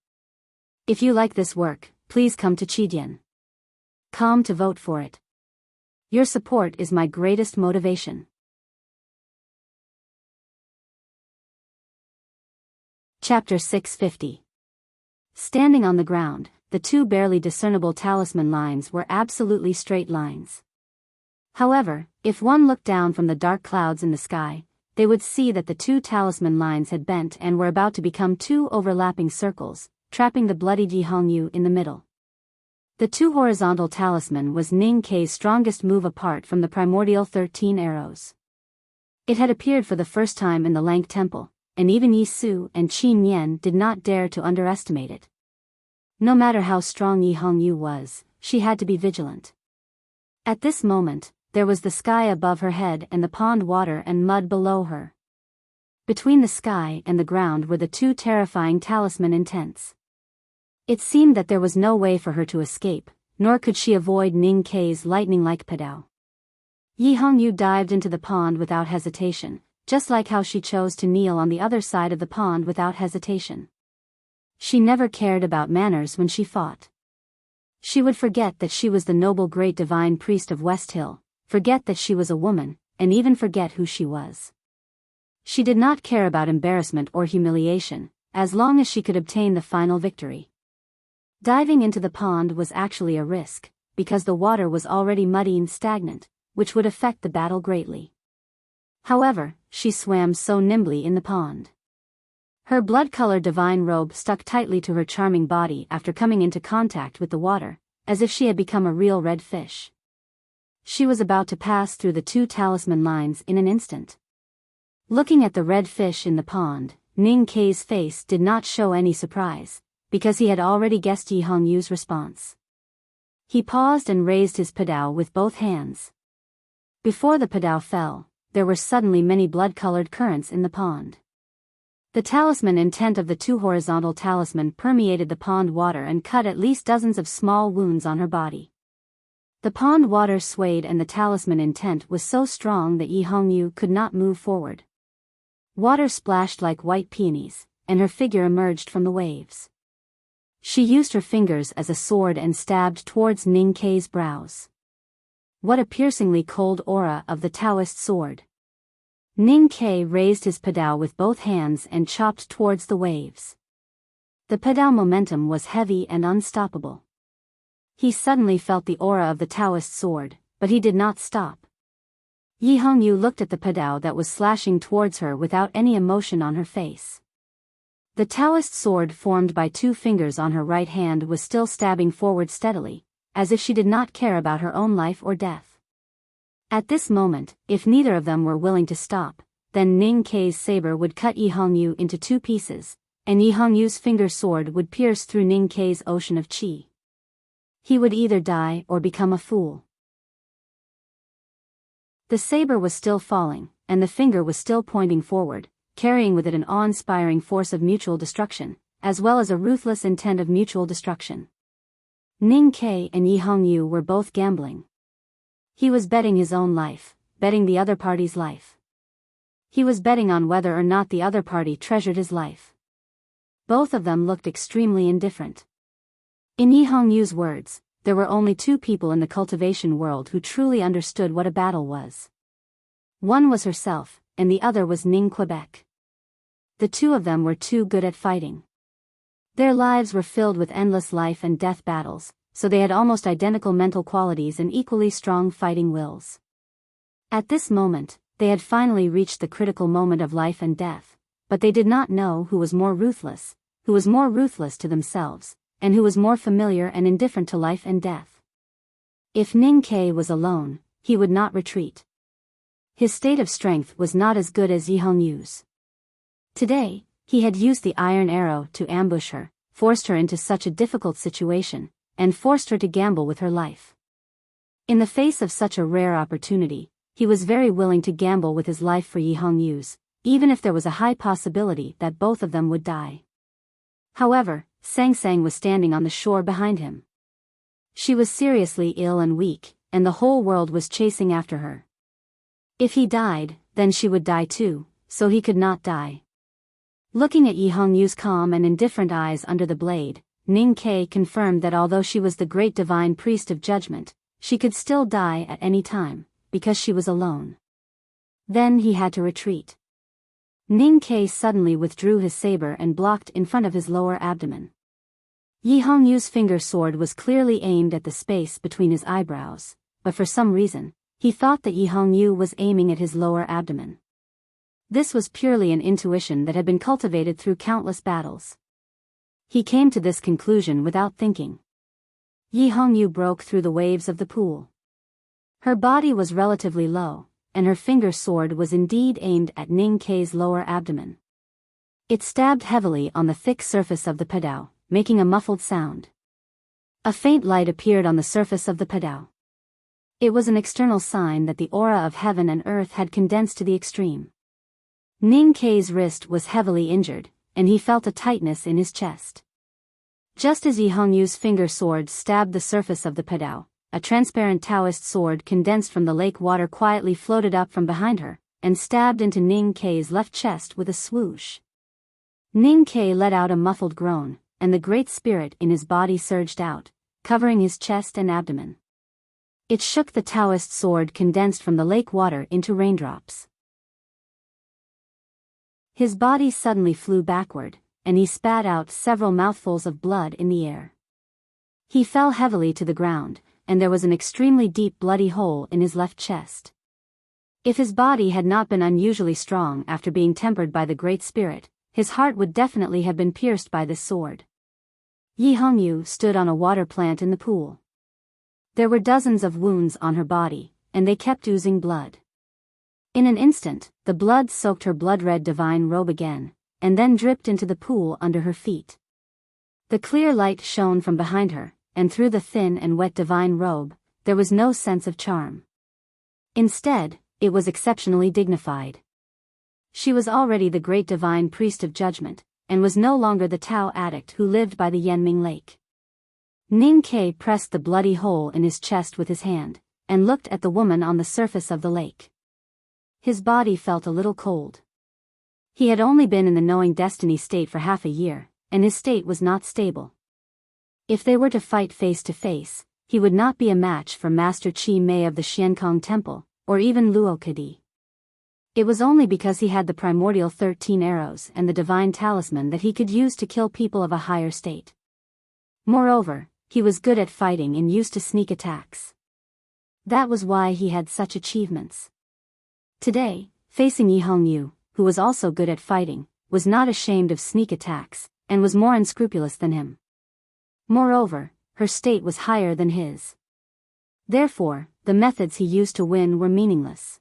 If you like this work, please come to Chidian.com to vote for it. Your support is my greatest motivation. Chapter 650. Standing on the ground, the 2 barely discernible talisman lines were absolutely straight lines. However, if one looked down from the dark clouds in the sky, they would see that the two talisman lines had bent and were about to become two overlapping circles, trapping the bloodied Yi Hongyu in the middle. The two horizontal talisman was Ning Kei's strongest move apart from the primordial 13 arrows. It had appeared for the first time in the Lank Temple, and even Yi Su and Qin Nian did not dare to underestimate it. No matter how strong Yi Hongyu was, she had to be vigilant. At this moment, there was the sky above her head and the pond water and mud below her. Between the sky and the ground were the two terrifying talisman intents. It seemed that there was no way for her to escape, nor could she avoid Ning Kei's lightning-like Biyao. Yi Hongyu dived into the pond without hesitation, just like how she chose to kneel on the other side of the pond without hesitation. She never cared about manners when she fought. She would forget that she was the noble great divine priest of West Hill, forget that she was a woman, and even forget who she was. She did not care about embarrassment or humiliation, as long as she could obtain the final victory. Diving into the pond was actually a risk, because the water was already muddy and stagnant, which would affect the battle greatly. However, she swam so nimbly in the pond. Her blood-colored divine robe stuck tightly to her charming body after coming into contact with the water, as if she had become a real red fish. She was about to pass through the two talisman lines in an instant. Looking at the red fish in the pond, Ning Kei's face did not show any surprise, because he had already guessed Yi Hongyu's response. He paused and raised his Biyao with both hands. Before the Biyao fell, there were suddenly many blood-colored currents in the pond. The talisman intent of the two horizontal talisman permeated the pond water and cut at least dozens of small wounds on her body. The pond water swayed and the talisman intent was so strong that Yi Hongyu could not move forward. Water splashed like white peonies, and her figure emerged from the waves. She used her fingers as a sword and stabbed towards Ning Kei's brows. What a piercingly cold aura of the Taoist sword! Ning Kei raised his Biyao with both hands and chopped towards the waves. The Biyao momentum was heavy and unstoppable. He suddenly felt the aura of the Taoist sword, but he did not stop. Yi Hongyu looked at the Biyao that was slashing towards her without any emotion on her face. The Taoist sword formed by two fingers on her right hand was still stabbing forward steadily, as if she did not care about her own life or death. At this moment, if neither of them were willing to stop, then Ning Kei's saber would cut Yi Hongyu into two pieces, and Yi Hongyu's finger sword would pierce through Ning Kei's ocean of qi. He would either die or become a fool. The saber was still falling, and the finger was still pointing forward, carrying with it an awe-inspiring force of mutual destruction, as well as a ruthless intent of mutual destruction. Ning Kei and Yi Hongyu were both gambling. He was betting his own life, betting the other party's life. He was betting on whether or not the other party treasured his life. Both of them looked extremely indifferent. In Yi Hongyu's words, there were only two people in the cultivation world who truly understood what a battle was. One was herself, and the other was Ning Quebec. The two of them were too good at fighting. Their lives were filled with endless life and death battles, so they had almost identical mental qualities and equally strong fighting wills. At this moment, they had finally reached the critical moment of life and death, but they did not know who was more ruthless to themselves, and who was more familiar and indifferent to life and death. If Ning Kei was alone, he would not retreat. His state of strength was not as good as Yi Hongyu's. Today, he had used the iron arrow to ambush her, forced her into such a difficult situation, and forced her to gamble with her life. In the face of such a rare opportunity, he was very willing to gamble with his life for Yi Hongyu's, even if there was a high possibility that both of them would die. However, Sang Sang was standing on the shore behind him. She was seriously ill and weak, and the whole world was chasing after her. If he died, then she would die too, so he could not die. Looking at Yi Hongyu's calm and indifferent eyes under the blade, Ning Kei confirmed that although she was the great divine priest of judgment, she could still die at any time, because she was alone. Then he had to retreat. Ning Kei suddenly withdrew his saber and blocked in front of his lower abdomen. Yi Hongyu's finger sword was clearly aimed at the space between his eyebrows, but for some reason, he thought that Yi Hongyu was aiming at his lower abdomen. This was purely an intuition that had been cultivated through countless battles. He came to this conclusion without thinking. Yi Hongyu broke through the waves of the pool. Her body was relatively low, and her finger sword was indeed aimed at Ning Kei's lower abdomen. It stabbed heavily on the thick surface of the padao, making a muffled sound. A faint light appeared on the surface of the padao. It was an external sign that the aura of heaven and earth had condensed to the extreme. Ning Kei's wrist was heavily injured, and he felt a tightness in his chest. Just as Yi Hongyu's finger sword stabbed the surface of the padao, a transparent Taoist sword condensed from the lake water quietly floated up from behind her, and stabbed into Ning Kei's left chest with a swoosh. Ning Kei let out a muffled groan, and the great spirit in his body surged out, covering his chest and abdomen. It shook the Taoist sword condensed from the lake water into raindrops. His body suddenly flew backward, and he spat out several mouthfuls of blood in the air. He fell heavily to the ground, and there was an extremely deep bloody hole in his left chest. If his body had not been unusually strong after being tempered by the Great Spirit, his heart would definitely have been pierced by this sword. Yi Hongyu stood on a water plant in the pool. There were dozens of wounds on her body, and they kept oozing blood. In an instant, the blood soaked her blood-red divine robe again, and then dripped into the pool under her feet. The clear light shone from behind her, and through the thin and wet divine robe, there was no sense of charm. Instead, it was exceptionally dignified. She was already the great divine priest of judgment, and was no longer the Tao addict who lived by the Yanming Lake. Ning Kei pressed the bloody hole in his chest with his hand, and looked at the woman on the surface of the lake. His body felt a little cold. He had only been in the knowing destiny state for half a year, and his state was not stable. If they were to fight face to face, he would not be a match for Master Qi Mei of the Xiankong Temple, or even Luo Kedi. It was only because he had the primordial 13 arrows and the divine talisman that he could use to kill people of a higher state. Moreover, he was good at fighting and used to sneak attacks. That was why he had such achievements. Today, facing Yi Hongyu, who was also good at fighting, was not ashamed of sneak attacks, and was more unscrupulous than him. Moreover, her state was higher than his. Therefore, the methods he used to win were meaningless.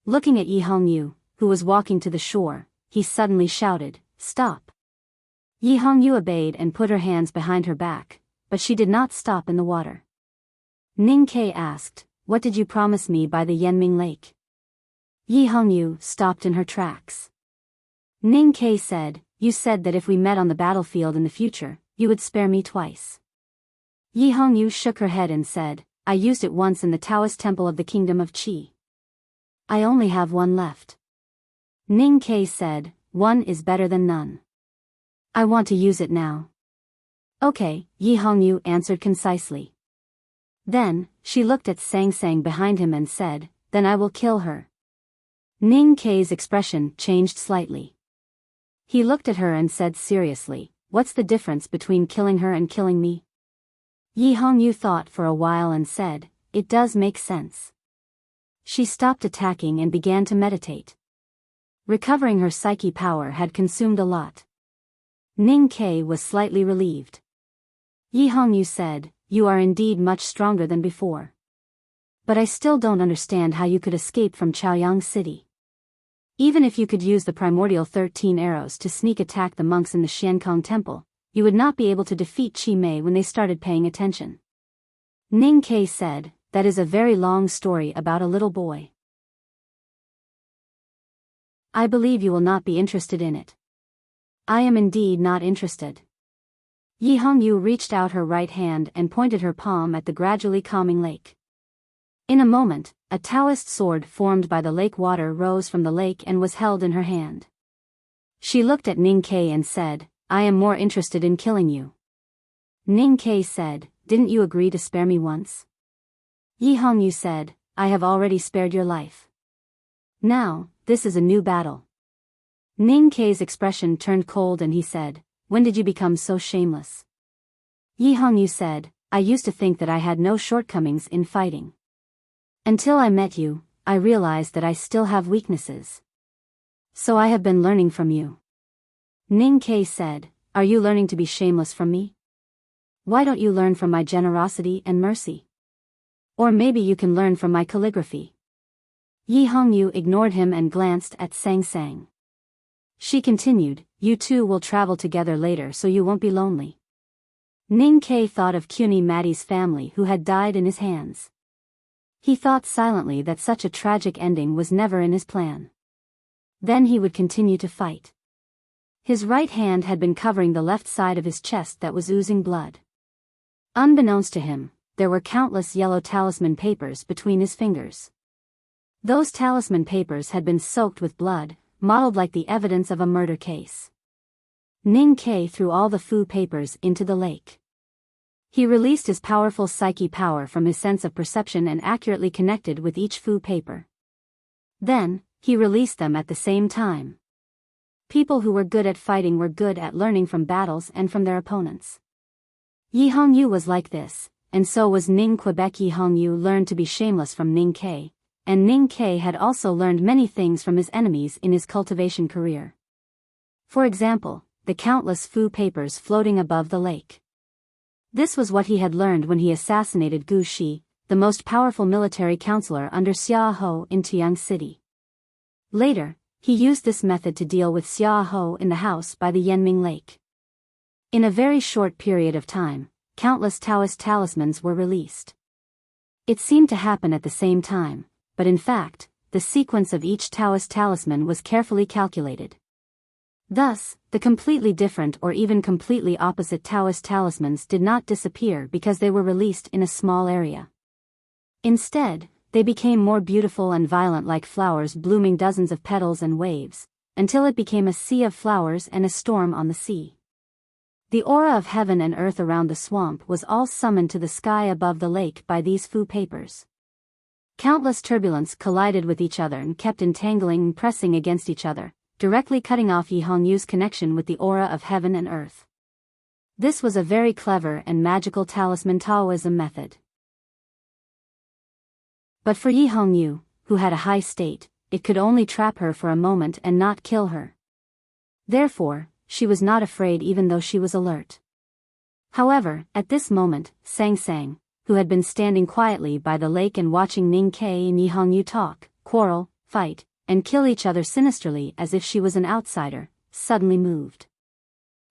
Looking at Yi Hongyu, who was walking to the shore, he suddenly shouted, "Stop!" Yi Hongyu obeyed and put her hands behind her back, but she did not stop in the water. Ning Kei asked, "What did you promise me by the Yanming Lake?" Yi Hongyu stopped in her tracks. Ning Kei said, "You said that if we met on the battlefield in the future, you would spare me twice." Yi Hongyu shook her head and said, "I used it once in the Taoist temple of the kingdom of Qi. I only have one left." Ning Kei said, "One is better than none. I want to use it now." "Okay," Yi Hongyu answered concisely. Then, she looked at Sang Sang behind him and said, "Then I will kill her." Ning Kei's expression changed slightly. He looked at her and said seriously, "What's the difference between killing her and killing me?" Yi Hongyu thought for a while and said, "It does make sense." She stopped attacking and began to meditate. Recovering her psyche power had consumed a lot. Ning Kei was slightly relieved. Yi Hongyu said, "You are indeed much stronger than before. But I still don't understand how you could escape from Chaoyang City. Even if you could use the primordial 13 arrows to sneak attack the monks in the Xiankong Temple, you would not be able to defeat Qi Mei when they started paying attention." Ning Kei said, "That is a very long story about a little boy. I believe you will not be interested in it." "I am indeed not interested." Yi Hongyu reached out her right hand and pointed her palm at the gradually calming lake. In a moment, a Taoist sword formed by the lake water rose from the lake and was held in her hand. She looked at Ning Kei and said, "I am more interested in killing you." Ning Kei said, "Didn't you agree to spare me once?" Yi Hongyu said, "I have already spared your life. Now, this is a new battle." Ning Kei's expression turned cold and he said, "When did you become so shameless?" Yi Hongyu said, "I used to think that I had no shortcomings in fighting. Until I met you, I realized that I still have weaknesses. So I have been learning from you. Ning Ke said, are you learning to be shameless from me? Why don't you learn from my generosity and mercy? Or maybe you can learn from my calligraphy. Yi Hongyu ignored him and glanced at Sang Sang. She continued, you two will travel together later so you won't be lonely. Ning Ke thought of Kuni Mattie's family who had died in his hands. He thought silently that such a tragic ending was never in his plan. Then he would continue to fight. His right hand had been covering the left side of his chest that was oozing blood. Unbeknownst to him, there were countless yellow talisman papers between his fingers. Those talisman papers had been soaked with blood, mottled like the evidence of a murder case. Ning Ke threw all the Fu papers into the lake. He released his powerful psyche power from his sense of perception and accurately connected with each Fu paper. Then, he released them at the same time. People who were good at fighting were good at learning from battles and from their opponents. Yi Hongyu was like this, and so was Ning Quebec. Yi Hongyu learned to be shameless from Ning Ke, and Ning Ke had also learned many things from his enemies in his cultivation career. For example, the countless Fu papers floating above the lake. This was what he had learned when he assassinated Gu Shi, the most powerful military counselor under Xia Ho in Tiang City. Later, he used this method to deal with Xia Ho in the house by the Yanming Lake. In a very short period of time, countless Taoist talismans were released. It seemed to happen at the same time, but in fact, the sequence of each Taoist talisman was carefully calculated. Thus, the completely different or even completely opposite Taoist talismans did not disappear because they were released in a small area. Instead, they became more beautiful and violent like flowers blooming dozens of petals and waves, until it became a sea of flowers and a storm on the sea. The aura of heaven and earth around the swamp was all summoned to the sky above the lake by these Fu papers. Countless turbulence collided with each other and kept entangling and pressing against each other, directly cutting off Yi Hongyu's connection with the aura of heaven and earth. This was a very clever and magical talisman Taoism method. But for Yi Hongyu, who had a high state, it could only trap her for a moment and not kill her. Therefore, she was not afraid even though she was alert. However, at this moment, Sang Sang, who had been standing quietly by the lake and watching Ning Ke and Yi Hongyu talk, quarrel, fight, and kill each other sinisterly as if she was an outsider, suddenly moved.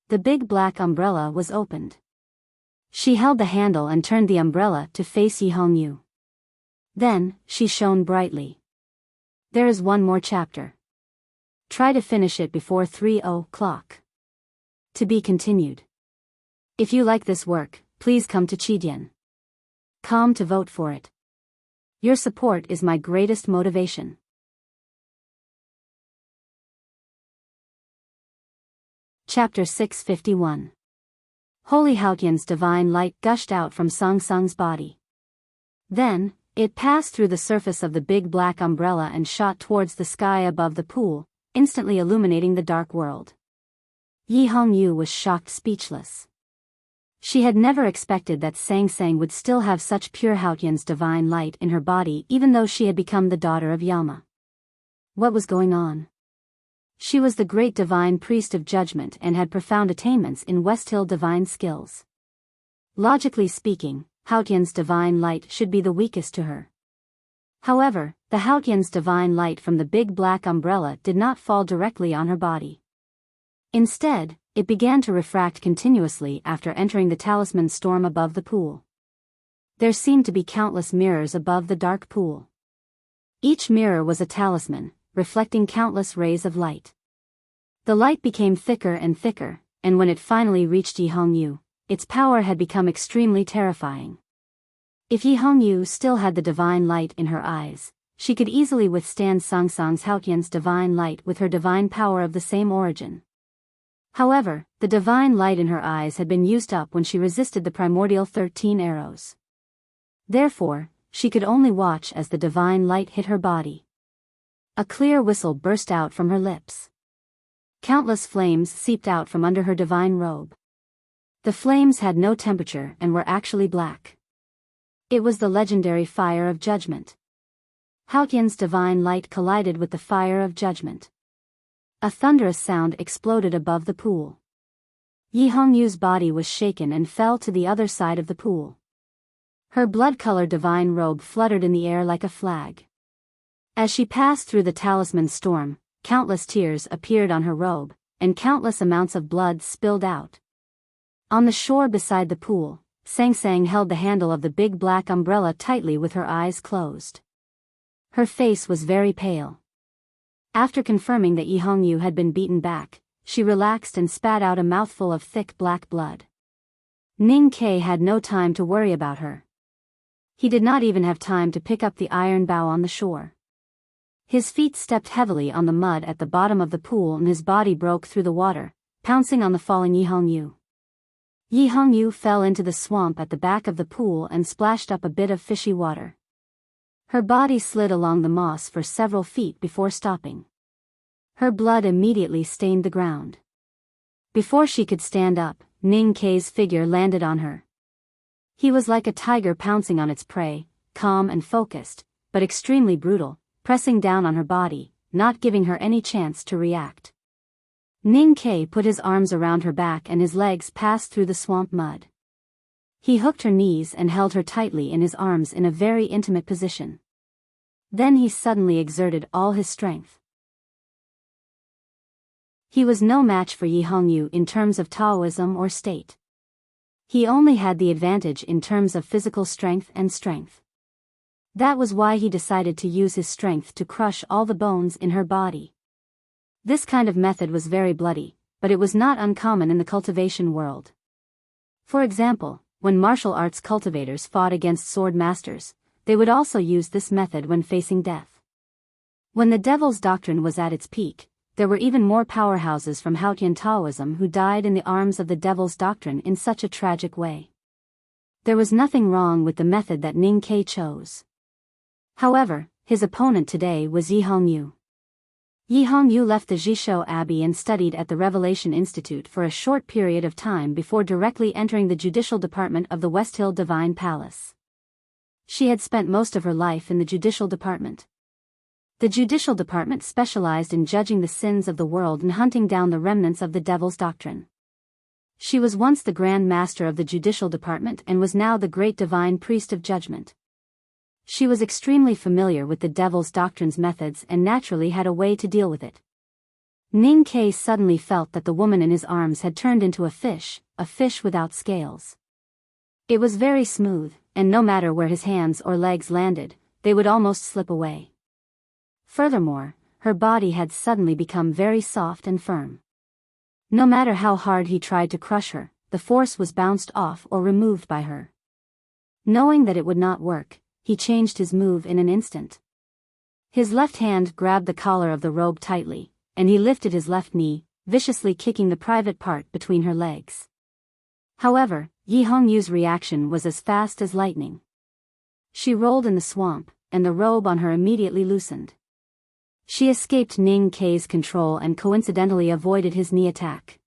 The big black umbrella was opened. She held the handle and turned the umbrella to face Yi Hongyu. Then, she shone brightly. There is one more chapter. Try to finish it before 3:00. To be continued. If you like this work, please come to Chidian.com to vote for it. Your support is my greatest motivation. Chapter 651. Holy Haotian's divine light gushed out from Song Song's body. Then, it passed through the surface of the big black umbrella and shot towards the sky above the pool, instantly illuminating the dark world. Yi Hongyu was shocked speechless. She had never expected that Sang Sang would still have such pure Haotian's divine light in her body even though she had become the daughter of Yama. What was going on? She was the great divine priest of judgment and had profound attainments in West Hill divine skills. Logically speaking, Haotian's divine light should be the weakest to her. However, the Haotian's divine light from the big black umbrella did not fall directly on her body. Instead, it began to refract continuously after entering the talisman storm above the pool. There seemed to be countless mirrors above the dark pool. Each mirror was a talisman, reflecting countless rays of light. The light became thicker and thicker, and when it finally reached Yi Hongyu, its power had become extremely terrifying. If Yi Hongyu still had the divine light in her eyes, she could easily withstand Song Song's Haotian's divine light with her divine power of the same origin. However, the divine light in her eyes had been used up when she resisted the primordial 13 arrows. Therefore, she could only watch as the divine light hit her body. A clear whistle burst out from her lips. Countless flames seeped out from under her divine robe. The flames had no temperature and were actually black. It was the legendary fire of judgment. Haotian's divine light collided with the fire of judgment. A thunderous sound exploded above the pool. Yi Hongyu's body was shaken and fell to the other side of the pool. Her blood-colored divine robe fluttered in the air like a flag. As she passed through the talisman storm, countless tears appeared on her robe, and countless amounts of blood spilled out. On the shore beside the pool, Sang Sang held the handle of the big black umbrella tightly with her eyes closed. Her face was very pale. After confirming that Yi Hongyu had been beaten back, she relaxed and spat out a mouthful of thick black blood. Ning Ke had no time to worry about her. He did not even have time to pick up the iron bow on the shore. His feet stepped heavily on the mud at the bottom of the pool and his body broke through the water, pouncing on the falling Yi Hongyu. Yi Hongyu fell into the swamp at the back of the pool and splashed up a bit of fishy water. Her body slid along the moss for several feet before stopping. Her blood immediately stained the ground. Before she could stand up, Ning Ke's figure landed on her. He was like a tiger pouncing on its prey, calm and focused, but extremely brutal, pressing down on her body, not giving her any chance to react. Ning Ke put his arms around her back and his legs passed through the swamp mud. He hooked her knees and held her tightly in his arms in a very intimate position. Then he suddenly exerted all his strength. He was no match for Yi Hongyu in terms of Taoism or state. He only had the advantage in terms of physical strength and strength. That was why he decided to use his strength to crush all the bones in her body. This kind of method was very bloody, but it was not uncommon in the cultivation world. For example, when martial arts cultivators fought against sword masters, they would also use this method when facing death. When the Devil's Doctrine was at its peak, there were even more powerhouses from Haotian Taoism who died in the arms of the Devil's Doctrine in such a tragic way. There was nothing wrong with the method that Ning Ke chose. However, his opponent today was Yi Hongyu. Yi Hongyu left the Jishou Abbey and studied at the Revelation Institute for a short period of time before directly entering the judicial department of the Westhill Divine Palace. She had spent most of her life in the judicial department. The judicial department specialized in judging the sins of the world and hunting down the remnants of the Devil's Doctrine. She was once the Grand Master of the judicial department and was now the great divine priest of judgment. She was extremely familiar with the Devil's Doctrine's methods and naturally had a way to deal with it. Ning Ke suddenly felt that the woman in his arms had turned into a fish without scales. It was very smooth, and no matter where his hands or legs landed, they would almost slip away. Furthermore, her body had suddenly become very soft and firm. No matter how hard he tried to crush her, the force was bounced off or removed by her. Knowing that it would not work, he changed his move in an instant. His left hand grabbed the collar of the robe tightly, and he lifted his left knee, viciously kicking the private part between her legs. However, Yi Hongyu's reaction was as fast as lightning. She rolled in the swamp, and the robe on her immediately loosened. She escaped Ning Ke's control and coincidentally avoided his knee attack.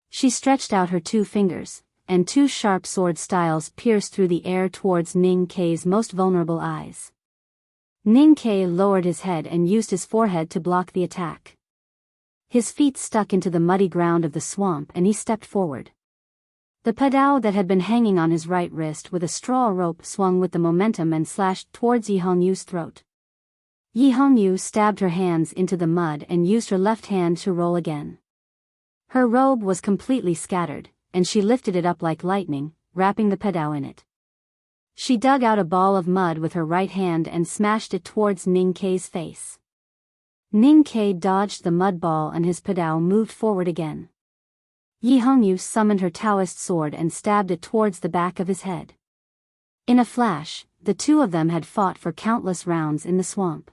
She stretched out her 2 fingers, and 2 sharp sword styles pierced through the air towards Ning Ke's most vulnerable eyes. Ning Ke lowered his head and used his forehead to block the attack. His feet stuck into the muddy ground of the swamp and he stepped forward. The padao that had been hanging on his right wrist with a straw rope swung with the momentum and slashed towards Yi Hongyu's throat. Yi Hongyu stabbed her hands into the mud and used her left hand to roll again. Her robe was completely scattered, and she lifted it up like lightning, wrapping the padao in it. She dug out a ball of mud with her right hand and smashed it towards Ning Ke's face. Ning Ke dodged the mud ball and his padao moved forward again. Yi Hongyu summoned her Taoist sword and stabbed it towards the back of his head. In a flash, the two of them had fought for countless rounds in the swamp.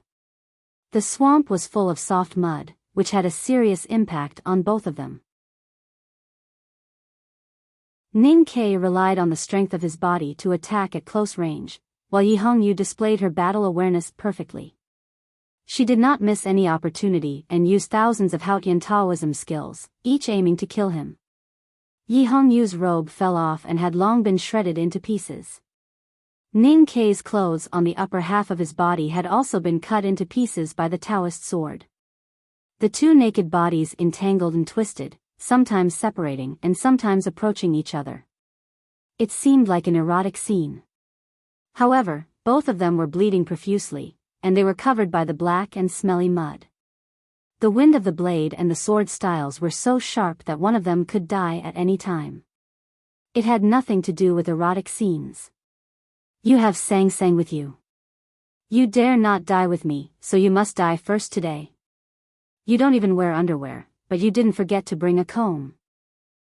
The swamp was full of soft mud, which had a serious impact on both of them. Ning Ke relied on the strength of his body to attack at close range, while Yi Hongyu displayed her battle awareness perfectly. She did not miss any opportunity and used thousands of Haotian Taoism skills, each aiming to kill him. Yi Hongyu's robe fell off and had long been shredded into pieces. Ning Ke's clothes on the upper half of his body had also been cut into pieces by the Taoist sword. The two naked bodies entangled and twisted, sometimes separating and sometimes approaching each other. It seemed like an erotic scene. However, both of them were bleeding profusely, and they were covered by the black and smelly mud. The wind of the blade and the sword styles were so sharp that one of them could die at any time. It had nothing to do with erotic scenes. You have Sang Sang with you. You dare not die with me, so you must die first today. You don't even wear underwear, but you didn't forget to bring a comb.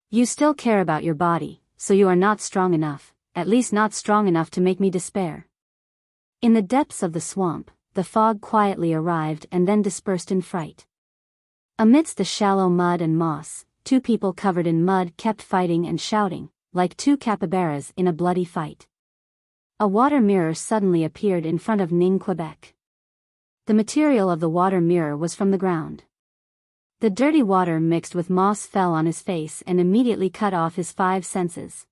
You still care about your body, so you are not strong enough, at least not strong enough to make me despair. In the depths of the swamp, the fog quietly arrived and then dispersed in fright. Amidst the shallow mud and moss, two people covered in mud kept fighting and shouting, like two capybaras in a bloody fight. A water mirror suddenly appeared in front of Ning Quebec. The material of the water mirror was from the ground. The dirty water mixed with moss fell on his face and immediately cut off his 5 senses.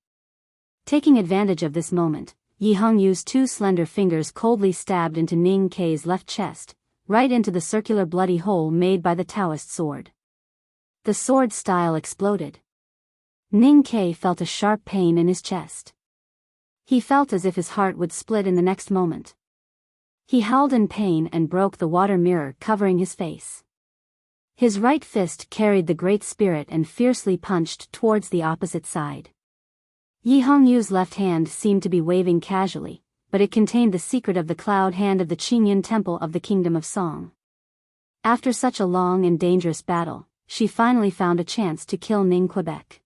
Taking advantage of this moment, Yi Hongyu's 2 slender fingers coldly stabbed into Ning Kei's left chest, right into the circular bloody hole made by the Taoist sword. The sword style exploded. Ning Kei felt a sharp pain in his chest. He felt as if his heart would split in the next moment. He howled in pain and broke the water mirror covering his face. His right fist carried the Great Spirit and fiercely punched towards the opposite side. Yi Hongyu's left hand seemed to be waving casually, but it contained the secret of the cloud hand of the Qingyun Temple of the Kingdom of Song. After such a long and dangerous battle, she finally found a chance to kill Ning Quebec.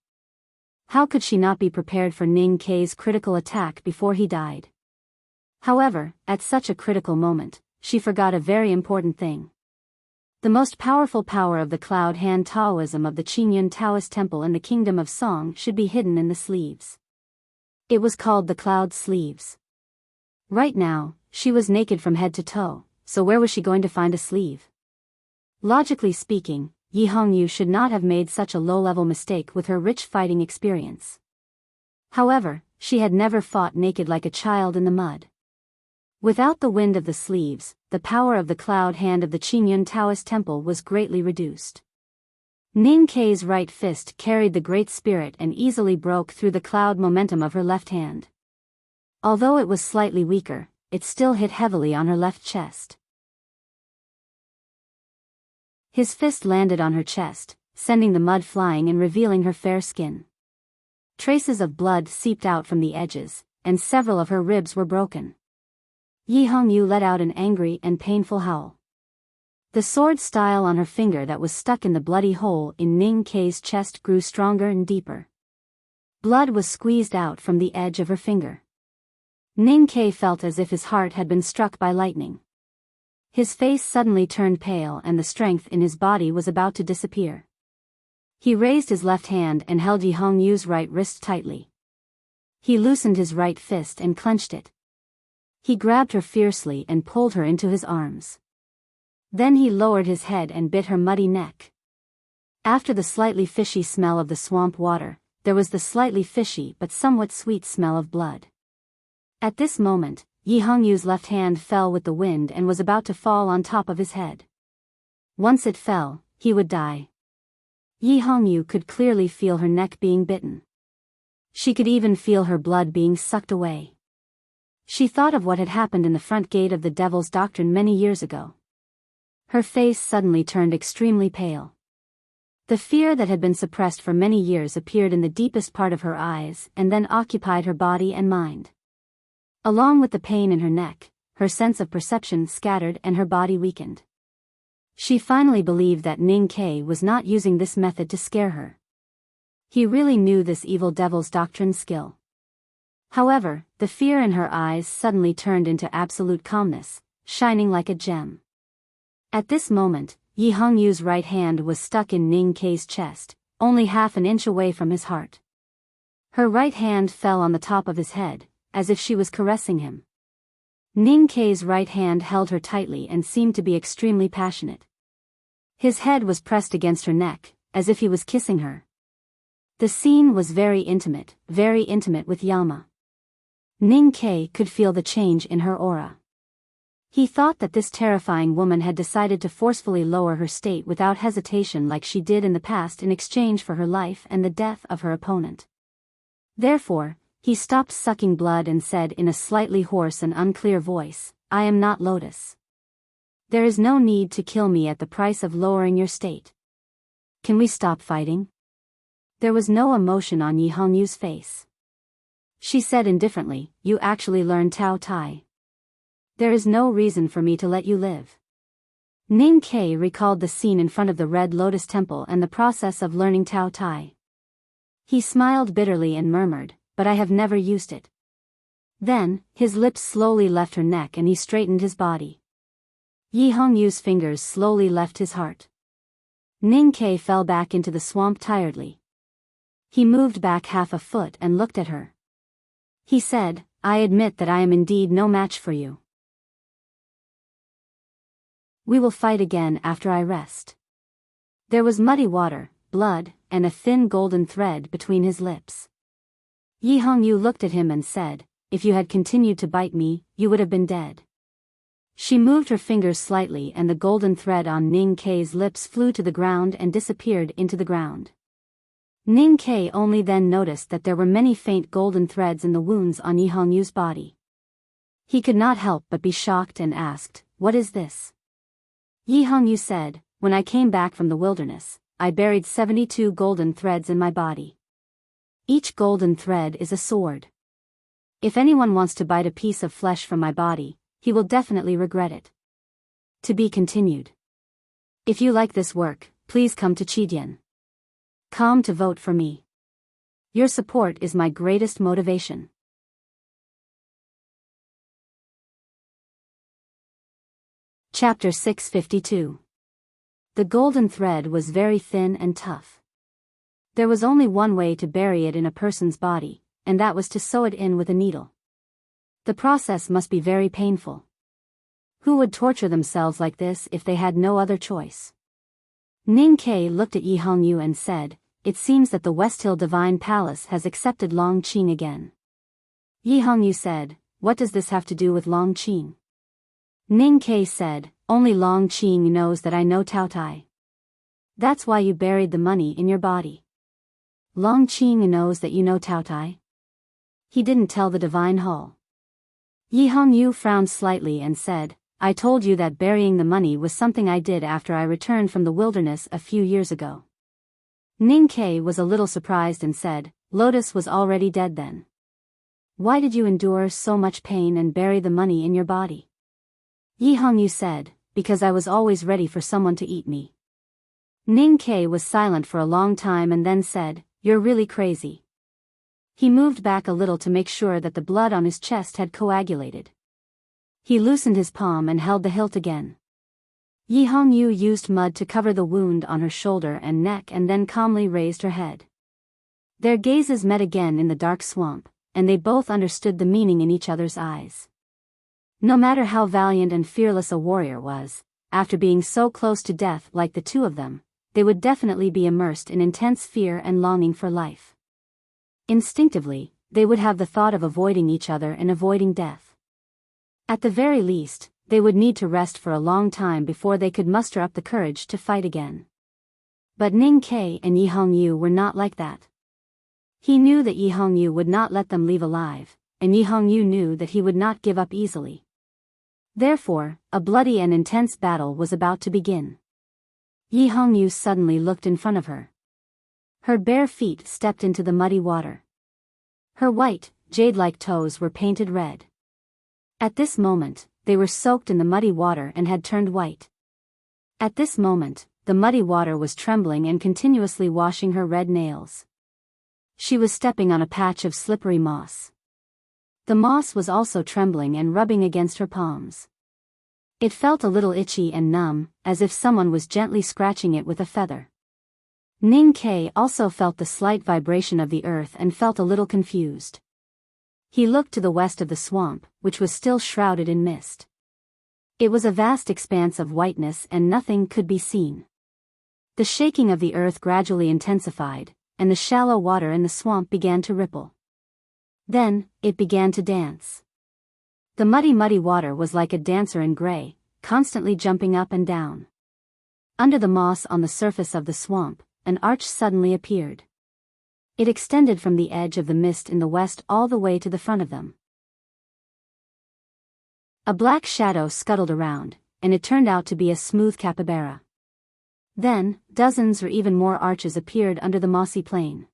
How could she not be prepared for Ning Kei's critical attack before he died? However, at such a critical moment, she forgot a very important thing. The most powerful power of the cloud hand Taoism of the Qingyun Taoist Temple in the Kingdom of Song should be hidden in the sleeves. It was called the cloud sleeves. Right now, she was naked from head to toe, so where was she going to find a sleeve? Logically speaking, Yi Hongyu should not have made such a low-level mistake with her rich fighting experience. However, she had never fought naked like a child in the mud. Without the wind of the sleeves, the power of the cloud hand of the Qingyun Taoist Temple was greatly reduced. Ning Kei's right fist carried the Great Spirit and easily broke through the cloud momentum of her left hand. Although it was slightly weaker, it still hit heavily on her left chest. His fist landed on her chest, sending the mud flying and revealing her fair skin. Traces of blood seeped out from the edges, and several of her ribs were broken. Yi Hongyu let out an angry and painful howl. The sword style on her finger that was stuck in the bloody hole in Ning Kei's chest grew stronger and deeper. Blood was squeezed out from the edge of her finger. Ning Kei felt as if his heart had been struck by lightning. His face suddenly turned pale and the strength in his body was about to disappear. He raised his left hand and held Yi Hongyu's right wrist tightly. He loosened his right fist and clenched it. He grabbed her fiercely and pulled her into his arms. Then he lowered his head and bit her muddy neck. After the slightly fishy smell of the swamp water, there was the slightly fishy but somewhat sweet smell of blood. At this moment, Yi Hongyu's left hand fell with the wind and was about to fall on top of his head. Once it fell, he would die. Yi Hongyu could clearly feel her neck being bitten. She could even feel her blood being sucked away. She thought of what had happened in the front gate of the Devil's Doctrine many years ago. Her face suddenly turned extremely pale. The fear that had been suppressed for many years appeared in the deepest part of her eyes and then occupied her body and mind. Along with the pain in her neck, her sense of perception scattered and her body weakened. She finally believed that Ning Kei was not using this method to scare her. He really knew this evil Devil's Doctrine skill. However, the fear in her eyes suddenly turned into absolute calmness, shining like a gem. At this moment, Yi Hongyu's right hand was stuck in Ning Kei's chest, only half an inch away from his heart. Her right hand fell on the top of his head, as if she was caressing him. Ning Kei's right hand held her tightly and seemed to be extremely passionate. His head was pressed against her neck, as if he was kissing her. The scene was very intimate with Yama. Ning Kei could feel the change in her aura. He thought that this terrifying woman had decided to forcefully lower her state without hesitation like she did in the past in exchange for her life and the death of her opponent. Therefore, he stopped sucking blood and said in a slightly hoarse and unclear voice, "I am not Lotus. There is no need to kill me at the price of lowering your state. Can we stop fighting?" There was no emotion on Yi Hongyu's face. She said indifferently, "You actually learned Tao Tai. There is no reason for me to let you live." Ning Ke recalled the scene in front of the Red Lotus Temple and the process of learning Tao Tai. He smiled bitterly and murmured, "But I have never used it." Then, his lips slowly left her neck and he straightened his body. Yi Hongyu's fingers slowly left his heart. Ning Ke fell back into the swamp tiredly. He moved back half a foot and looked at her. He said, "I admit that I am indeed no match for you. We will fight again after I rest." There was muddy water, blood, and a thin golden thread between his lips. Yi Hongyu looked at him and said, "If you had continued to bite me, you would have been dead." She moved her fingers slightly and the golden thread on Ning Ke's lips flew to the ground and disappeared into the ground. Ning Ke only then noticed that there were many faint golden threads in the wounds on Yi Hongyu's body. He could not help but be shocked and asked, "What is this?" Yi Hongyu said, "When I came back from the wilderness, I buried 72 golden threads in my body. Each golden thread is a sword. If anyone wants to bite a piece of flesh from my body, he will definitely regret it." To be continued. If you like this work, please come to Chidian.com to vote for me. Your support is my greatest motivation. Chapter 652. The golden thread was very thin and tough. There was only one way to bury it in a person's body, and that was to sew it in with a needle. The process must be very painful. Who would torture themselves like this if they had no other choice? Ning Ke looked at Yi Hongyu and said, "It seems that the West Hill Divine Palace has accepted Long Qing again." Yi Hongyu said, "What does this have to do with Long Qing?" Ning Ke said, "Only Long Qing knows that I know Tao Tai. That's why you buried the money in your body." "Long Qing knows that you know Tao Tai?" "He didn't tell the Divine Hall." Yi Hongyu frowned slightly and said, "I told you that burying the money was something I did after I returned from the wilderness a few years ago." Ning Ke was a little surprised and said, "Lotus was already dead then. Why did you endure so much pain and bury the money in your body?" Yi Hongyu said, "Because I was always ready for someone to eat me." Ning Ke was silent for a long time and then said, "You're really crazy." He moved back a little to make sure that the blood on his chest had coagulated. He loosened his palm and held the hilt again. Yi Hongyu used mud to cover the wound on her shoulder and neck and then calmly raised her head. Their gazes met again in the dark swamp, and they both understood the meaning in each other's eyes. No matter how valiant and fearless a warrior was, after being so close to death like the two of them, they would definitely be immersed in intense fear and longing for life. Instinctively, they would have the thought of avoiding each other and avoiding death. At the very least, they would need to rest for a long time before they could muster up the courage to fight again. But Ning Ke and Yi Hongyu were not like that. He knew that Yi Hongyu would not let them leave alive, and Yi Hongyu knew that he would not give up easily. Therefore, a bloody and intense battle was about to begin. Yi Hongyu suddenly looked in front of her. Her bare feet stepped into the muddy water. Her white, jade-like toes were painted red. At this moment, they were soaked in the muddy water and had turned white. At this moment, the muddy water was trembling and continuously washing her red nails. She was stepping on a patch of slippery moss. The moss was also trembling and rubbing against her palms. It felt a little itchy and numb, as if someone was gently scratching it with a feather. Ning Ke also felt the slight vibration of the earth and felt a little confused. He looked to the west of the swamp, which was still shrouded in mist. It was a vast expanse of whiteness and nothing could be seen. The shaking of the earth gradually intensified, and the shallow water in the swamp began to ripple. Then, it began to dance. The muddy water was like a dancer in gray, constantly jumping up and down. Under the moss on the surface of the swamp, an arch suddenly appeared. It extended from the edge of the mist in the west all the way to the front of them. A black shadow scuttled around, and it turned out to be a smooth capybara. Then, dozens or even more arches appeared under the mossy plain.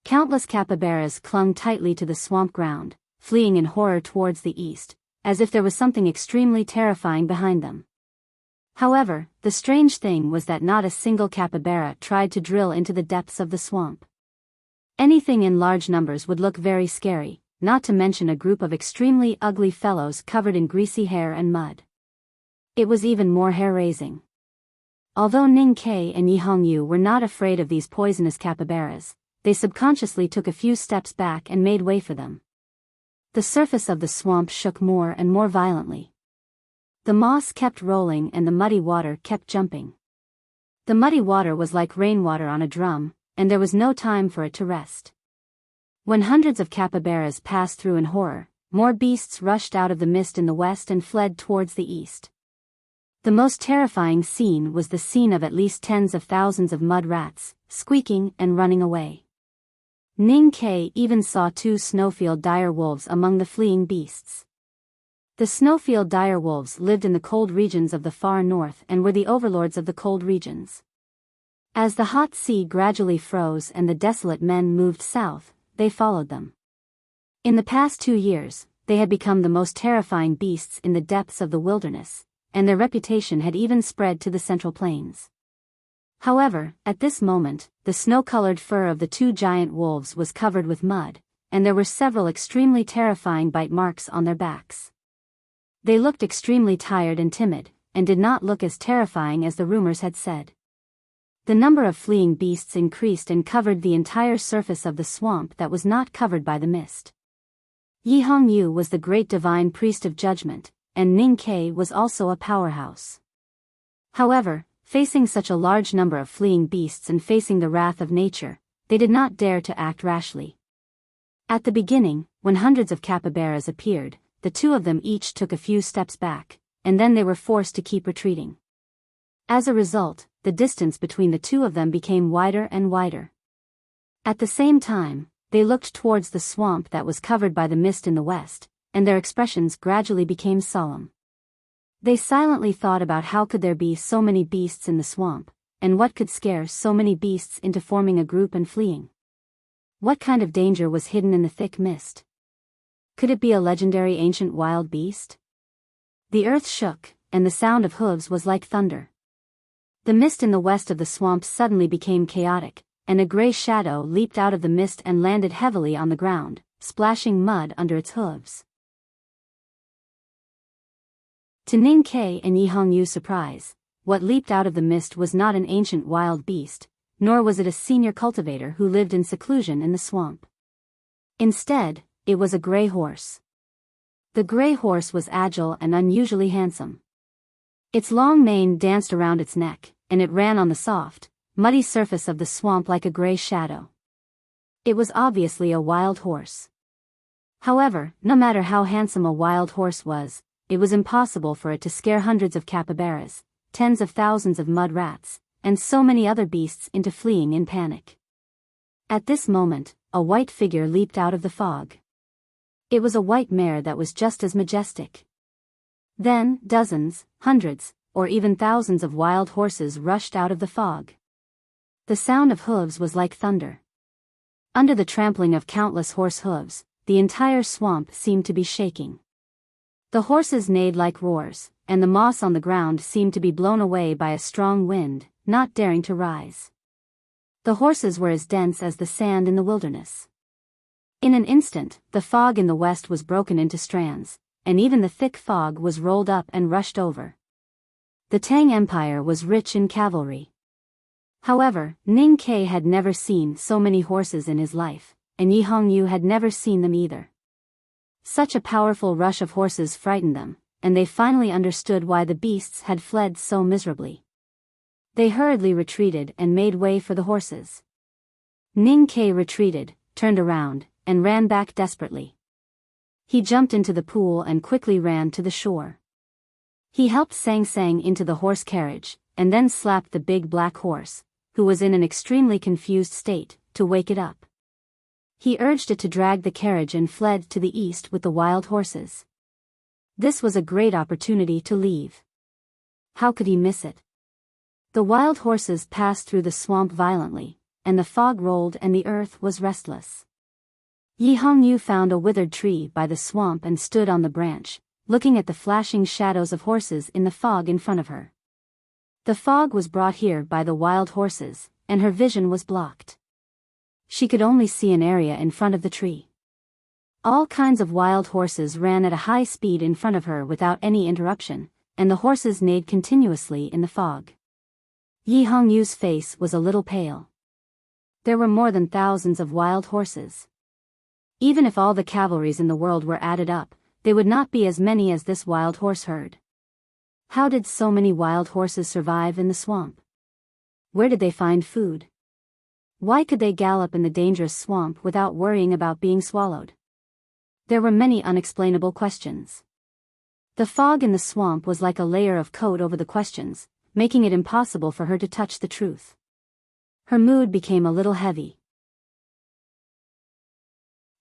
Countless capybaras clung tightly to the swamp ground, fleeing in horror towards the east, as if there was something extremely terrifying behind them. However, the strange thing was that not a single capybara tried to drill into the depths of the swamp. Anything in large numbers would look very scary, not to mention a group of extremely ugly fellows covered in greasy hair and mud. It was even more hair-raising. Although Ning Kai and Yi Hongyu were not afraid of these poisonous capybaras, they subconsciously took a few steps back and made way for them. The surface of the swamp shook more and more violently. The moss kept rolling and the muddy water kept jumping. The muddy water was like rainwater on a drum, and there was no time for it to rest. When hundreds of capybaras passed through in horror, more beasts rushed out of the mist in the west and fled towards the east. The most terrifying scene was the scene of at least tens of thousands of mud rats, squeaking and running away. Ning Kai even saw 2 snowfield dire wolves among the fleeing beasts. The snowfield dire wolves lived in the cold regions of the far north and were the overlords of the cold regions. As the hot sea gradually froze and the desolate men moved south, they followed them. In the past 2 years, they had become the most terrifying beasts in the depths of the wilderness, and their reputation had even spread to the central plains. However, at this moment, the snow-colored fur of the 2 giant wolves was covered with mud, and there were several extremely terrifying bite marks on their backs. They looked extremely tired and timid, and did not look as terrifying as the rumors had said. The number of fleeing beasts increased and covered the entire surface of the swamp that was not covered by the mist. Yi Hongyu was the great divine priest of judgment, and Ning Kai was also a powerhouse. However, facing such a large number of fleeing beasts and facing the wrath of nature, they did not dare to act rashly. At the beginning, when hundreds of capybaras appeared, the 2 of them each took a few steps back, and then they were forced to keep retreating. As a result, the distance between the 2 of them became wider and wider. At the same time, they looked towards the swamp that was covered by the mist in the west, and their expressions gradually became solemn. They silently thought about how could there be so many beasts in the swamp, and what could scare so many beasts into forming a group and fleeing. What kind of danger was hidden in the thick mist? Could it be a legendary ancient wild beast? The earth shook, and the sound of hooves was like thunder. The mist in the west of the swamp suddenly became chaotic, and a gray shadow leaped out of the mist and landed heavily on the ground, splashing mud under its hooves. To Ning Kai and Yi Hongyu's surprise, what leaped out of the mist was not an ancient wild beast, nor was it a senior cultivator who lived in seclusion in the swamp. Instead, it was a gray horse. The gray horse was agile and unusually handsome. Its long mane danced around its neck, and it ran on the soft, muddy surface of the swamp like a gray shadow. It was obviously a wild horse. However, no matter how handsome a wild horse was, it was impossible for it to scare hundreds of capybaras, tens of thousands of mud rats, and so many other beasts into fleeing in panic. At this moment, a white figure leaped out of the fog. It was a white mare that was just as majestic. Then, dozens, hundreds, or even thousands of wild horses rushed out of the fog. The sound of hooves was like thunder. Under the trampling of countless horse hooves, the entire swamp seemed to be shaking. The horses neighed like roars, and the moss on the ground seemed to be blown away by a strong wind, not daring to rise. The horses were as dense as the sand in the wilderness. In an instant, the fog in the west was broken into strands, and even the thick fog was rolled up and rushed over. The Tang Empire was rich in cavalry. However, Ning Kai had never seen so many horses in his life, and Yi Hongyu had never seen them either. Such a powerful rush of horses frightened them, and they finally understood why the beasts had fled so miserably. They hurriedly retreated and made way for the horses. Ning Kai retreated, turned around, and ran back desperately. He jumped into the pool and quickly ran to the shore. He helped Sang Sang into the horse carriage, and then slapped the big black horse, who was in an extremely confused state, to wake it up. He urged it to drag the carriage and fled to the east with the wild horses. This was a great opportunity to leave. How could he miss it? The wild horses passed through the swamp violently, and the fog rolled and the earth was restless. Yi Hongyu found a withered tree by the swamp and stood on the branch, looking at the flashing shadows of horses in the fog in front of her. The fog was brought here by the wild horses, and her vision was blocked. She could only see an area in front of the tree. All kinds of wild horses ran at a high speed in front of her without any interruption, and the horses neighed continuously in the fog. Yi Hongyu's face was a little pale. There were more than thousands of wild horses. Even if all the cavalries in the world were added up, they would not be as many as this wild horse herd. How did so many wild horses survive in the swamp? Where did they find food? Why could they gallop in the dangerous swamp without worrying about being swallowed? There were many unexplainable questions. The fog in the swamp was like a layer of coat over the questions, making it impossible for her to touch the truth. Her mood became a little heavy.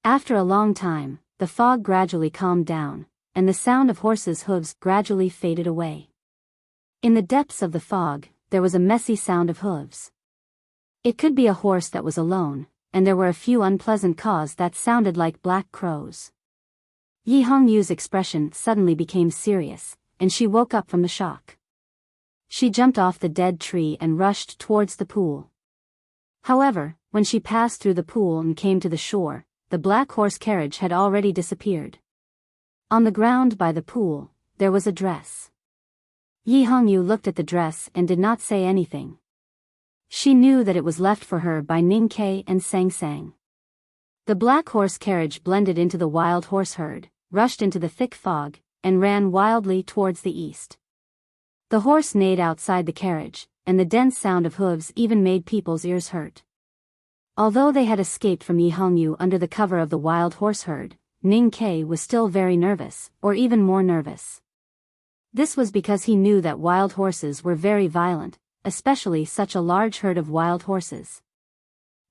After a long time, the fog gradually calmed down, and the sound of horses' hooves gradually faded away. In the depths of the fog, there was a messy sound of hooves. It could be a horse that was alone, and there were a few unpleasant caws that sounded like black crows. Yi Hongyu's expression suddenly became serious, and she woke up from the shock. She jumped off the dead tree and rushed towards the pool. However, when she passed through the pool and came to the shore, the black horse carriage had already disappeared. On the ground by the pool, there was a dress. Yi Hongyu looked at the dress and did not say anything. She knew that it was left for her by Ning Kei and Sang Sang. The black horse carriage blended into the wild horse herd, rushed into the thick fog, and ran wildly towards the east. The horse neighed outside the carriage, and the dense sound of hooves even made people's ears hurt. Although they had escaped from Yi Hongyu under the cover of the wild horse herd, Ning Kei was still very nervous, or even more nervous. This was because he knew that wild horses were very violent, especially such a large herd of wild horses.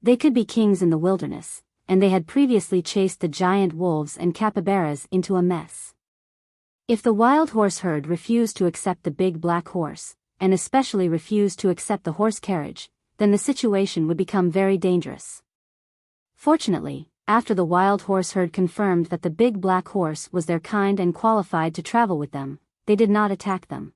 They could be kings in the wilderness, and they had previously chased the giant wolves and capybaras into a mess. If the wild horse herd refused to accept the big black horse, and especially refused to accept the horse carriage, then the situation would become very dangerous. Fortunately, after the wild horse herd confirmed that the big black horse was their kind and qualified to travel with them, they did not attack them.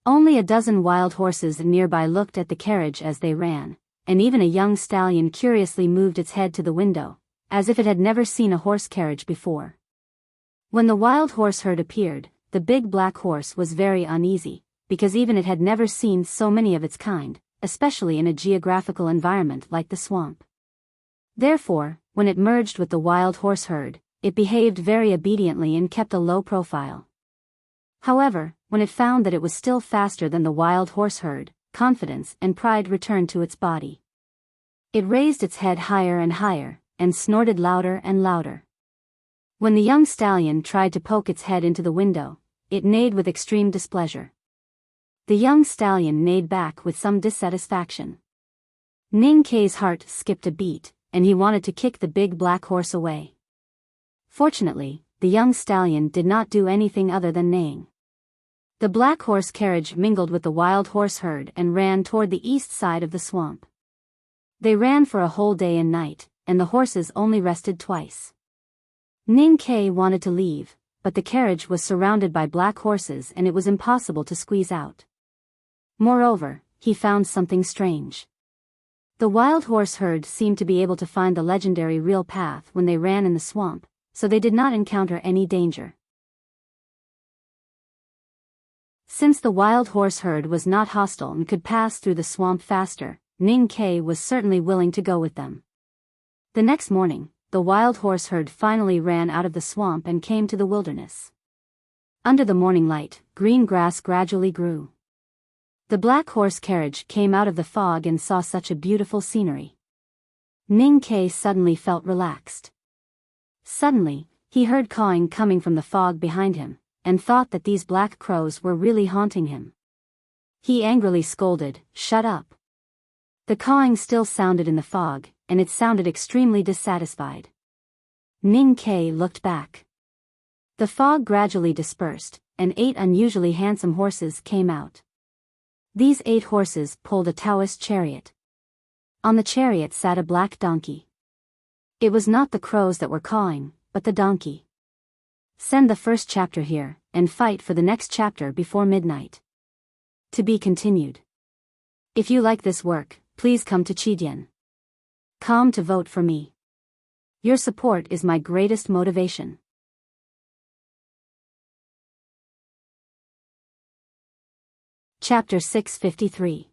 Only a dozen wild horses nearby looked at the carriage as they ran, and even a young stallion curiously moved its head to the window, as if it had never seen a horse carriage before. When the wild horse herd appeared, the big black horse was very uneasy, because even it had never seen so many of its kind, especially in a geographical environment like the swamp. Therefore, when it merged with the wild horse herd, it behaved very obediently and kept a low profile. However, when it found that it was still faster than the wild horse herd, confidence and pride returned to its body. It raised its head higher and higher, and snorted louder and louder. When the young stallion tried to poke its head into the window, it neighed with extreme displeasure. The young stallion neighed back with some dissatisfaction. Ning Kei's heart skipped a beat, and he wanted to kick the big black horse away. Fortunately, the young stallion did not do anything other than neighing. The black horse carriage mingled with the wild horse herd and ran toward the east side of the swamp. They ran for a whole day and night, and the horses only rested twice. Ning Kei wanted to leave, but the carriage was surrounded by black horses and it was impossible to squeeze out. Moreover, he found something strange. The wild horse herd seemed to be able to find the legendary real path when they ran in the swamp, so they did not encounter any danger. Since the wild horse herd was not hostile and could pass through the swamp faster, Ning Kei was certainly willing to go with them. The next morning, the wild horse herd finally ran out of the swamp and came to the wilderness. Under the morning light, green grass gradually grew. The black horse carriage came out of the fog and saw such a beautiful scenery. Ning Kei suddenly felt relaxed. Suddenly, He heard cawing coming from the fog behind him, and thought that these black crows were really haunting him. He angrily scolded, "Shut up." The cawing still sounded in the fog, and it sounded extremely dissatisfied. Ning Ke looked back. The fog gradually dispersed, and 8 unusually handsome horses came out. These 8 horses pulled a Taoist chariot. On the chariot sat a black donkey. It was not the crows that were cawing, but the donkey. Send the first chapter here, and fight for the next chapter before midnight. To be continued. If you like this work, please come to Chidian.com to vote for me. Your support is my greatest motivation. Chapter 653.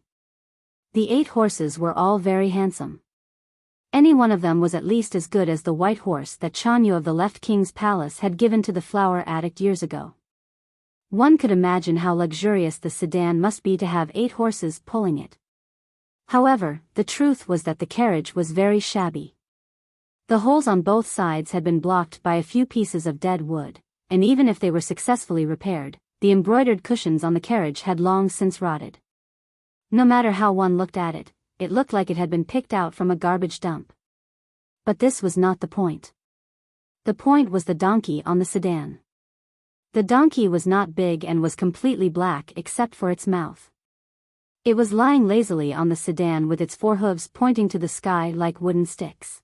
The 8 horses were all very handsome. Any one of them was at least as good as the white horse that Chanyu of the Left King's palace had given to the flower addict years ago. One could imagine how luxurious the sedan must be to have 8 horses pulling it. However, the truth was that the carriage was very shabby. The holes on both sides had been blocked by a few pieces of dead wood, and even if they were successfully repaired, the embroidered cushions on the carriage had long since rotted. No matter how one looked at it, it looked like it had been picked out from a garbage dump. But this was not the point. The point was the donkey on the sedan. The donkey was not big and was completely black except for its mouth. It was lying lazily on the sedan with its 4 hooves pointing to the sky like wooden sticks.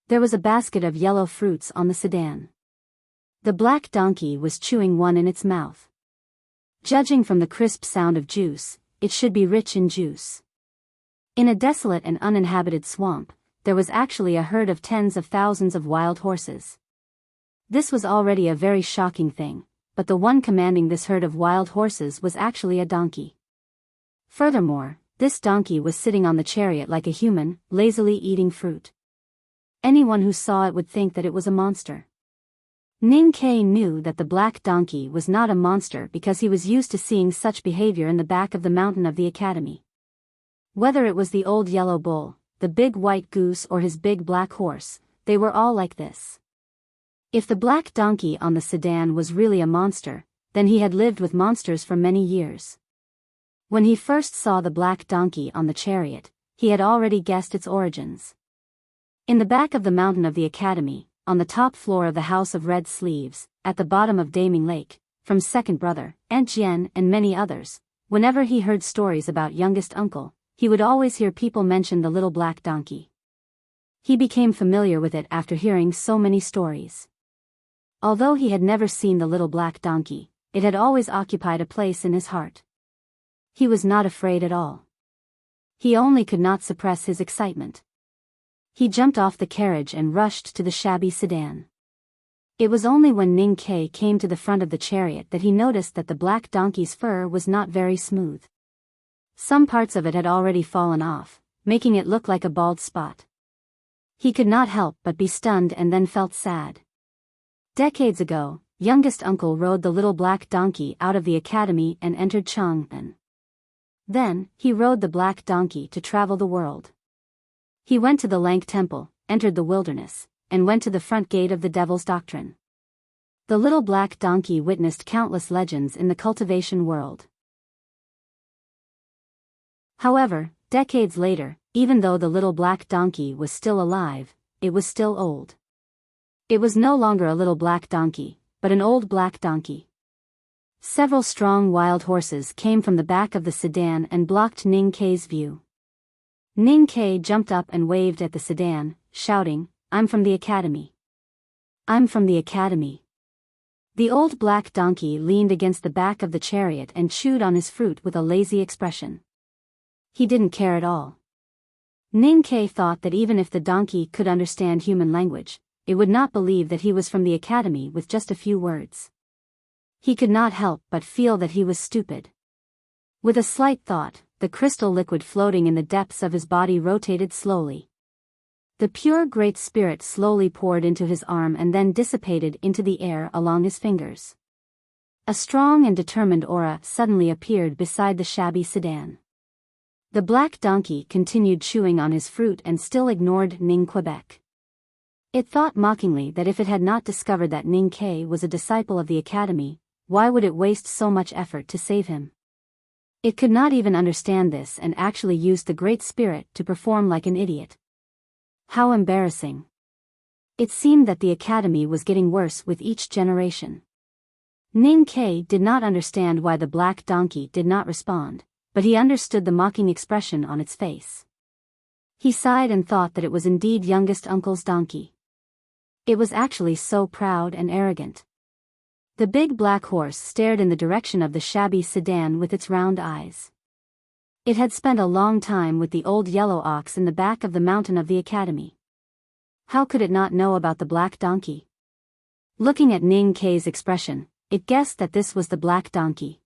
There was a basket of yellow fruits on the sedan. The black donkey was chewing one in its mouth. Judging from the crisp sound of juice, it should be rich in juice. In a desolate and uninhabited swamp, there was actually a herd of tens of thousands of wild horses. This was already a very shocking thing, but the one commanding this herd of wild horses was actually a donkey. Furthermore, this donkey was sitting on the chariot like a human, lazily eating fruit. Anyone who saw it would think that it was a monster. Ning Ke knew that the black donkey was not a monster because he was used to seeing such behavior in the back of the mountain of the academy. Whether it was the old yellow bull, the big white goose or his big black horse, they were all like this. If the black donkey on the sedan was really a monster, then he had lived with monsters for many years. When he first saw the black donkey on the chariot, he had already guessed its origins. In the back of the mountain of the academy, on the top floor of the House of Red Sleeves, at the bottom of Daming Lake, from second brother, Aunt Jian and many others, whenever he heard stories about youngest uncle, he would always hear people mention the little black donkey. He became familiar with it after hearing so many stories. Although he had never seen the little black donkey, it had always occupied a place in his heart. He was not afraid at all. He only could not suppress his excitement. He jumped off the carriage and rushed to the shabby sedan. It was only when Ning Ke came to the front of the chariot that he noticed that the black donkey's fur was not very smooth. Some parts of it had already fallen off, making it look like a bald spot. He could not help but be stunned and then felt sad. Decades ago, youngest uncle rode the little black donkey out of the academy and entered Chang'an. Then, he rode the black donkey to travel the world. He went to the Lank Temple, entered the wilderness, and went to the front gate of the Devil's Doctrine. The little black donkey witnessed countless legends in the cultivation world. However, decades later, even though the little black donkey was still alive, it was still old. It was no longer a little black donkey, but an old black donkey. Several strong wild horses came from the back of the sedan and blocked Ning Ke's view. Ning Ke jumped up and waved at the sedan, shouting, "I'm from the academy. I'm from the academy." The old black donkey leaned against the back of the chariot and chewed on his fruit with a lazy expression. He didn't care at all. Ning Ke thought that even if the donkey could understand human language, it would not believe that he was from the academy with just a few words. He could not help but feel that he was stupid. With a slight thought, the crystal liquid floating in the depths of his body rotated slowly. The pure Great Spirit slowly poured into his arm and then dissipated into the air along his fingers. A strong and determined aura suddenly appeared beside the shabby sedan. The black donkey continued chewing on his fruit and still ignored Ning Quebec. It thought mockingly that if it had not discovered that Ning Ke was a disciple of the academy, why would it waste so much effort to save him? It could not even understand this and actually used the Great Spirit to perform like an idiot. How embarrassing. It seemed that the academy was getting worse with each generation. Ning Ke did not understand why the black donkey did not respond, but he understood the mocking expression on its face. He sighed and thought that it was indeed youngest uncle's donkey. It was actually so proud and arrogant. The big black horse stared in the direction of the shabby sedan with its round eyes. It had spent a long time with the old yellow ox in the back of the mountain of the academy. How could it not know about the black donkey? Looking at Ning Ke's expression, it guessed that this was the black donkey.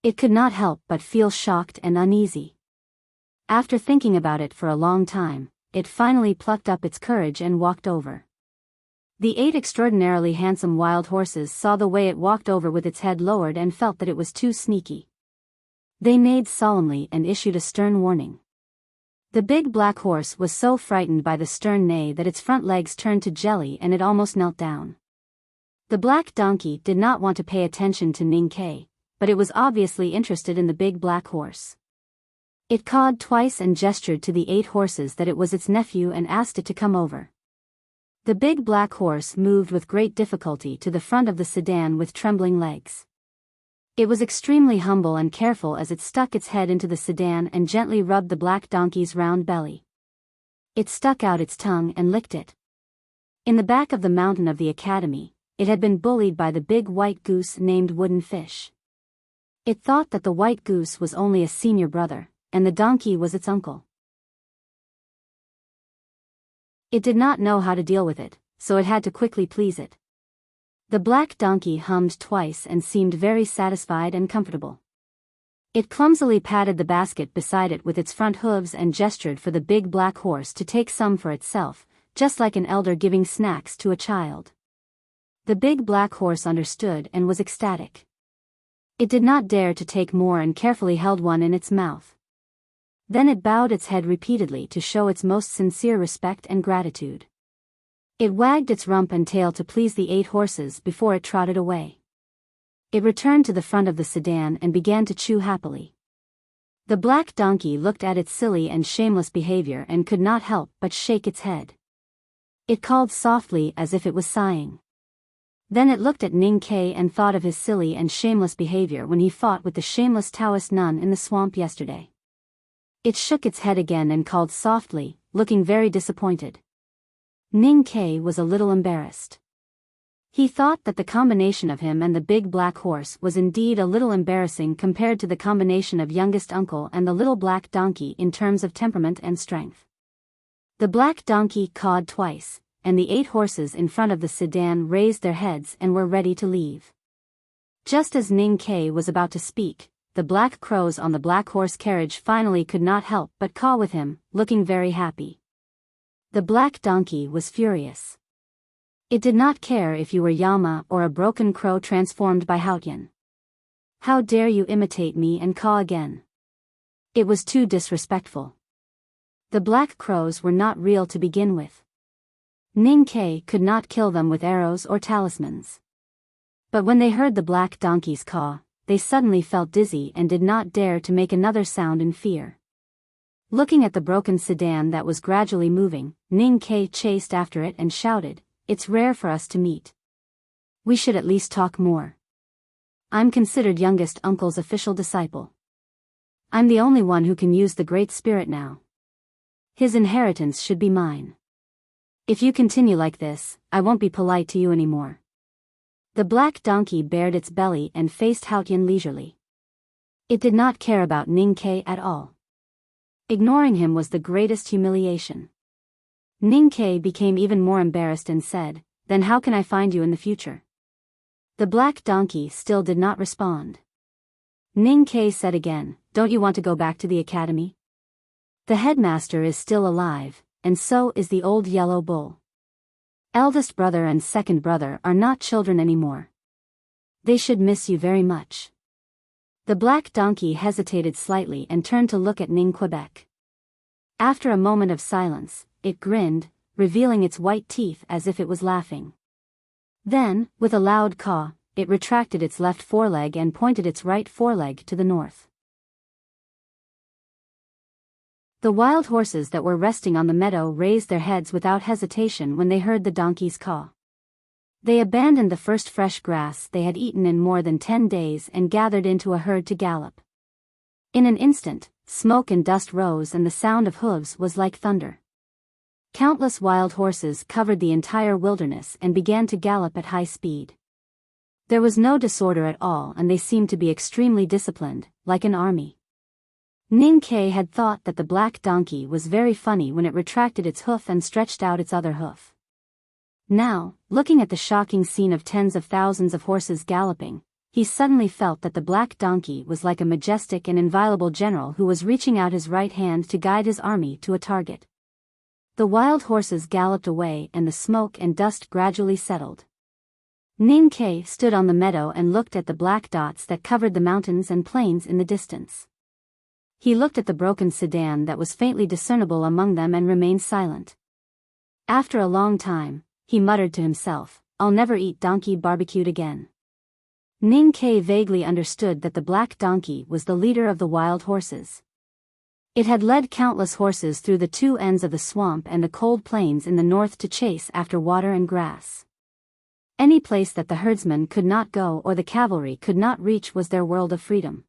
It could not help but feel shocked and uneasy. After thinking about it for a long time, it finally plucked up its courage and walked over. The 8 extraordinarily handsome wild horses saw the way it walked over with its head lowered and felt that it was too sneaky. They neighed solemnly and issued a stern warning. The big black horse was so frightened by the stern neigh that its front legs turned to jelly and it almost knelt down. The black donkey did not want to pay attention to Ning Ke, but it was obviously interested in the big black horse. It cawed twice and gestured to the 8 horses that it was its nephew and asked it to come over. The big black horse moved with great difficulty to the front of the sedan with trembling legs. It was extremely humble and careful as it stuck its head into the sedan and gently rubbed the black donkey's round belly. It stuck out its tongue and licked it. In the back of the mountain of the academy, it had been bullied by the big white goose named Wooden Fish. It thought that the white goose was only a senior brother, and the donkey was its uncle. It did not know how to deal with it, so it had to quickly please it. The black donkey hummed twice and seemed very satisfied and comfortable. It clumsily patted the basket beside it with its front hooves and gestured for the big black horse to take some for itself, just like an elder giving snacks to a child. The big black horse understood and was ecstatic. It did not dare to take more and carefully held one in its mouth. Then it bowed its head repeatedly to show its most sincere respect and gratitude. It wagged its rump and tail to please the 8 horses before it trotted away. It returned to the front of the sedan and began to chew happily. The black donkey looked at its silly and shameless behavior and could not help but shake its head. It called softly as if it was sighing. Then it looked at Ning Ke and thought of his silly and shameless behavior when he fought with the shameless Taoist nun in the swamp yesterday. It shook its head again and called softly, looking very disappointed. Ning Ke was a little embarrassed. He thought that the combination of him and the big black horse was indeed a little embarrassing compared to the combination of youngest uncle and the little black donkey in terms of temperament and strength. The black donkey cawed twice, and the 8 horses in front of the sedan raised their heads and were ready to leave. Just as Ning Ke was about to speak, the black crows on the black horse carriage finally could not help but caw with him, looking very happy. The black donkey was furious. It did not care if you were Yama or a broken crow transformed by Haotian. How dare you imitate me and caw again? It was too disrespectful. The black crows were not real to begin with. Ning Ke could not kill them with arrows or talismans. But when they heard the black donkey's caw, they suddenly felt dizzy and did not dare to make another sound in fear. Looking at the broken sedan that was gradually moving, Ning Ke chased after it and shouted, "It's rare for us to meet. We should at least talk more. I'm considered youngest uncle's official disciple. I'm the only one who can use the Great Spirit now. His inheritance should be mine. If you continue like this, I won't be polite to you anymore." The black donkey bared its belly and faced Haotian leisurely. It did not care about Ning Ke at all. Ignoring him was the greatest humiliation. Ning Ke became even more embarrassed and said, "Then how can I find you in the future?" The black donkey still did not respond. Ning Ke said again, "Don't you want to go back to the academy? The headmaster is still alive, and so is the old yellow bull. Eldest brother and second brother are not children anymore. They should miss you very much." The black donkey hesitated slightly and turned to look at Ning Quebec. After a moment of silence, it grinned, revealing its white teeth as if it was laughing. Then, with a loud caw, it retracted its left foreleg and pointed its right foreleg to the north. The wild horses that were resting on the meadow raised their heads without hesitation when they heard the donkey's caw. They abandoned the first fresh grass they had eaten in more than 10 days and gathered into a herd to gallop. In an instant, smoke and dust rose and the sound of hooves was like thunder. Countless wild horses covered the entire wilderness and began to gallop at high speed. There was no disorder at all and they seemed to be extremely disciplined, like an army. Ning Ke had thought that the black donkey was very funny when it retracted its hoof and stretched out its other hoof. Now, looking at the shocking scene of tens of thousands of horses galloping, he suddenly felt that the black donkey was like a majestic and inviolable general who was reaching out his right hand to guide his army to a target. The wild horses galloped away and the smoke and dust gradually settled. Ning Ke stood on the meadow and looked at the black dots that covered the mountains and plains in the distance. He looked at the broken sedan that was faintly discernible among them and remained silent. After a long time, he muttered to himself, "I'll never eat donkey barbecued again." Ning Ke vaguely understood that the black donkey was the leader of the wild horses. It had led countless horses through the two ends of the swamp and the cold plains in the north to chase after water and grass. Any place that the herdsmen could not go or the cavalry could not reach was their world of freedom.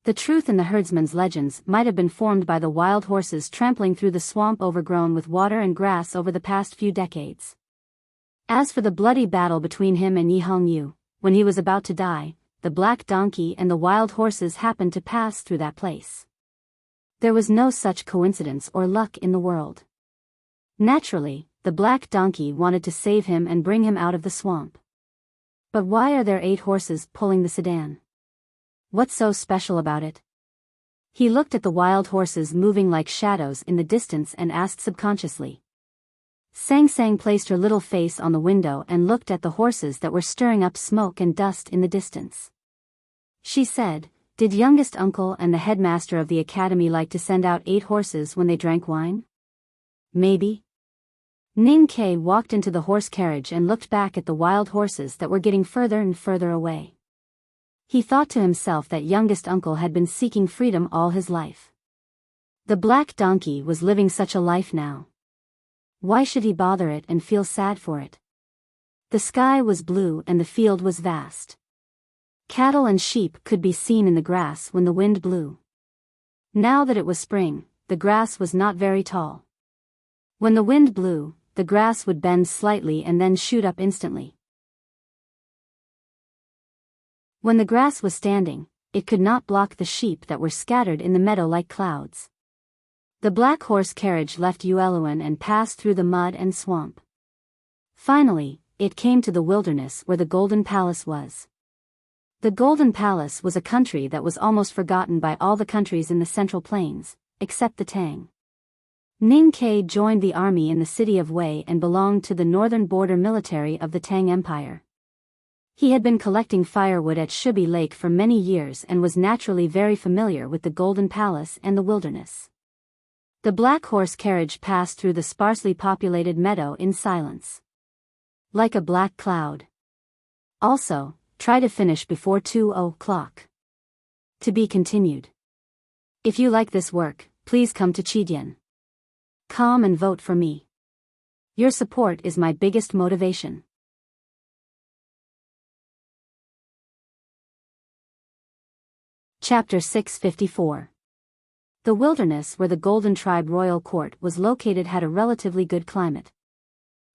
The truth in the herdsman's legends might have been formed by the wild horses trampling through the swamp overgrown with water and grass over the past few decades. As for the bloody battle between him and Yi Hongyu, when he was about to die, the black donkey and the wild horses happened to pass through that place. There was no such coincidence or luck in the world. Naturally, the black donkey wanted to save him and bring him out of the swamp. But why are there 8 horses pulling the sedan? What's so special about it? He looked at the wild horses moving like shadows in the distance and asked subconsciously. Sang Sang placed her little face on the window and looked at the horses that were stirring up smoke and dust in the distance. She said, "Did youngest uncle and the headmaster of the academy like to send out 8 horses when they drank wine?" "Maybe." Ning Ke walked into the horse carriage and looked back at the wild horses that were getting further and further away. He thought to himself that youngest uncle had been seeking freedom all his life. The black donkey was living such a life now. Why should he bother it and feel sad for it? The sky was blue and the field was vast. Cattle and sheep could be seen in the grass when the wind blew. Now that it was spring, the grass was not very tall. When the wind blew, the grass would bend slightly and then shoot up instantly. When the grass was standing, it could not block the sheep that were scattered in the meadow like clouds. The black horse carriage left Yueluan and passed through the mud and swamp. Finally, it came to the wilderness where the Golden Palace was. The Golden Palace was a country that was almost forgotten by all the countries in the Central Plains, except the Tang. Ning Ke joined the army in the city of Wei and belonged to the northern border military of the Tang Empire. He had been collecting firewood at Shubi Lake for many years and was naturally very familiar with the Golden Palace and the wilderness. The black horse carriage passed through the sparsely populated meadow in silence. Like a black cloud. Also, try to finish before 2:00. To be continued. If you like this work, please come to Chidian.com and vote for me. Your support is my biggest motivation. Chapter 654. The wilderness where the Golden Tribe Royal Court was located had a relatively good climate.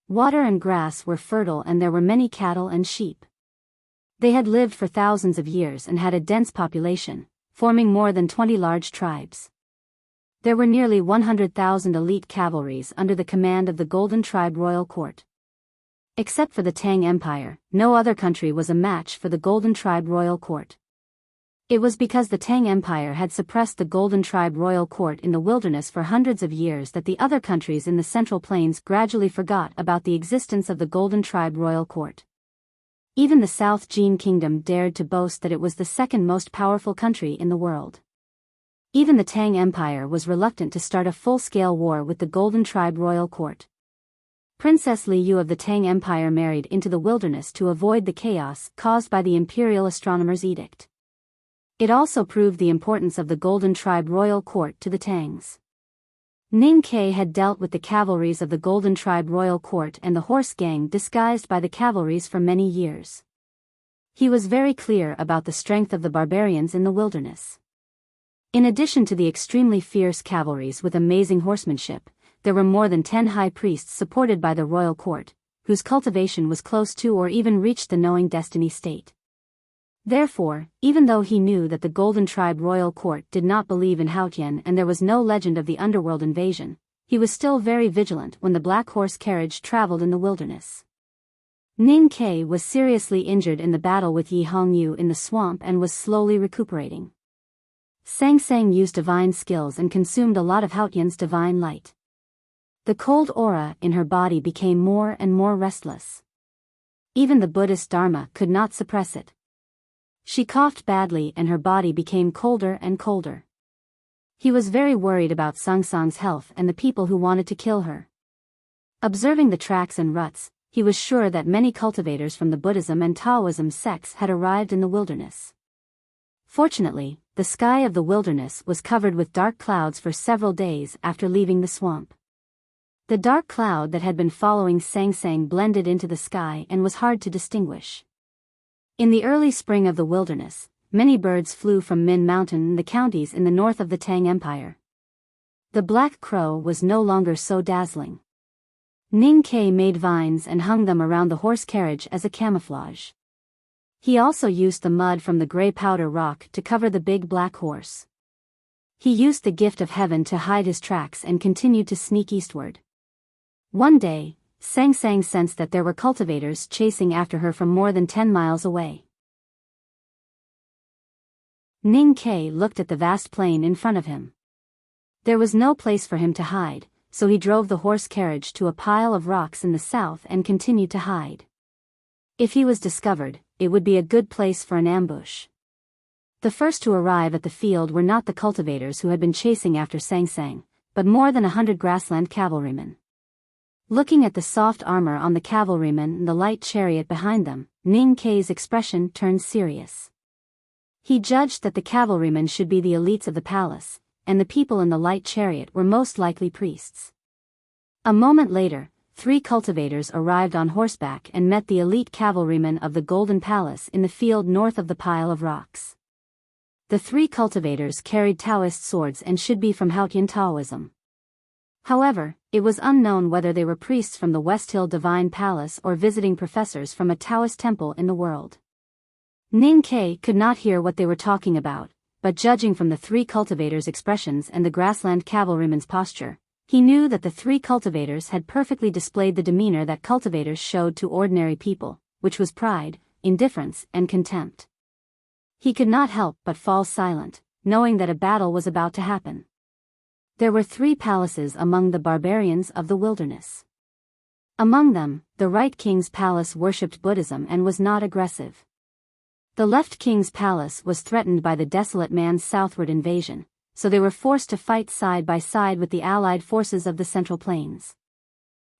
Water and grass were fertile and there were many cattle and sheep. They had lived for thousands of years and had a dense population, forming more than 20 large tribes. There were nearly 100,000 elite cavalries under the command of the Golden Tribe Royal Court. Except for the Tang Empire, no other country was a match for the Golden Tribe Royal Court. It was because the Tang Empire had suppressed the Golden Tribe Royal Court in the wilderness for hundreds of years that the other countries in the Central Plains gradually forgot about the existence of the Golden Tribe Royal Court. Even the South Jin Kingdom dared to boast that it was the second most powerful country in the world. Even the Tang Empire was reluctant to start a full-scale war with the Golden Tribe Royal Court. Princess Liu of the Tang Empire married into the wilderness to avoid the chaos caused by the imperial astronomer's edict. It also proved the importance of the Golden Tribe royal court to the Tangs. Ning Ke had dealt with the cavalries of the Golden Tribe royal court and the horse gang disguised by the cavalries for many years. He was very clear about the strength of the barbarians in the wilderness. In addition to the extremely fierce cavalries with amazing horsemanship, there were more than 10 high priests supported by the royal court, whose cultivation was close to or even reached the knowing destiny state. Therefore, even though he knew that the Golden Tribe royal court did not believe in Haotian and there was no legend of the underworld invasion, he was still very vigilant when the black horse carriage traveled in the wilderness. Ning Ke was seriously injured in the battle with Yi Hongyu in the swamp and was slowly recuperating. Sang Sang used divine skills and consumed a lot of Haotian's divine light. The cold aura in her body became more and more restless. Even the Buddhist Dharma could not suppress it. She coughed badly and her body became colder and colder. He was very worried about Sang Sang's health and the people who wanted to kill her. Observing the tracks and ruts, he was sure that many cultivators from the Buddhism and Taoism sects had arrived in the wilderness. Fortunately, the sky of the wilderness was covered with dark clouds for several days after leaving the swamp. The dark cloud that had been following Sang Sang blended into the sky and was hard to distinguish. In the early spring of the wilderness, many birds flew from Min Mountain and the counties in the north of the Tang Empire. The black crow was no longer so dazzling. Ning Ke made vines and hung them around the horse carriage as a camouflage. He also used the mud from the gray powder rock to cover the big black horse. He used the gift of heaven to hide his tracks and continued to sneak eastward. One day, Sang Sang sensed that there were cultivators chasing after her from more than 10 miles away. Ning Ke looked at the vast plain in front of him. There was no place for him to hide, so he drove the horse carriage to a pile of rocks in the south and continued to hide. If he was discovered, it would be a good place for an ambush. The first to arrive at the field were not the cultivators who had been chasing after Sang Sang, but more than 100 grassland cavalrymen. Looking at the soft armor on the cavalrymen and the light chariot behind them, Ning Ke's expression turned serious. He judged that the cavalrymen should be the elites of the palace, and the people in the light chariot were most likely priests. A moment later, 3 cultivators arrived on horseback and met the elite cavalrymen of the Golden Palace in the field north of the pile of rocks. The 3 cultivators carried Taoist swords and should be from Haotian Taoism. However, it was unknown whether they were priests from the West Hill Divine Palace or visiting professors from a Taoist temple in the world. Ning Ke could not hear what they were talking about, but judging from the 3 cultivators' expressions and the grassland cavalryman's posture, he knew that the 3 cultivators had perfectly displayed the demeanor that cultivators showed to ordinary people, which was pride, indifference, and contempt. He could not help but fall silent, knowing that a battle was about to happen. There were 3 palaces among the barbarians of the wilderness. Among them, the right king's palace worshipped Buddhism and was not aggressive. The left king's palace was threatened by the desolate man's southward invasion, so they were forced to fight side by side with the allied forces of the Central Plains.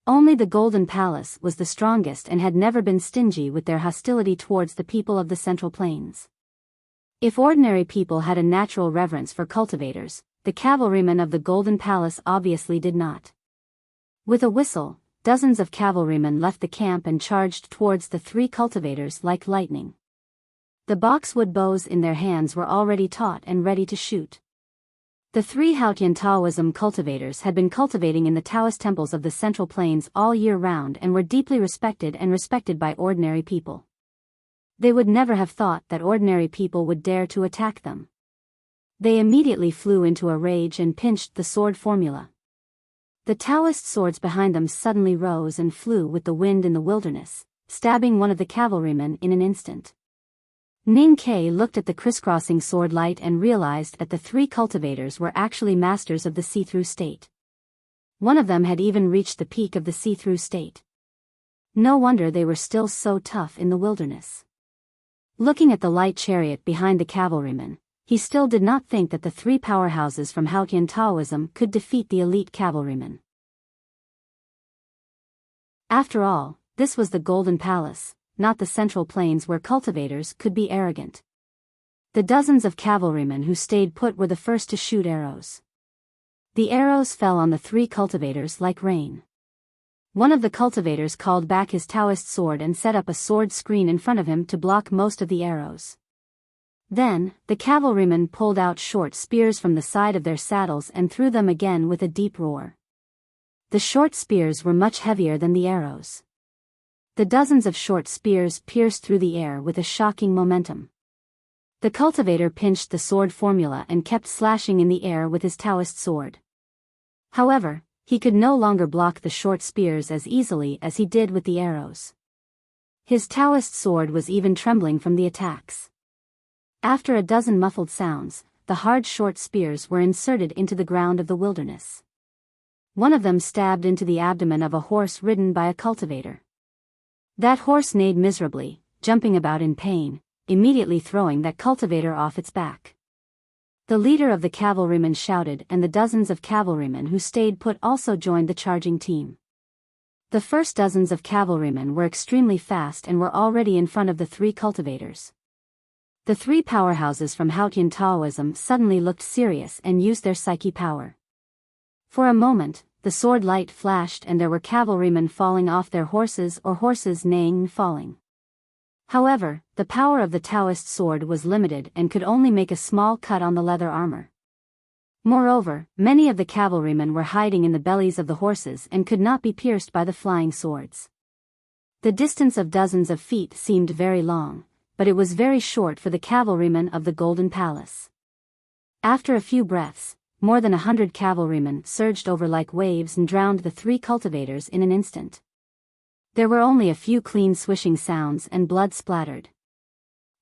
Only the Golden Palace was the strongest and had never been stingy with their hostility towards the people of the Central Plains. If ordinary people had a natural reverence for cultivators, the cavalrymen of the Golden Palace obviously did not. With a whistle, dozens of cavalrymen left the camp and charged towards the 3 cultivators like lightning. The boxwood bows in their hands were already taut and ready to shoot. The 3 Haotian Taoism cultivators had been cultivating in the Taoist temples of the Central Plains all year round and were deeply respected by ordinary people. They would never have thought that ordinary people would dare to attack them. They immediately flew into a rage and pinched the sword formula. The Taoist swords behind them suddenly rose and flew with the wind in the wilderness, stabbing one of the cavalrymen in an instant. Ning Ke looked at the crisscrossing sword light and realized that the 3 cultivators were actually masters of the see-through state. One of them had even reached the peak of the see-through state. No wonder they were still so tough in the wilderness. Looking at the light chariot behind the cavalrymen, he still did not think that the 3 powerhouses from Haotian Taoism could defeat the elite cavalrymen. After all, this was the Golden Palace, not the Central Plains where cultivators could be arrogant. The dozens of cavalrymen who stayed put were the first to shoot arrows. The arrows fell on the three cultivators like rain. One of the cultivators called back his Taoist sword and set up a sword screen in front of him to block most of the arrows. Then, the cavalrymen pulled out short spears from the side of their saddles and threw them again with a deep roar. The short spears were much heavier than the arrows. The dozens of short spears pierced through the air with a shocking momentum. The cultivator pinched the sword formula and kept slashing in the air with his Taoist sword. However, he could no longer block the short spears as easily as he did with the arrows. His Taoist sword was even trembling from the attacks. After a dozen muffled sounds, the hard short spears were inserted into the ground of the wilderness. One of them stabbed into the abdomen of a horse ridden by a cultivator. That horse neighed miserably, jumping about in pain, immediately throwing that cultivator off its back. The leader of the cavalrymen shouted, and the dozens of cavalrymen who stayed put also joined the charging team. The first dozens of cavalrymen were extremely fast and were already in front of the three cultivators. The three powerhouses from Haotian Taoism suddenly looked serious and used their psyche power. For a moment, the sword light flashed and there were cavalrymen falling off their horses or horses neighing and falling. However, the power of the Taoist sword was limited and could only make a small cut on the leather armor. Moreover, many of the cavalrymen were hiding in the bellies of the horses and could not be pierced by the flying swords. The distance of dozens of feet seemed very long, but it was very short for the cavalrymen of the Golden Palace. After a few breaths, more than 100 cavalrymen surged over like waves and drowned the three cultivators in an instant. There were only a few clean swishing sounds and blood splattered.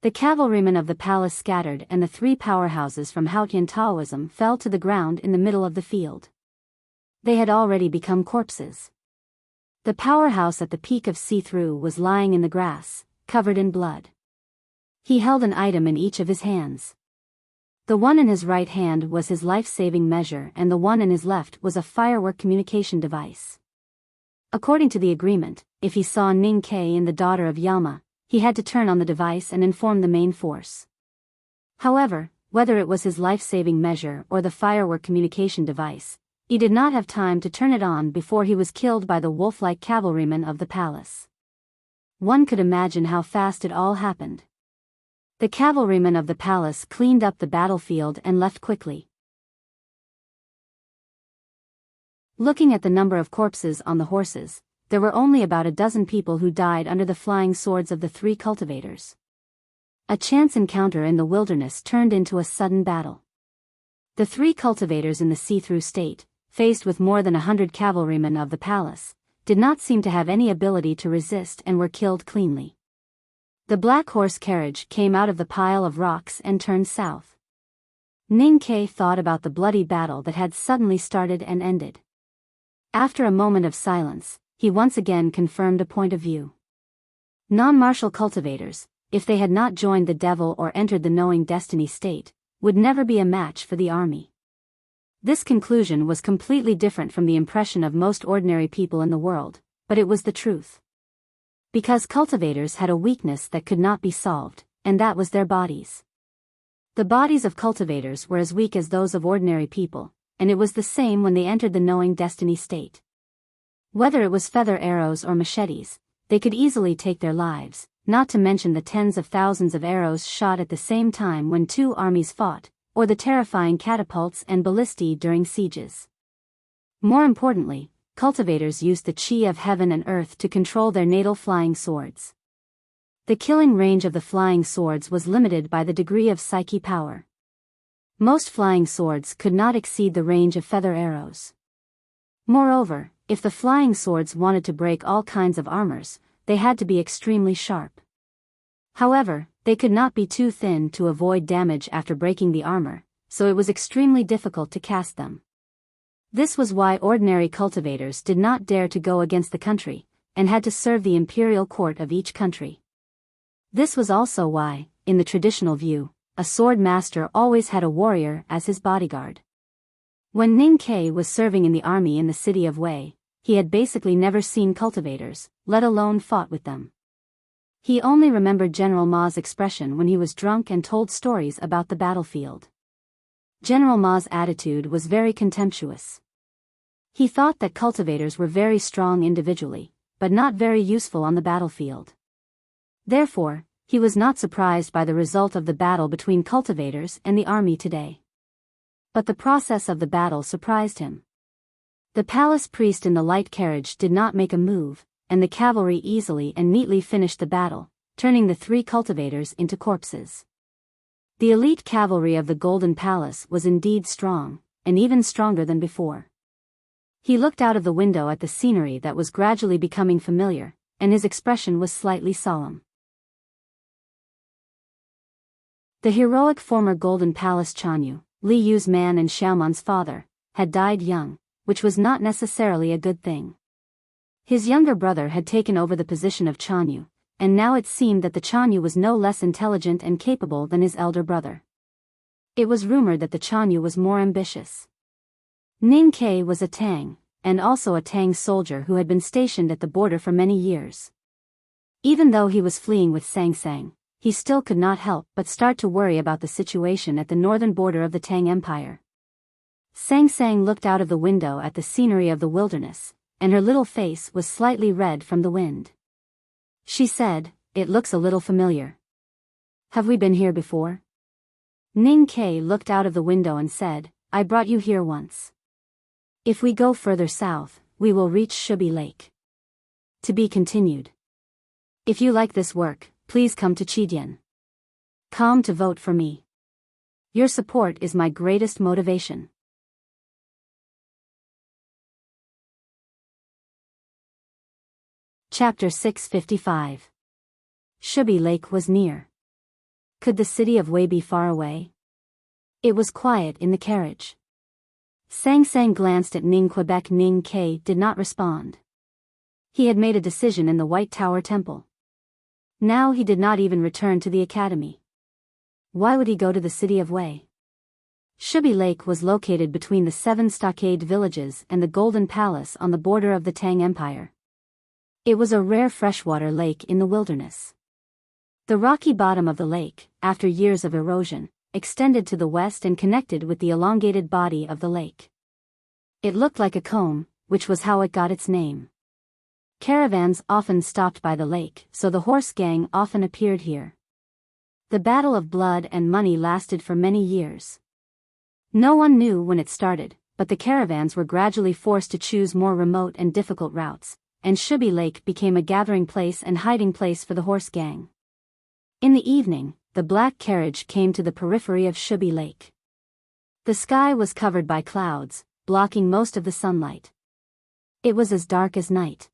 The cavalrymen of the palace scattered and the three powerhouses from Haotian Taoism fell to the ground in the middle of the field. They had already become corpses. The powerhouse at the peak of see-through was lying in the grass, covered in blood. He held an item in each of his hands. The one in his right hand was his life-saving measure and the one in his left was a firework communication device. According to the agreement, if he saw Ning Ke and the daughter of Yama, he had to turn on the device and inform the main force. However, whether it was his life-saving measure or the firework communication device, he did not have time to turn it on before he was killed by the wolf-like cavalrymen of the palace. One could imagine how fast it all happened. The cavalrymen of the palace cleaned up the battlefield and left quickly. Looking at the number of corpses on the horses, there were only about a dozen people who died under the flying swords of the three cultivators. A chance encounter in the wilderness turned into a sudden battle. The three cultivators in the see-through state, faced with more than 100 cavalrymen of the palace, did not seem to have any ability to resist and were killed cleanly. The black horse carriage came out of the pile of rocks and turned south. Ning Ke thought about the bloody battle that had suddenly started and ended. After a moment of silence, he once again confirmed a point of view. Non-martial cultivators, if they had not joined the devil or entered the knowing destiny state, would never be a match for the army. This conclusion was completely different from the impression of most ordinary people in the world, but it was the truth. Because cultivators had a weakness that could not be solved, and that was their bodies. The bodies of cultivators were as weak as those of ordinary people, and it was the same when they entered the knowing destiny state. Whether it was feather arrows or machetes, they could easily take their lives, not to mention the tens of thousands of arrows shot at the same time when two armies fought, or the terrifying catapults and ballistae during sieges. More importantly, cultivators used the chi of heaven and earth to control their natal flying swords. The killing range of the flying swords was limited by the degree of psyche power. Most flying swords could not exceed the range of feather arrows. Moreover, if the flying swords wanted to break all kinds of armors, they had to be extremely sharp. However, they could not be too thin to avoid damage after breaking the armor, so it was extremely difficult to cast them. This was why ordinary cultivators did not dare to go against the country, and had to serve the imperial court of each country. This was also why, in the traditional view, a sword master always had a warrior as his bodyguard. When Ning Ke was serving in the army in the city of Wei, he had basically never seen cultivators, let alone fought with them. He only remembered General Ma's expression when he was drunk and told stories about the battlefield. General Ma's attitude was very contemptuous. He thought that cultivators were very strong individually, but not very useful on the battlefield. Therefore, he was not surprised by the result of the battle between cultivators and the army today. But the process of the battle surprised him. The palace priest in the light carriage did not make a move, and the cavalry easily and neatly finished the battle, turning the 3 cultivators into corpses. The elite cavalry of the Golden Palace was indeed strong, and even stronger than before. He looked out of the window at the scenery that was gradually becoming familiar, and his expression was slightly solemn. The heroic former Golden Palace Chanyu, Li Yu's man and Xiaoman's father, had died young, which was not necessarily a good thing. His younger brother had taken over the position of Chanyu, and now it seemed that the Chanyu was no less intelligent and capable than his elder brother. It was rumored that the Chanyu was more ambitious. Ning Ke was a Tang, and also a Tang soldier who had been stationed at the border for many years. Even though he was fleeing with Sang Sang, he still could not help but start to worry about the situation at the northern border of the Tang Empire. Sang Sang looked out of the window at the scenery of the wilderness, and her little face was slightly red from the wind. She said, "It looks a little familiar. Have we been here before?" Ning Ke looked out of the window and said, "I brought you here once. If we go further south, we will reach Shubi Lake. To be continued. If you like this work, please come to Chidian. Come to vote for me. Your support is my greatest motivation." Chapter 655. Shubi Lake was near. Could the city of Wei be far away? It was quiet in the carriage. Sang Sang glanced at Ning Quebec. Ning Ke did not respond. He had made a decision in the White Tower Temple. Now he did not even return to the academy. Why would he go to the city of Wei? Shubi Lake was located between the 7 stockade villages and the Golden Palace on the border of the Tang Empire. It was a rare freshwater lake in the wilderness. The rocky bottom of the lake, after years of erosion, extended to the west and connected with the elongated body of the lake. It looked like a comb, which was how it got its name. Caravans often stopped by the lake, so the horse gang often appeared here. The battle of blood and money lasted for many years. No one knew when it started, but the caravans were gradually forced to choose more remote and difficult routes, and Shubi Lake became a gathering place and hiding place for the horse gang. In the evening, the black carriage came to the periphery of Shubi Lake. The sky was covered by clouds, blocking most of the sunlight. It was as dark as night.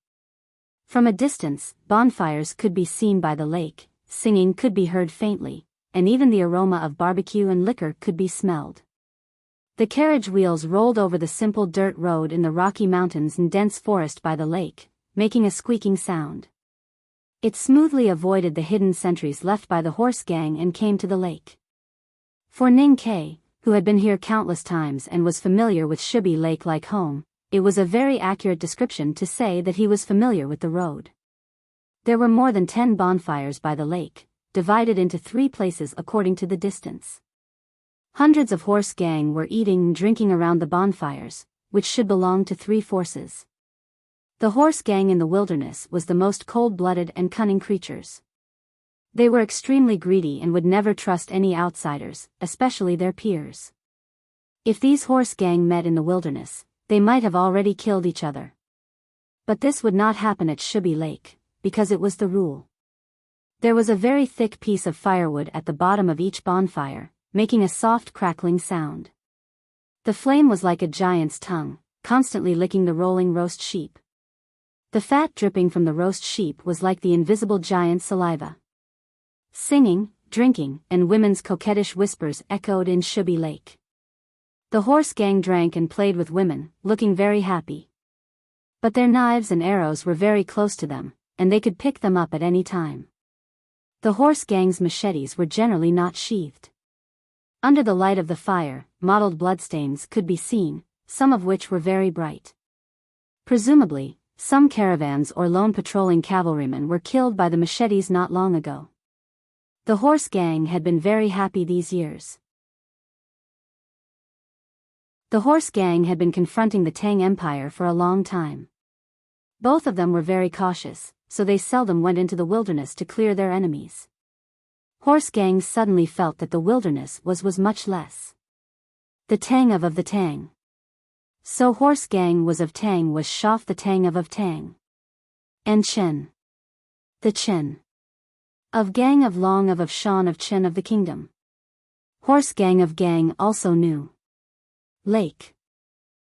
From a distance, bonfires could be seen by the lake, singing could be heard faintly, and even the aroma of barbecue and liquor could be smelled. The carriage wheels rolled over the simple dirt road in the Rocky Mountains and dense forest by the lake, making a squeaking sound. It smoothly avoided the hidden sentries left by the horse gang and came to the lake. For Ning Ke, who had been here countless times and was familiar with Shubi Lake like home, it was a very accurate description to say that he was familiar with the road. There were more than 10 bonfires by the lake, divided into 3 places according to the distance. Hundreds of horse gang were eating and drinking around the bonfires, which should belong to 3 forces. The horse gang in the wilderness was the most cold-blooded and cunning creatures. They were extremely greedy and would never trust any outsiders, especially their peers. If these horse gang met in the wilderness, they might have already killed each other. But this would not happen at Shubi Lake, because it was the rule. There was a very thick piece of firewood at the bottom of each bonfire, making a soft crackling sound. The flame was like a giant's tongue, constantly licking the rolling roast sheep. The fat dripping from the roast sheep was like the invisible giant's saliva. Singing, drinking, and women's coquettish whispers echoed in Shubi Lake. The horse gang drank and played with women, looking very happy. But their knives and arrows were very close to them, and they could pick them up at any time. The horse gang's machetes were generally not sheathed. Under the light of the fire, mottled bloodstains could be seen, some of which were very bright. Presumably, some caravans or lone patrolling cavalrymen were killed by the machetes not long ago. The horse gang had been very happy these years. The horse gang had been confronting the Tang Empire for a long time. Both of them were very cautious, so they seldom went into the wilderness to clear their enemies. Horse gangs suddenly felt that the wilderness was much less. The Tang of the Tang. So horse gang was of Tang was Shaf the Tang of Tang. And Chen. The Chen. Of gang of Long of Shan of Chen of the kingdom. Horse gang of gang also knew. Lake.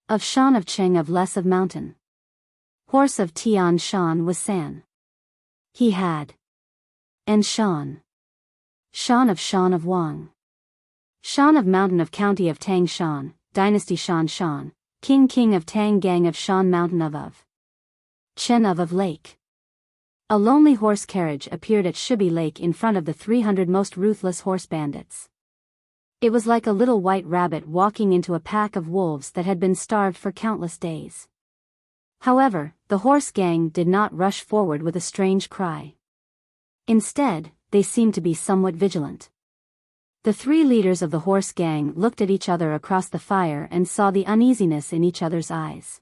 Of Shan of Cheng of less of mountain. Horse of Tian Shan was San. He had. And Shan. Shan of Wang. Shan of mountain of county of Tang Shan, dynasty Shan Shan, king of Tang gang of Shan mountain of. Chen of lake. A lonely horse carriage appeared at Shubi Lake in front of the 300 most ruthless horse bandits. It was like a little white rabbit walking into a pack of wolves that had been starved for countless days. However, the horse gang did not rush forward with a strange cry. Instead, they seemed to be somewhat vigilant. The three leaders of the horse gang looked at each other across the fire and saw the uneasiness in each other's eyes.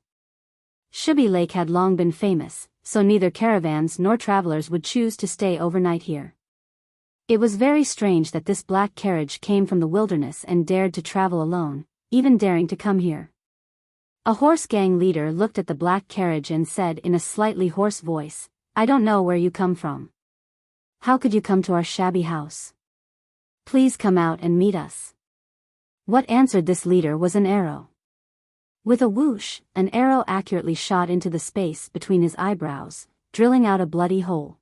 Shubi Lake had long been famous, so neither caravans nor travelers would choose to stay overnight here. It was very strange that this black carriage came from the wilderness and dared to travel alone, even daring to come here. A horse gang leader looked at the black carriage and said in a slightly hoarse voice, "I don't know where you come from. How could you come to our shabby house? Please come out and meet us." What answered this leader was an arrow. With a whoosh, an arrow accurately shot into the space between his eyebrows, drilling out a bloody hole.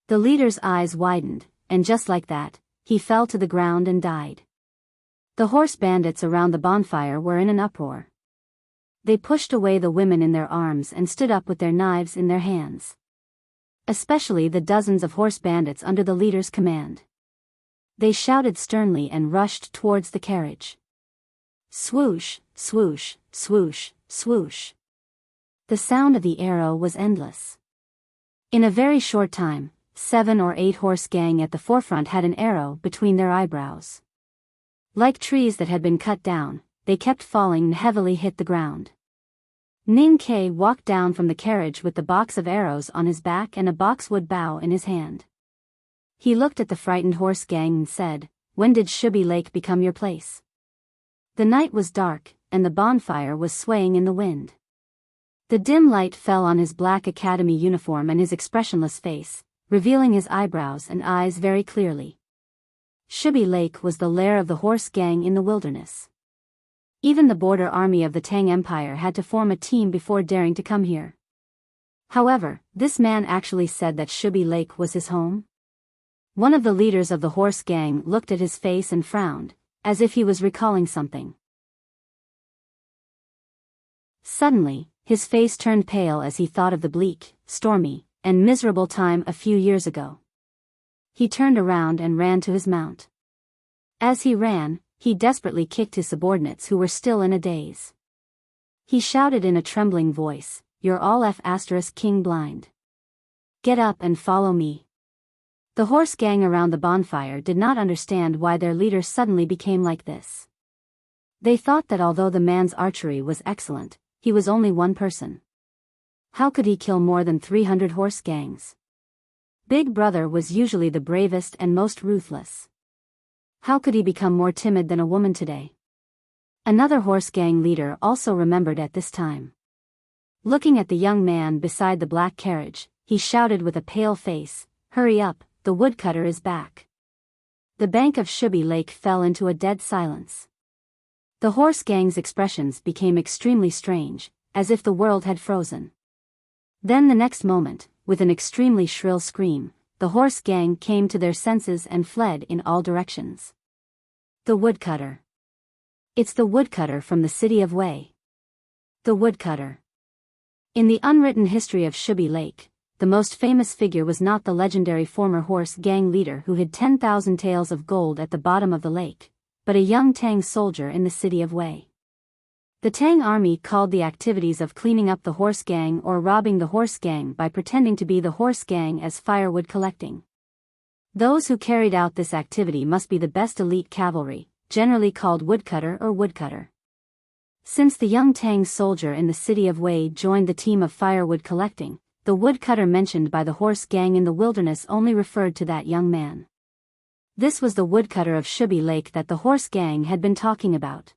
The leader's eyes widened, and just like that, he fell to the ground and died. The horse bandits around the bonfire were in an uproar. They pushed away the women in their arms and stood up with their knives in their hands. Especially the dozens of horse bandits under the leader's command. They shouted sternly and rushed towards the carriage. Swoosh, swoosh, swoosh, swoosh. The sound of the arrow was endless. In a very short time, 7 or 8 horse gang at the forefront had an arrow between their eyebrows. Like trees that had been cut down, they kept falling and heavily hit the ground. Ning Ke walked down from the carriage with the box of arrows on his back and a boxwood bow in his hand. He looked at the frightened horse gang and said, "When did Shubi Lake become your place?" The night was dark, and the bonfire was swaying in the wind. The dim light fell on his black academy uniform and his expressionless face, revealing his eyebrows and eyes very clearly. Shubi Lake was the lair of the horse gang in the wilderness. Even the border army of the Tang Empire had to form a team before daring to come here. However, this man actually said that Shubi Lake was his home. One of the leaders of the horse gang looked at his face and frowned, as if he was recalling something. Suddenly, his face turned pale as he thought of the bleak, stormy, and miserable time a few years ago. He turned around and ran to his mount. As he ran, he desperately kicked his subordinates who were still in a daze. He shouted in a trembling voice, "You're all king blind. Get up and follow me." The horse gang around the bonfire did not understand why their leader suddenly became like this. They thought that although the man's archery was excellent, he was only one person. How could he kill more than 300 horse gangs? Big Brother was usually the bravest and most ruthless. How could he become more timid than a woman today? Another horse gang leader also remembered at this time. Looking at the young man beside the black carriage, he shouted with a pale face, "Hurry up, the woodcutter is back." The bank of Shubi Lake fell into a dead silence. The horse gang's expressions became extremely strange, as if the world had frozen. Then the next moment, with an extremely shrill scream, the horse gang came to their senses and fled in all directions. The woodcutter. It's the woodcutter from the city of Wei. The woodcutter. In the unwritten history of Shubi Lake, the most famous figure was not the legendary former horse gang leader who hid 10,000 taels of gold at the bottom of the lake, but a young Tang soldier in the city of Wei. The Tang army called the activities of cleaning up the horse gang or robbing the horse gang by pretending to be the horse gang as firewood collecting. Those who carried out this activity must be the best elite cavalry, generally called woodcutter or woodcutter. Since the young Tang soldier in the city of Wei joined the team of firewood collecting, the woodcutter mentioned by the horse gang in the wilderness only referred to that young man. This was the woodcutter of Shubi Lake that the horse gang had been talking about.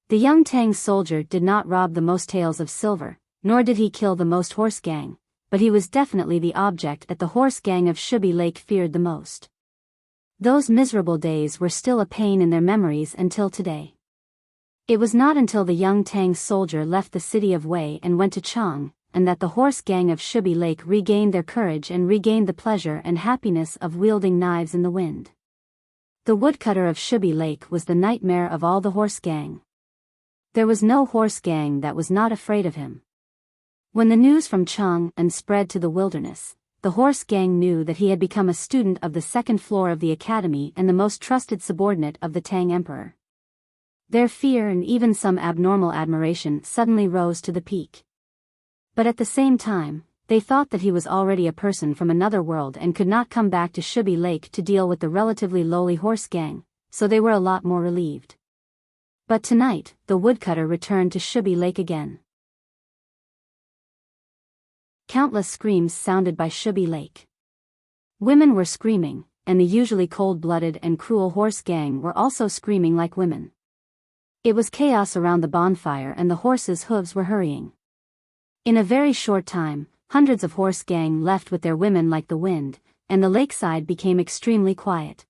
The young Tang soldier did not rob the most taels of silver, nor did he kill the most horse gang, but he was definitely the object that the horse gang of Shubi Lake feared the most. Those miserable days were still a pain in their memories until today. It was not until the young Tang soldier left the city of Wei and went to Chang, and that the horse gang of Shubi Lake regained their courage and regained the pleasure and happiness of wielding knives in the wind. The woodcutter of Shubi Lake was the nightmare of all the horse gang. There was no horse gang that was not afraid of him. When the news from Chang'an spread to the wilderness, the horse gang knew that he had become a student of the second floor of the academy and the most trusted subordinate of the Tang emperor. Their fear and even some abnormal admiration suddenly rose to the peak. But at the same time, they thought that he was already a person from another world and could not come back to Shubi Lake to deal with the relatively lowly horse gang, so they were a lot more relieved. But tonight, the woodcutter returned to Shubi Lake again. Countless screams sounded by Shubi Lake. Women were screaming, and the usually cold-blooded and cruel horse gang were also screaming like women. It was chaos around the bonfire and the horses' hooves were hurrying. In a very short time, hundreds of horse gang left with their women like the wind, and the lakeside became extremely quiet.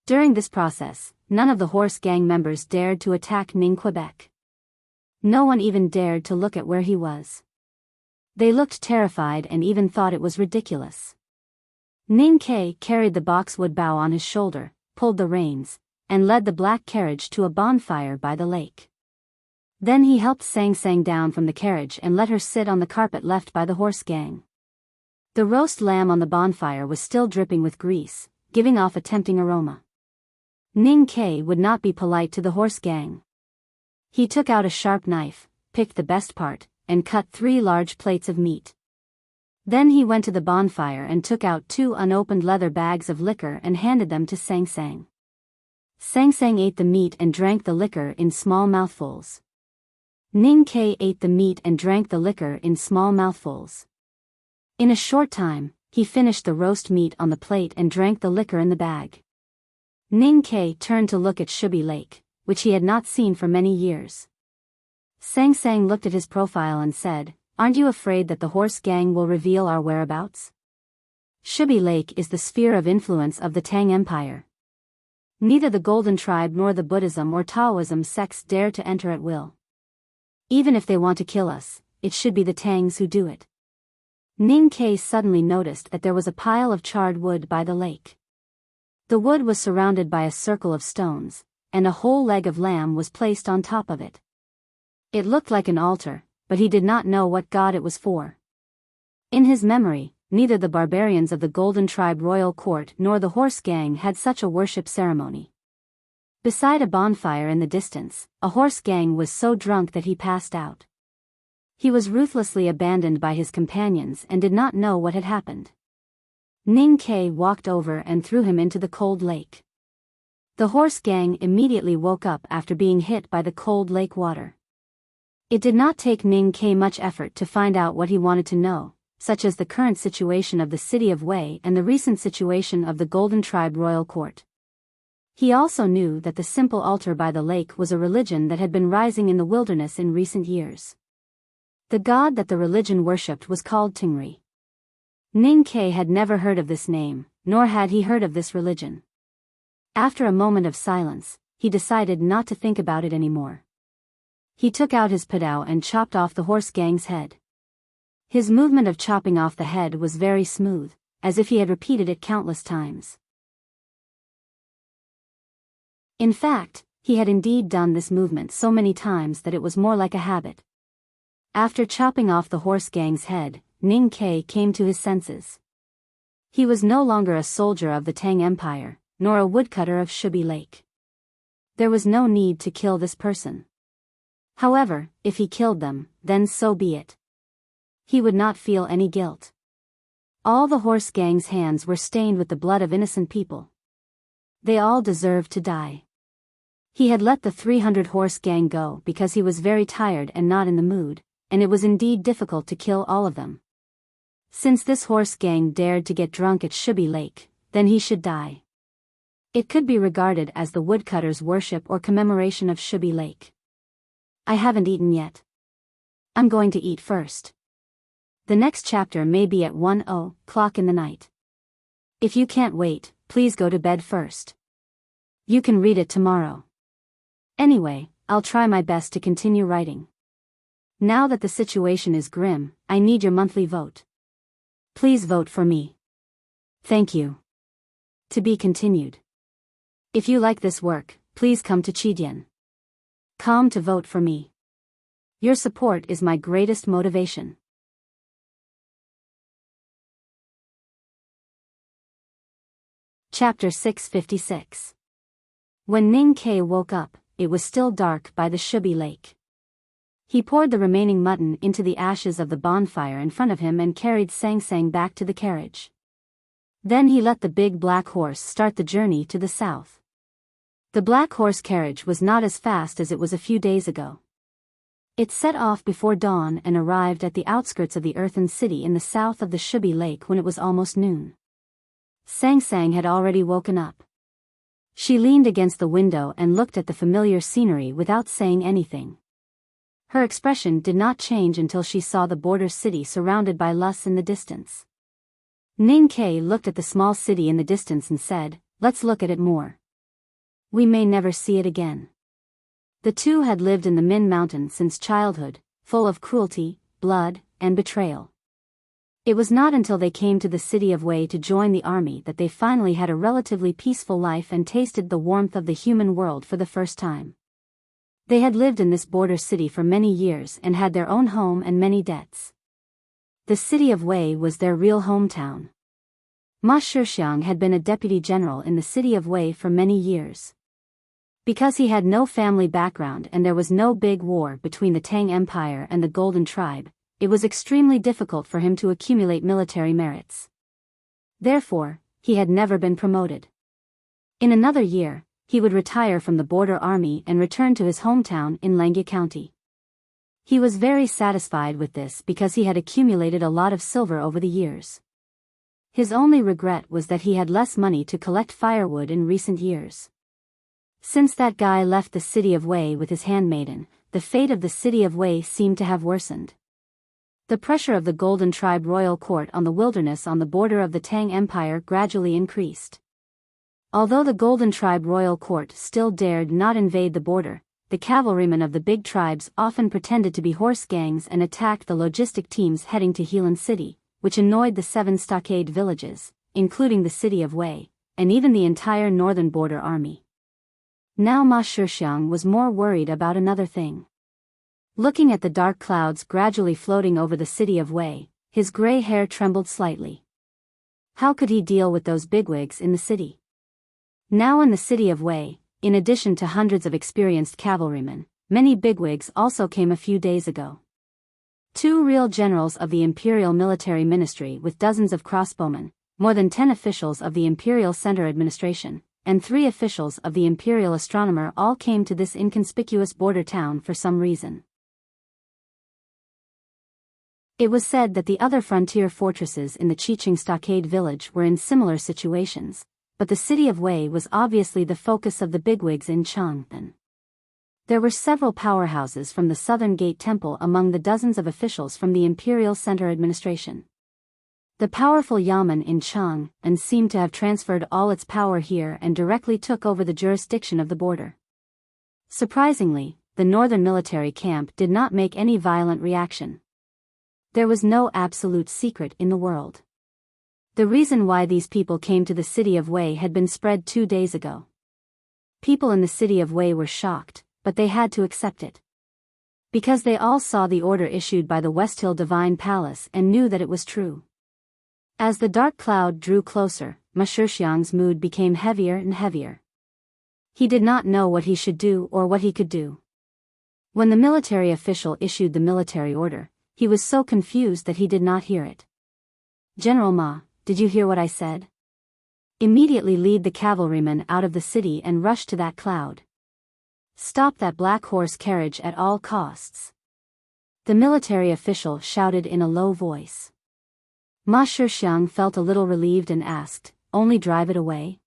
During this process, none of the horse gang members dared to attack Ning Quebec. No one even dared to look at where he was. They looked terrified and even thought it was ridiculous. Ning Ke carried the boxwood bough on his shoulder, pulled the reins, and led the black carriage to a bonfire by the lake. Then he helped Sang Sang down from the carriage and let her sit on the carpet left by the horse gang. The roast lamb on the bonfire was still dripping with grease, giving off a tempting aroma. Ning Ke would not be polite to the horse gang. He took out a sharp knife, picked the best part, and cut 3 large plates of meat. Then he went to the bonfire and took out 2 unopened leather bags of liquor and handed them to Sang Sang. Sang Sang ate the meat and drank the liquor in small mouthfuls. Ning Ke ate the meat and drank the liquor in small mouthfuls. In a short time, he finished the roast meat on the plate and drank the liquor in the bag. Ning Ke turned to look at Shubi Lake, which he had not seen for many years. Sang Sang looked at his profile and said, "Aren't you afraid that the horse gang will reveal our whereabouts? Shubi Lake is the sphere of influence of the Tang Empire. Neither the Golden Tribe nor the Buddhism or Taoism sects dare to enter at will. Even if they want to kill us, it should be the Tangs who do it." Ning Ke suddenly noticed that there was a pile of charred wood by the lake. The wood was surrounded by a circle of stones, and a whole leg of lamb was placed on top of it. It looked like an altar, but he did not know what god it was for. In his memory, neither the barbarians of the Golden Tribe royal court nor the horse gang had such a worship ceremony. Beside a bonfire in the distance, a horse gang was so drunk that he passed out. He was ruthlessly abandoned by his companions and did not know what had happened. Ning Ke walked over and threw him into the cold lake. The horse gang immediately woke up after being hit by the cold lake water. It did not take Ning Ke much effort to find out what he wanted to know, such as the current situation of the city of Wei and the recent situation of the Golden Tribe royal court. He also knew that the simple altar by the lake was a religion that had been rising in the wilderness in recent years. The god that the religion worshipped was called Tingri. Ning Ke had never heard of this name, nor had he heard of this religion. After a moment of silence, he decided not to think about it anymore. He took out his padao and chopped off the horse gang's head. His movement of chopping off the head was very smooth, as if he had repeated it countless times. In fact, he had indeed done this movement so many times that it was more like a habit. After chopping off the horse gang's head, Ning Ke came to his senses. He was no longer a soldier of the Tang Empire, nor a woodcutter of Shubi Lake. There was no need to kill this person. However, if he killed them, then so be it. He would not feel any guilt. All the horse gang's hands were stained with the blood of innocent people. They all deserved to die. He had let the 300 horse gang go because he was very tired and not in the mood, and it was indeed difficult to kill all of them. Since this horse gang dared to get drunk at Shubi Lake, then he should die. It could be regarded as the woodcutters' worship or commemoration of Shubi Lake. I haven't eaten yet. I'm going to eat first. The next chapter may be at 1:00 in the night. If you can't wait, please go to bed first. You can read it tomorrow. Anyway, I'll try my best to continue writing. Now that the situation is grim, I need your monthly vote. Please vote for me. Thank you. To be continued. If you like this work, please come to Chidien.com to vote for me. Your support is my greatest motivation. Chapter 656. When Ning Ke woke up, it was still dark by the Shubi Lake. He poured the remaining mutton into the ashes of the bonfire in front of him and carried Sang Sang back to the carriage. Then he let the big black horse start the journey to the south. The black horse carriage was not as fast as it was a few days ago. It set off before dawn and arrived at the outskirts of the earthen city in the south of the Shubi Lake when it was almost noon. Sang Sang had already woken up. She leaned against the window and looked at the familiar scenery without saying anything. Her expression did not change until she saw the border city surrounded by luss in the distance. Ning Ke looked at the small city in the distance and said, "Let's look at it more. We may never see it again." The two had lived in the Min Mountain since childhood, full of cruelty, blood, and betrayal. It was not until they came to the city of Wei to join the army that they finally had a relatively peaceful life and tasted the warmth of the human world for the first time. They had lived in this border city for many years and had their own home and many debts. The city of Wei was their real hometown. Ma Shixiang had been a deputy general in the city of Wei for many years. Because he had no family background and there was no big war between the Tang Empire and the Golden Tribe, it was extremely difficult for him to accumulate military merits. Therefore, he had never been promoted. In another year, he would retire from the border army and return to his hometown in Langya County. He was very satisfied with this because he had accumulated a lot of silver over the years. His only regret was that he had less money to collect firewood in recent years. Since that guy left the city of Wei with his handmaiden, the fate of the city of Wei seemed to have worsened. The pressure of the Golden Tribe royal court on the wilderness on the border of the Tang Empire gradually increased. Although the Golden Tribe royal court still dared not invade the border, the cavalrymen of the big tribes often pretended to be horse gangs and attacked the logistic teams heading to Helan City, which annoyed the 7 stockade villages, including the city of Wei, and even the entire northern border army. Now Ma Shixiang was more worried about another thing. Looking at the dark clouds gradually floating over the city of Wei, his gray hair trembled slightly. How could he deal with those bigwigs in the city? Now in the city of Wei, in addition to hundreds of experienced cavalrymen, many bigwigs also came a few days ago. 2 real generals of the Imperial Military Ministry with dozens of crossbowmen, more than 10 officials of the Imperial Center Administration, and 3 officials of the Imperial Astronomer all came to this inconspicuous border town for some reason. It was said that the other frontier fortresses in the Chiching Stockade village were in similar situations, but the city of Wei was obviously the focus of the bigwigs in Chang'an. There were several powerhouses from the Southern Gate Temple among the dozens of officials from the Imperial Center Administration. The powerful Yamen in Chang'an seemed to have transferred all its power here and directly took over the jurisdiction of the border. Surprisingly, the northern military camp did not make any violent reaction. There was no absolute secret in the world. The reason why these people came to the city of Wei had been spread 2 days ago. People in the city of Wei were shocked, but they had to accept it. Because they all saw the order issued by the Westhill Divine Palace and knew that it was true. As the dark cloud drew closer, Ma Shixiang's mood became heavier and heavier. He did not know what he should do or what he could do. When the military official issued the military order, he was so confused that he did not hear it. "General Ma, did you hear what I said? Immediately lead the cavalrymen out of the city and rush to that cloud. Stop that black horse carriage at all costs." The military official shouted in a low voice. Ma Shixiang felt a little relieved and asked, "Only drive it away?"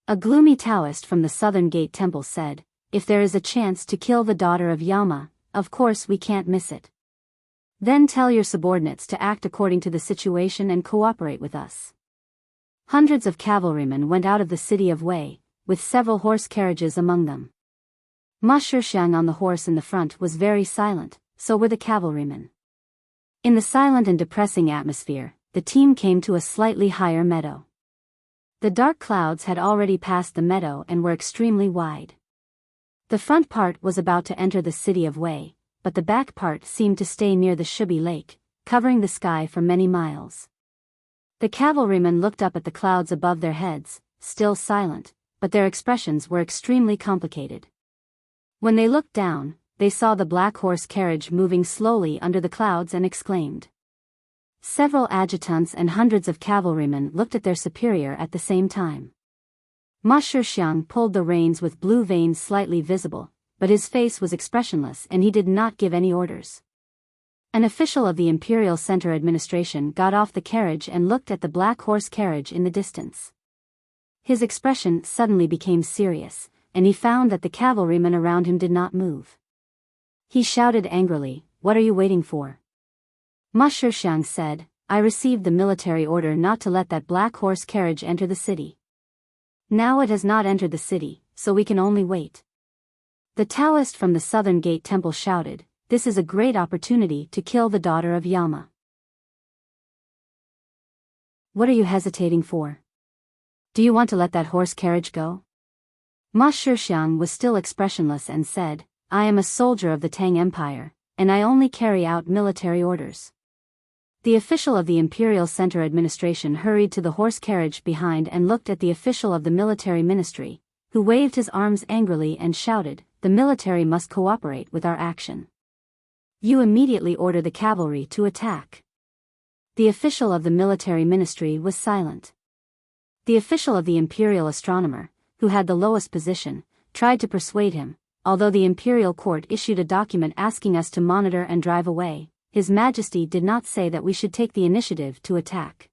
A gloomy Taoist from the Southern Gate Temple said, "If there is a chance to kill the daughter of Yama, of course we can't miss it. Then tell your subordinates to act according to the situation and cooperate with us." Hundreds of cavalrymen went out of the city of Wei, with several horse carriages among them. Ma Shixiang on the horse in the front was very silent, so were the cavalrymen. In the silent and depressing atmosphere, the team came to a slightly higher meadow. The dark clouds had already passed the meadow and were extremely wide. The front part was about to enter the city of Wei, but the back part seemed to stay near the Shubi Lake, covering the sky for many miles. The cavalrymen looked up at the clouds above their heads, still silent, but their expressions were extremely complicated. When they looked down, they saw the black horse carriage moving slowly under the clouds and exclaimed. Several adjutants and hundreds of cavalrymen looked at their superior at the same time. Ma Shixiang pulled the reins with blue veins slightly visible, but his face was expressionless and he did not give any orders. An official of the Imperial Center Administration got off the carriage and looked at the black horse carriage in the distance. His expression suddenly became serious, and he found that the cavalrymen around him did not move. He shouted angrily, "What are you waiting for?" Ma Shixiang said, "I received the military order not to let that black horse carriage enter the city. Now it has not entered the city, so we can only wait." The Taoist from the Southern Gate Temple shouted, "This is a great opportunity to kill the daughter of Yama. What are you hesitating for? Do you want to let that horse carriage go?" Ma Shixiang was still expressionless and said, "I am a soldier of the Tang Empire, and I only carry out military orders." The official of the Imperial Center Administration hurried to the horse carriage behind and looked at the official of the military ministry, who waved his arms angrily and shouted, "The military must cooperate with our action. You immediately order the cavalry to attack." The official of the military ministry was silent. The official of the imperial astronomer, who had the lowest position, tried to persuade him, although the imperial court issued a document asking us to monitor and drive away, His Majesty did not say that we should take the initiative to attack.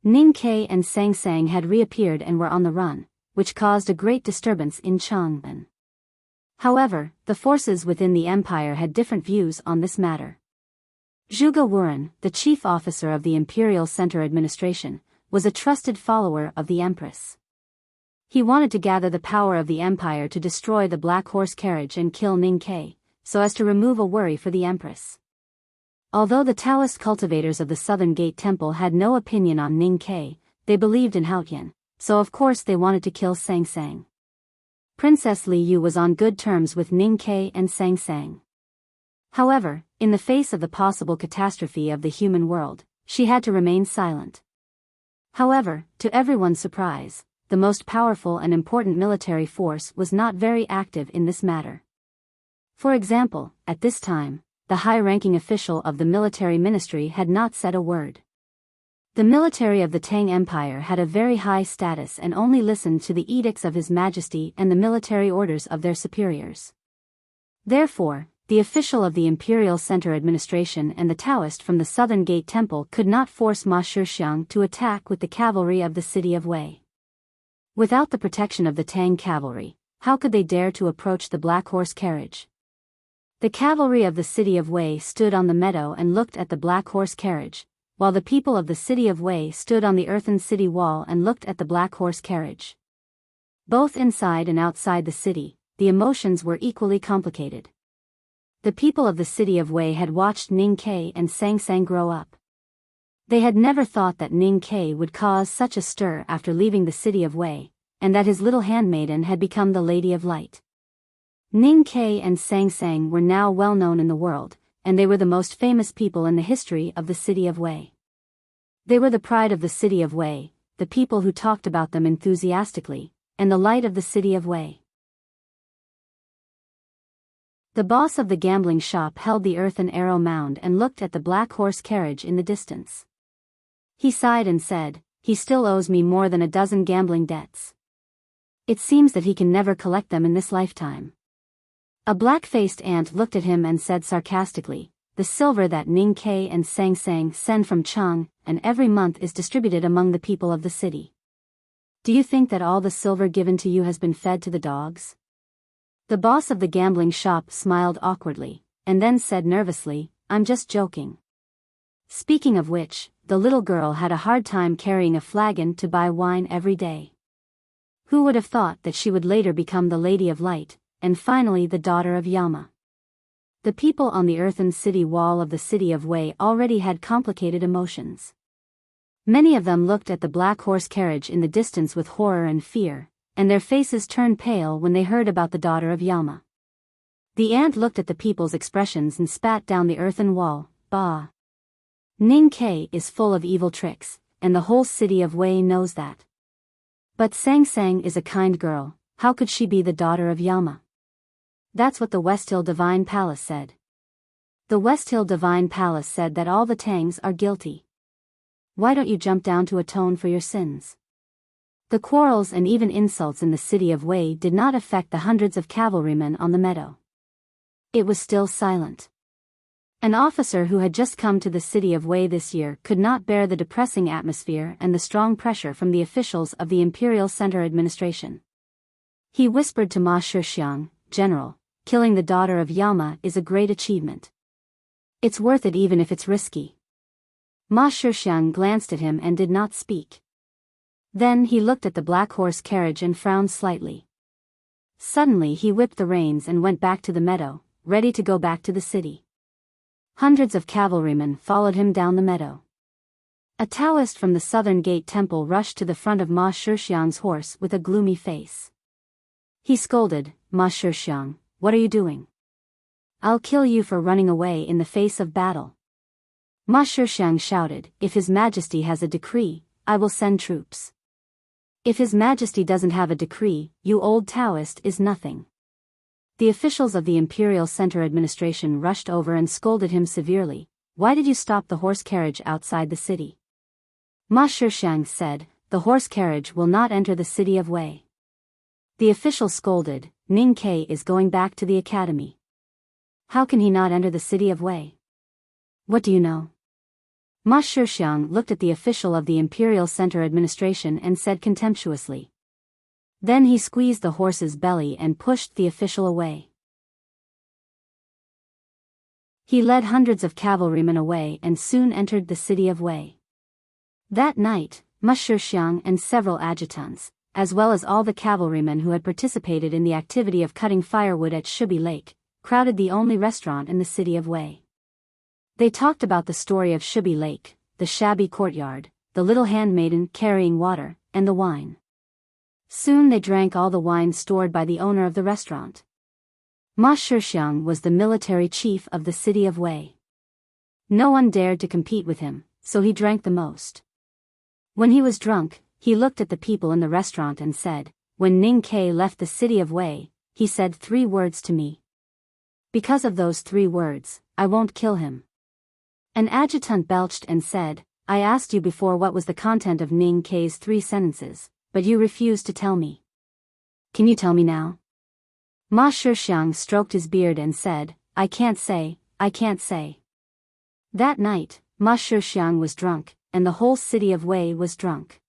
Ning Ke and Sang Sang had reappeared and were on the run, which caused a great disturbance in Chang'an. However, the forces within the empire had different views on this matter. Zhuge Wuren, the chief officer of the Imperial Center Administration, was a trusted follower of the Empress. He wanted to gather the power of the empire to destroy the black horse carriage and kill Ning Ke, so as to remove a worry for the Empress. Although the Taoist cultivators of the Southern Gate Temple had no opinion on Ning Ke, they believed in Haotian, so of course they wanted to kill Sang Sang. Princess Li Yu was on good terms with Ning Ke and Sang Sang. However, in the face of the possible catastrophe of the human world, she had to remain silent. However, to everyone's surprise, the most powerful and important military force was not very active in this matter. For example, at this time, the high-ranking official of the military ministry had not said a word. The military of the Tang Empire had a very high status and only listened to the edicts of His Majesty and the military orders of their superiors. Therefore, the official of the Imperial Center Administration and the Taoist from the Southern Gate Temple could not force Ma Shixiang to attack with the cavalry of the city of Wei. Without the protection of the Tang cavalry, how could they dare to approach the black horse carriage? The cavalry of the city of Wei stood on the meadow and looked at the black horse carriage, while the people of the city of Wei stood on the earthen city wall and looked at the black horse carriage. Both inside and outside the city, the emotions were equally complicated. The people of the city of Wei had watched Ning Ke and Sang Sang grow up. They had never thought that Ning Ke would cause such a stir after leaving the city of Wei, and that his little handmaiden had become the Lady of Light. Ning Ke and Sang Sang were now well known in the world, and they were the most famous people in the history of the city of Wei. They were the pride of the city of Wei, the people who talked about them enthusiastically, and the light of the city of Wei. The boss of the gambling shop held the earthen arrow mound and looked at the black horse carriage in the distance. He sighed and said, "He still owes me more than a dozen gambling debts. It seems that he can never collect them in this lifetime." A black-faced ant looked at him and said sarcastically, "The silver that Ning Ke and Sang Sang send from Chang, and every month is distributed among the people of the city. Do you think that all the silver given to you has been fed to the dogs?" The boss of the gambling shop smiled awkwardly, and then said nervously, "I'm just joking." Speaking of which, the little girl had a hard time carrying a flagon to buy wine every day. Who would have thought that she would later become the Lady of Light, and finally the daughter of Yama? The people on the earthen city wall of the city of Wei already had complicated emotions. Many of them looked at the black horse carriage in the distance with horror and fear, and their faces turned pale when they heard about the daughter of Yama. The ant looked at the people's expressions and spat down the earthen wall. "Bah! Ning Ke is full of evil tricks, and the whole city of Wei knows that. But Sang Sang is a kind girl, how could she be the daughter of Yama?" That's what the West Hill Divine Palace said. The West Hill Divine Palace said that all the Tangs are guilty. Why don't you jump down to atone for your sins? The quarrels and even insults in the city of Wei did not affect the hundreds of cavalrymen on the meadow. It was still silent. An officer who had just come to the city of Wei this year could not bear the depressing atmosphere and the strong pressure from the officials of the Imperial Center Administration. He whispered to Ma Shixiang, "General, killing the daughter of Yama is a great achievement. It's worth it even if it's risky." Ma Shixiang glanced at him and did not speak. Then he looked at the black horse carriage and frowned slightly. Suddenly he whipped the reins and went back to the meadow, ready to go back to the city. Hundreds of cavalrymen followed him down the meadow. A Taoist from the Southern Gate Temple rushed to the front of Ma Shixiang's horse with a gloomy face. He scolded, "Ma Shixiang, what are you doing? I'll kill you for running away in the face of battle." Ma Shixiang shouted, "If His Majesty has a decree, I will send troops. If His Majesty doesn't have a decree, you old Taoist is nothing." The officials of the Imperial Center Administration rushed over and scolded him severely. "Why did you stop the horse carriage outside the city?" Ma Shixiang said, "The horse carriage will not enter the city of Wei." The official scolded, "Ning Ke is going back to the academy. How can he not enter the city of Wei? What do you know?" Ma Shixiang looked at the official of the Imperial Center Administration and said contemptuously. Then he squeezed the horse's belly and pushed the official away. He led hundreds of cavalrymen away and soon entered the city of Wei. That night, Ma Shixiang and several adjutants, as well as all the cavalrymen who had participated in the activity of cutting firewood at Shubi Lake, crowded the only restaurant in the city of Wei. They talked about the story of Shubi Lake, the shabby courtyard, the little handmaiden carrying water, and the wine. Soon they drank all the wine stored by the owner of the restaurant. Ma Shixiang was the military chief of the city of Wei. No one dared to compete with him, so he drank the most. When he was drunk, he looked at the people in the restaurant and said, "When Ning Ke left the city of Wei, he said 3 words to me. Because of those 3 words, I won't kill him." An adjutant belched and said, "I asked you before what was the content of Ning Ke's 3 sentences, but you refused to tell me. Can you tell me now?" Ma Shixiang stroked his beard and said, I can't say. That night, Ma Shixiang was drunk, and the whole city of Wei was drunk.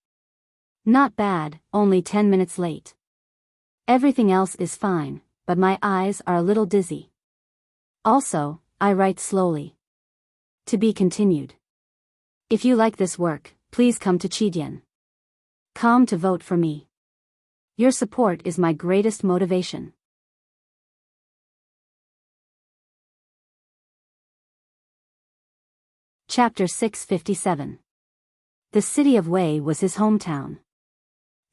Not bad, only 10 minutes late. Everything else is fine, but my eyes are a little dizzy. Also, I write slowly. To be continued. If you like this work, please come to Chidian.com to vote for me. Your support is my greatest motivation. Chapter 657. The city of Wei was his hometown.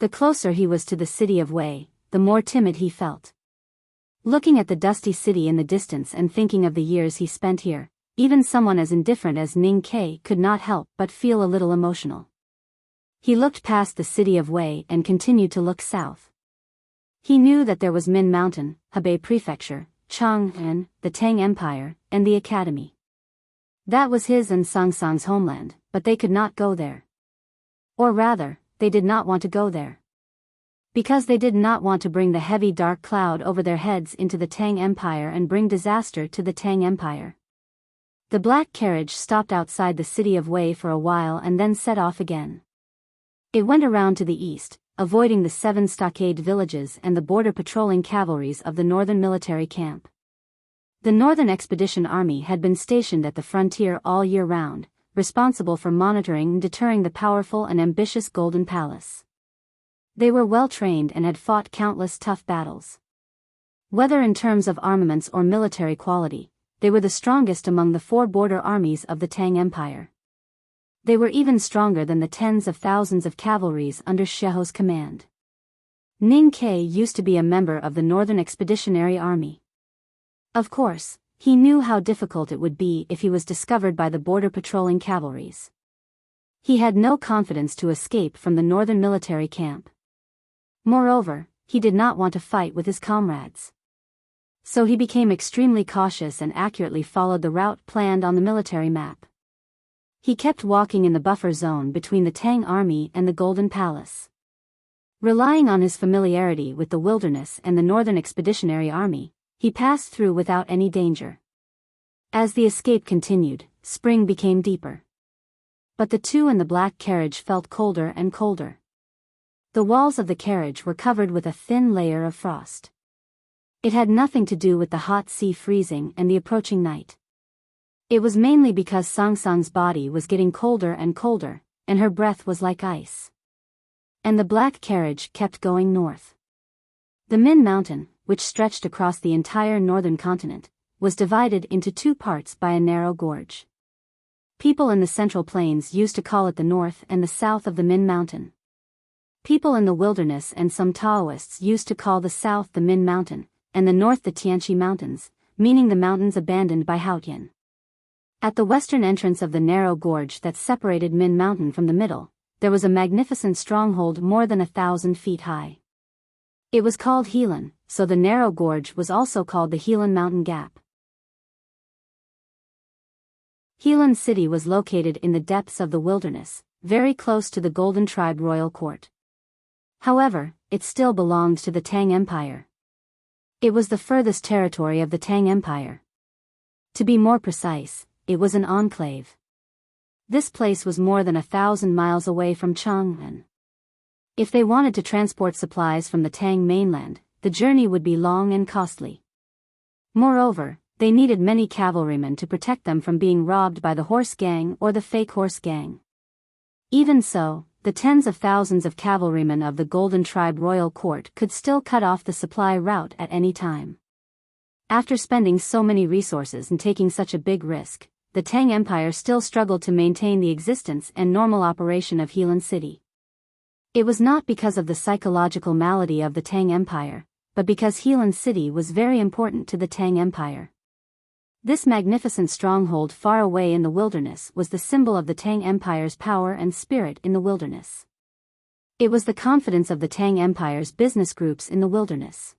The closer he was to the city of Wei, the more timid he felt. Looking at the dusty city in the distance and thinking of the years he spent here, even someone as indifferent as Ning Ke could not help but feel a little emotional. He looked past the city of Wei and continued to look south. He knew that there was Min Mountain, Hebei Prefecture, Chang'an, the Tang Empire, and the Academy. That was his and Sangsang's homeland, but they could not go there. Or rather, they did not want to go there. Because they did not want to bring the heavy dark cloud over their heads into the Tang Empire and bring disaster to the Tang Empire. The black carriage stopped outside the city of Wei for a while and then set off again. It went around to the east, avoiding the 7 stockade villages and the border patrolling cavalries of the northern military camp. The Northern Expedition Army had been stationed at the frontier all year round, responsible for monitoring and deterring the powerful and ambitious Golden Palace. They were well trained and had fought countless tough battles. Whether in terms of armaments or military quality, they were the strongest among the 4 border armies of the Tang Empire. They were even stronger than the tens of thousands of cavalries under Sheho's command. Ning Ke used to be a member of the Northern Expeditionary Army. Of course, he knew how difficult it would be if he was discovered by the border patrolling cavalries. He had no confidence to escape from the northern military camp. Moreover, he did not want to fight with his comrades. So he became extremely cautious and accurately followed the route planned on the military map. He kept walking in the buffer zone between the Tang Army and the Golden Palace. Relying on his familiarity with the wilderness and the Northern Expeditionary Army, he passed through without any danger. As the escape continued, spring became deeper. But the two in the black carriage felt colder and colder. The walls of the carriage were covered with a thin layer of frost. It had nothing to do with the hot sea freezing and the approaching night. It was mainly because Sangsang's body was getting colder and colder, and her breath was like ice. And the black carriage kept going north. The Min Mountain, which stretched across the entire northern continent, was divided into 2 parts by a narrow gorge. People in the Central Plains used to call it the north and the south of the Min Mountain. People in the wilderness and some Taoists used to call the south the Min Mountain, and the north the Tianqi Mountains, meaning the mountains abandoned by Haotian. At the western entrance of the narrow gorge that separated Min Mountain from the middle, there was a magnificent stronghold more than 1,000 feet high. It was called Helan, so the narrow gorge was also called the Helan Mountain Gap. Helan City was located in the depths of the wilderness, very close to the Golden Tribe royal court. However, it still belonged to the Tang Empire. It was the furthest territory of the Tang Empire. To be more precise, it was an enclave. This place was more than 1,000 miles away from Chang'an. If they wanted to transport supplies from the Tang mainland, the journey would be long and costly. Moreover, they needed many cavalrymen to protect them from being robbed by the horse gang or the fake horse gang. Even so, the tens of thousands of cavalrymen of the Golden Tribe royal court could still cut off the supply route at any time. After spending so many resources and taking such a big risk, the Tang Empire still struggled to maintain the existence and normal operation of Helan City. It was not because of the psychological malady of the Tang Empire, but because Helan City was very important to the Tang Empire. This magnificent stronghold far away in the wilderness was the symbol of the Tang Empire's power and spirit in the wilderness. It was the confidence of the Tang Empire's business groups in the wilderness.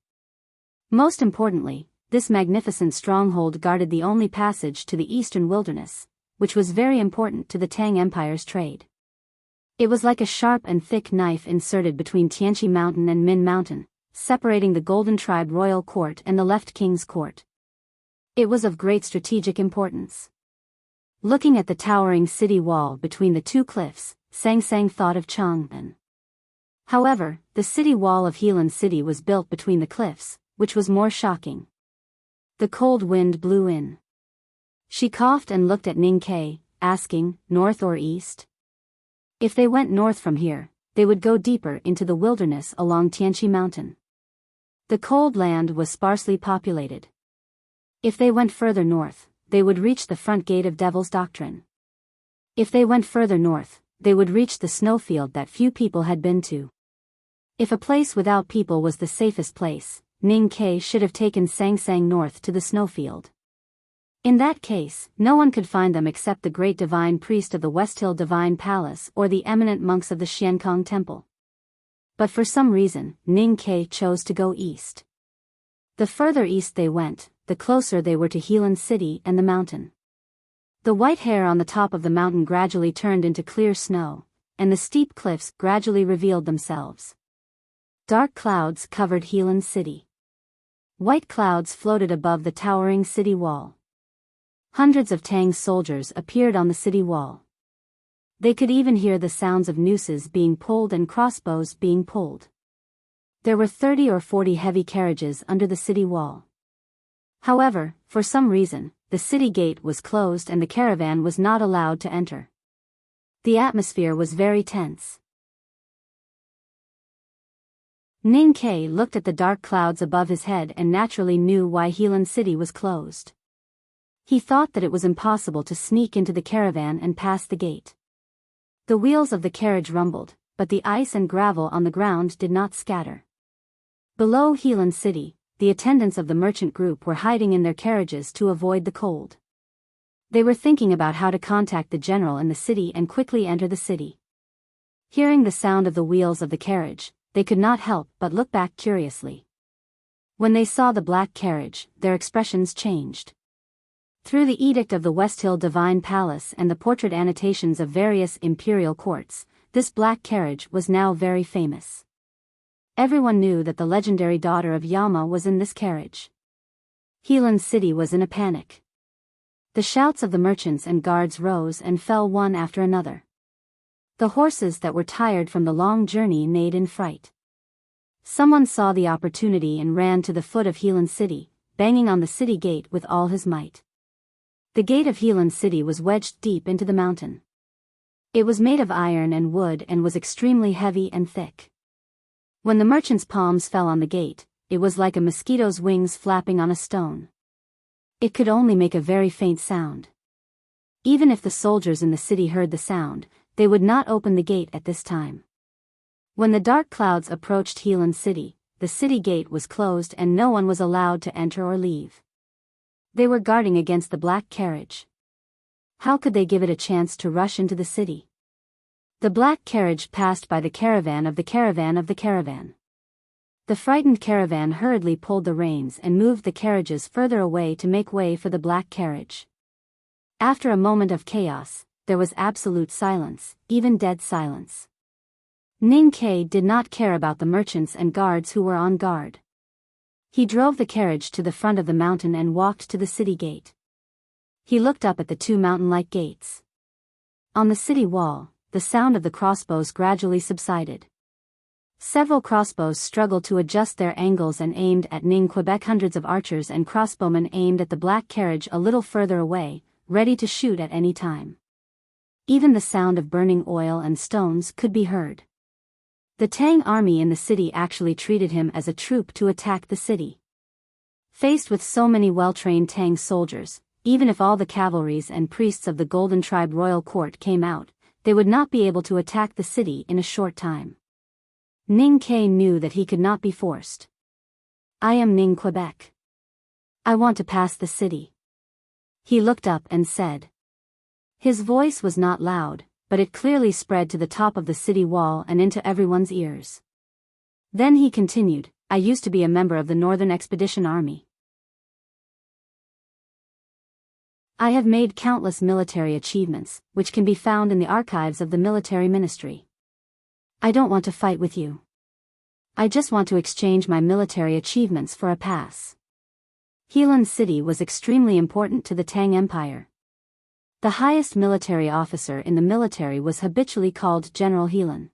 Most importantly, this magnificent stronghold guarded the only passage to the eastern wilderness, which was very important to the Tang Empire's trade. It was like a sharp and thick knife inserted between Tianqi Mountain and Min Mountain, separating the Golden Tribe royal court and the left king's court. It was of great strategic importance. Looking at the towering city wall between the 2 cliffs, Sangsang thought of Chang'an. However, the city wall of Helan City was built between the cliffs, which was more shocking. The cold wind blew in. She coughed and looked at Ning Ke, asking, north or east? If they went north from here, they would go deeper into the wilderness along Tianqi Mountain. The cold land was sparsely populated. If they went further north, they would reach the front gate of Devil's Doctrine. If they went further north, they would reach the snowfield that few people had been to. If a place without people was the safest place, Ning Ke should have taken Sangsang north to the snowfield. In that case, no one could find them except the great divine priest of the West Hill Divine Palace or the eminent monks of the Xiankong Temple. But for some reason, Ning Ke chose to go east. The further east they went, the closer they were to Helan City and the mountain. The white hair on the top of the mountain gradually turned into clear snow, and the steep cliffs gradually revealed themselves. Dark clouds covered Helan City. White clouds floated above the towering city wall. Hundreds of Tang's soldiers appeared on the city wall. They could even hear the sounds of nooses being pulled and crossbows being pulled. There were 30 or 40 heavy carriages under the city wall. However, for some reason, the city gate was closed and the caravan was not allowed to enter. The atmosphere was very tense. Ning Ke looked at the dark clouds above his head and naturally knew why Helan City was closed. He thought that it was impossible to sneak into the caravan and pass the gate. The wheels of the carriage rumbled, but the ice and gravel on the ground did not scatter. Below Helan City, the attendants of the merchant group were hiding in their carriages to avoid the cold. They were thinking about how to contact the general in the city and quickly enter the city. Hearing the sound of the wheels of the carriage, they could not help but look back curiously. When they saw the black carriage, their expressions changed. Through the edict of the Westhill Divine Palace and the portrait annotations of various imperial courts, this black carriage was now very famous. Everyone knew that the legendary daughter of Yama was in this carriage. Helan City was in a panic. The shouts of the merchants and guards rose and fell one after another. The horses that were tired from the long journey neighed in fright. Someone saw the opportunity and ran to the foot of Helan City, banging on the city gate with all his might. The gate of Helan City was wedged deep into the mountain. It was made of iron and wood and was extremely heavy and thick. When the merchant's palms fell on the gate, it was like a mosquito's wings flapping on a stone. It could only make a very faint sound. Even if the soldiers in the city heard the sound, they would not open the gate at this time. When the dark clouds approached Helan City, the city gate was closed and no one was allowed to enter or leave. They were guarding against the black carriage. How could they give it a chance to rush into the city? The black carriage passed by the caravan of the caravan of the caravan. The frightened caravan hurriedly pulled the reins and moved the carriages further away to make way for the black carriage. After a moment of chaos, there was absolute silence, even dead silence. Ning Ke did not care about the merchants and guards who were on guard. He drove the carriage to the front of the mountain and walked to the city gate. He looked up at the two mountain-like gates. On the city wall, the sound of the crossbows gradually subsided. Several crossbows struggled to adjust their angles and aimed at Ning Quebec. Hundreds of archers and crossbowmen aimed at the black carriage a little further away, ready to shoot at any time. Even the sound of burning oil and stones could be heard. The Tang army in the city actually treated him as a troop to attack the city. Faced with so many well-trained Tang soldiers, even if all the cavalries and priests of the Golden Tribe Royal Court came out, they would not be able to attack the city in a short time. Ning Ke knew that he could not be forced. I am Ning Quebec. I want to pass the city. He looked up and said. His voice was not loud, but it clearly spread to the top of the city wall and into everyone's ears. Then he continued, I used to be a member of the Northern Expedition Army. I have made countless military achievements, which can be found in the archives of the military ministry. I don't want to fight with you. I just want to exchange my military achievements for a pass. Helan City was extremely important to the Tang Empire. The highest military officer in the military was habitually called General Helan.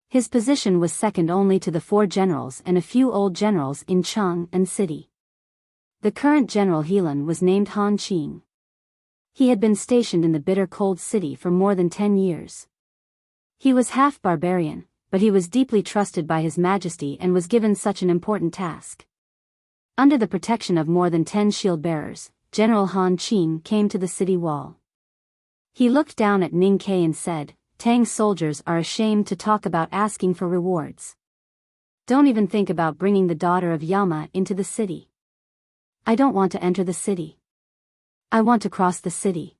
His position was second only to the 4 generals and a few old generals in Chang and City. The current General Helan was named Han Qing. He had been stationed in the bitter cold city for more than 10 years. He was half barbarian, but he was deeply trusted by His Majesty and was given such an important task. Under the protection of more than 10 shield-bearers, General Han Qing came to the city wall. He looked down at Ning Ke and said, Tang soldiers are ashamed to talk about asking for rewards. Don't even think about bringing the daughter of Yama into the city. I don't want to enter the city. I want to cross the city.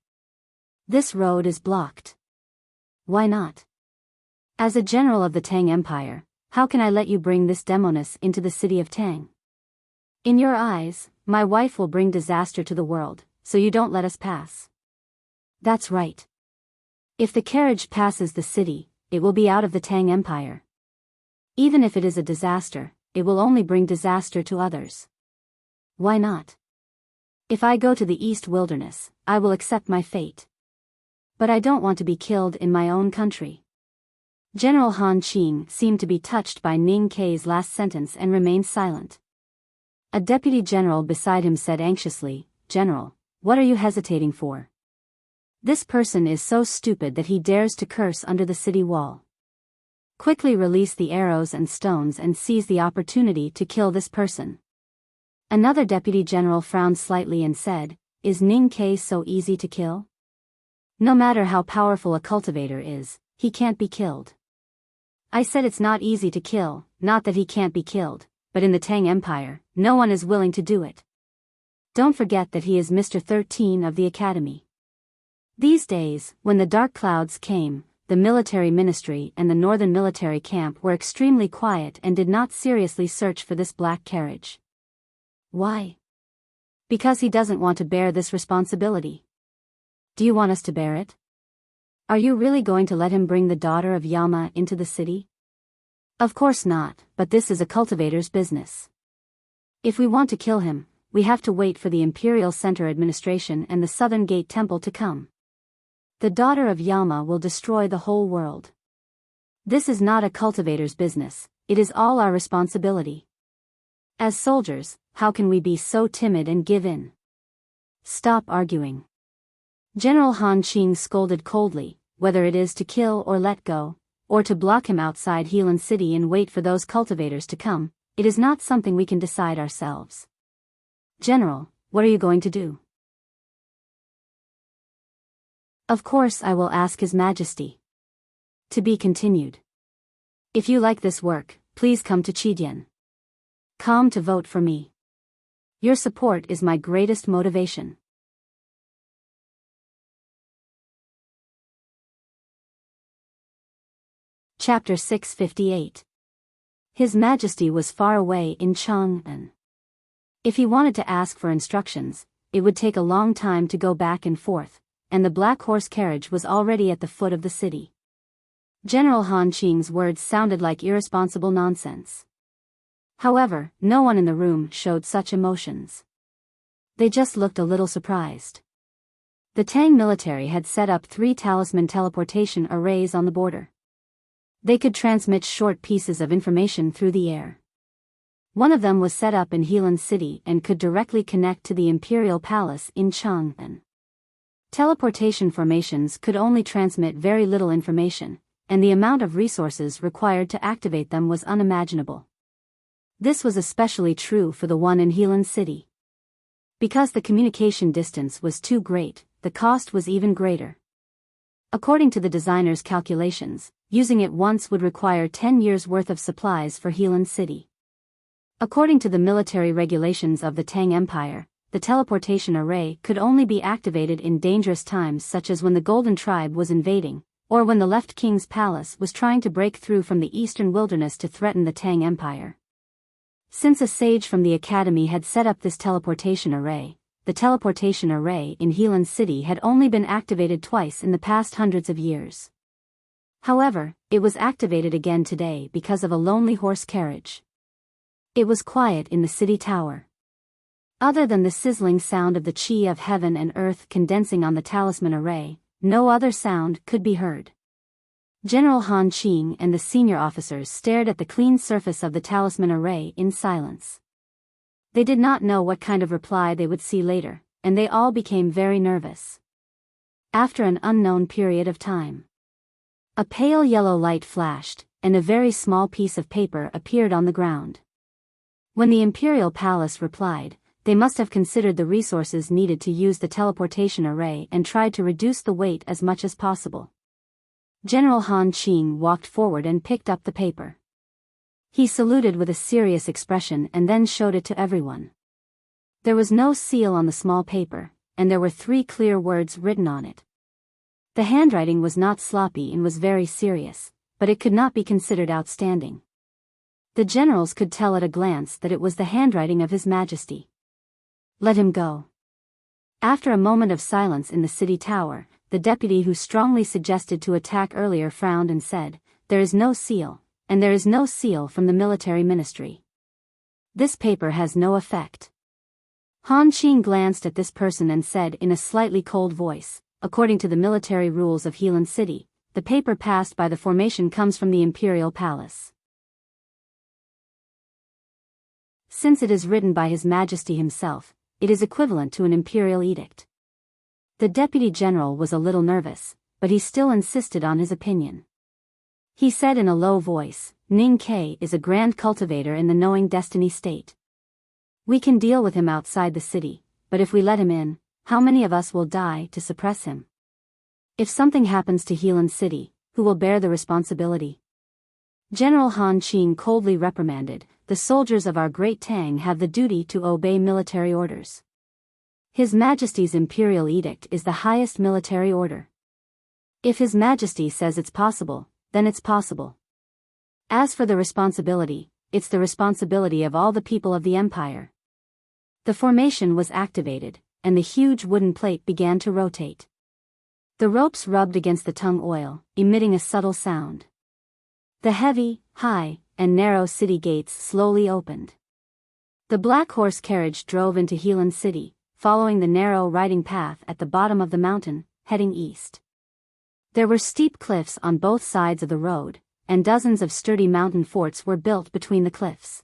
This road is blocked. Why not? As a general of the Tang Empire, how can I let you bring this demoness into the city of Tang? In your eyes, my wife will bring disaster to the world, so you don't let us pass. That's right. If the carriage passes the city, it will be out of the Tang Empire. Even if it is a disaster, it will only bring disaster to others. Why not? If I go to the East Wilderness, I will accept my fate. But I don't want to be killed in my own country. General Han Qing seemed to be touched by Ning Kei's last sentence and remained silent. A deputy general beside him said anxiously, "General, what are you hesitating for? This person is so stupid that he dares to curse under the city wall. Quickly release the arrows and stones and seize the opportunity to kill this person." Another deputy general frowned slightly and said, "Is Ning Kei so easy to kill? No matter how powerful a cultivator is, he can't be killed." I said it's not easy to kill, not that he can't be killed, but in the Tang Empire, no one is willing to do it. Don't forget that he is Mr. 13 of the Academy. These days, when the dark clouds came, the military ministry and the northern military camp were extremely quiet and did not seriously search for this black carriage. Why? Because he doesn't want to bear this responsibility. Do you want us to bear it? Are you really going to let him bring the daughter of Yama into the city? Of course not, but this is a cultivator's business. If we want to kill him, we have to wait for the Imperial Center Administration and the Southern Gate Temple to come. The daughter of Yama will destroy the whole world. This is not a cultivator's business, it is all our responsibility. As soldiers, how can we be so timid and give in? Stop arguing. General Han Qing scolded coldly, whether it is to kill or let go, or to block him outside Helan City and wait for those cultivators to come, it is not something we can decide ourselves. General, what are you going to do? Of course I will ask His Majesty. To be continued. If you like this work, please come to Chidian. Come to vote for me. Your support is my greatest motivation. Chapter 658. His Majesty was far away in Chang'an. If he wanted to ask for instructions, it would take a long time to go back and forth, and the black horse carriage was already at the foot of the city. General Han Qing's words sounded like irresponsible nonsense. However, no one in the room showed such emotions. They just looked a little surprised. The Tang military had set up 3 talisman teleportation arrays on the border. They could transmit short pieces of information through the air. One of them was set up in Helan City and could directly connect to the Imperial Palace in Chang'an. Teleportation formations could only transmit very little information, and the amount of resources required to activate them was unimaginable. This was especially true for the one in Helan City. Because the communication distance was too great, the cost was even greater. According to the designer's calculations, using it once would require 10 years' worth of supplies for Helan City. According to the military regulations of the Tang Empire, the teleportation array could only be activated in dangerous times such as when the Golden Tribe was invading, or when the Left King's palace was trying to break through from the eastern wilderness to threaten the Tang Empire. Since a sage from the Academy had set up this teleportation array, the teleportation array in Helan City had only been activated twice in the past hundreds of years. However, it was activated again today because of a lonely horse carriage. It was quiet in the city tower. Other than the sizzling sound of the chi of heaven and earth condensing on the talisman array, no other sound could be heard. General Han Qing and the senior officers stared at the clean surface of the talisman array in silence. They did not know what kind of reply they would see later, and they all became very nervous. After an unknown period of time, a pale yellow light flashed, and a very small piece of paper appeared on the ground. When the Imperial Palace replied, they must have considered the resources needed to use the teleportation array and tried to reduce the weight as much as possible. General Han Qing walked forward and picked up the paper. He saluted with a serious expression and then showed it to everyone. There was no seal on the small paper, and there were 3 clear words written on it. The handwriting was not sloppy and was very serious, but it could not be considered outstanding. The generals could tell at a glance that it was the handwriting of His Majesty. Let him go." After a moment of silence in the city tower, the deputy who strongly suggested to attack earlier frowned and said, "There is no seal, and there is no seal from the military ministry. This paper has no effect." Han Qing glanced at this person and said in a slightly cold voice, "According to the military rules of Helan City, the paper passed by the formation comes from the Imperial Palace. Since it is written by His Majesty himself, it is equivalent to an imperial edict." The deputy general was a little nervous, but he still insisted on his opinion. He said in a low voice, "Ning Ke is a grand cultivator in the knowing destiny state. We can deal with him outside the city, but if we let him in, how many of us will die to suppress him? If something happens to Helan City, who will bear the responsibility?" General Han Qing coldly reprimanded, "The soldiers of our great Tang have the duty to obey military orders. His Majesty's imperial edict is the highest military order. If His Majesty says it's possible, then it's possible. As for the responsibility, it's the responsibility of all the people of the empire." The formation was activated, and the huge wooden plate began to rotate. The ropes rubbed against the tung oil, emitting a subtle sound. The heavy, high, and narrow city gates slowly opened. The black horse carriage drove into Helan City, following the narrow riding path at the bottom of the mountain, heading east. There were steep cliffs on both sides of the road, and dozens of sturdy mountain forts were built between the cliffs.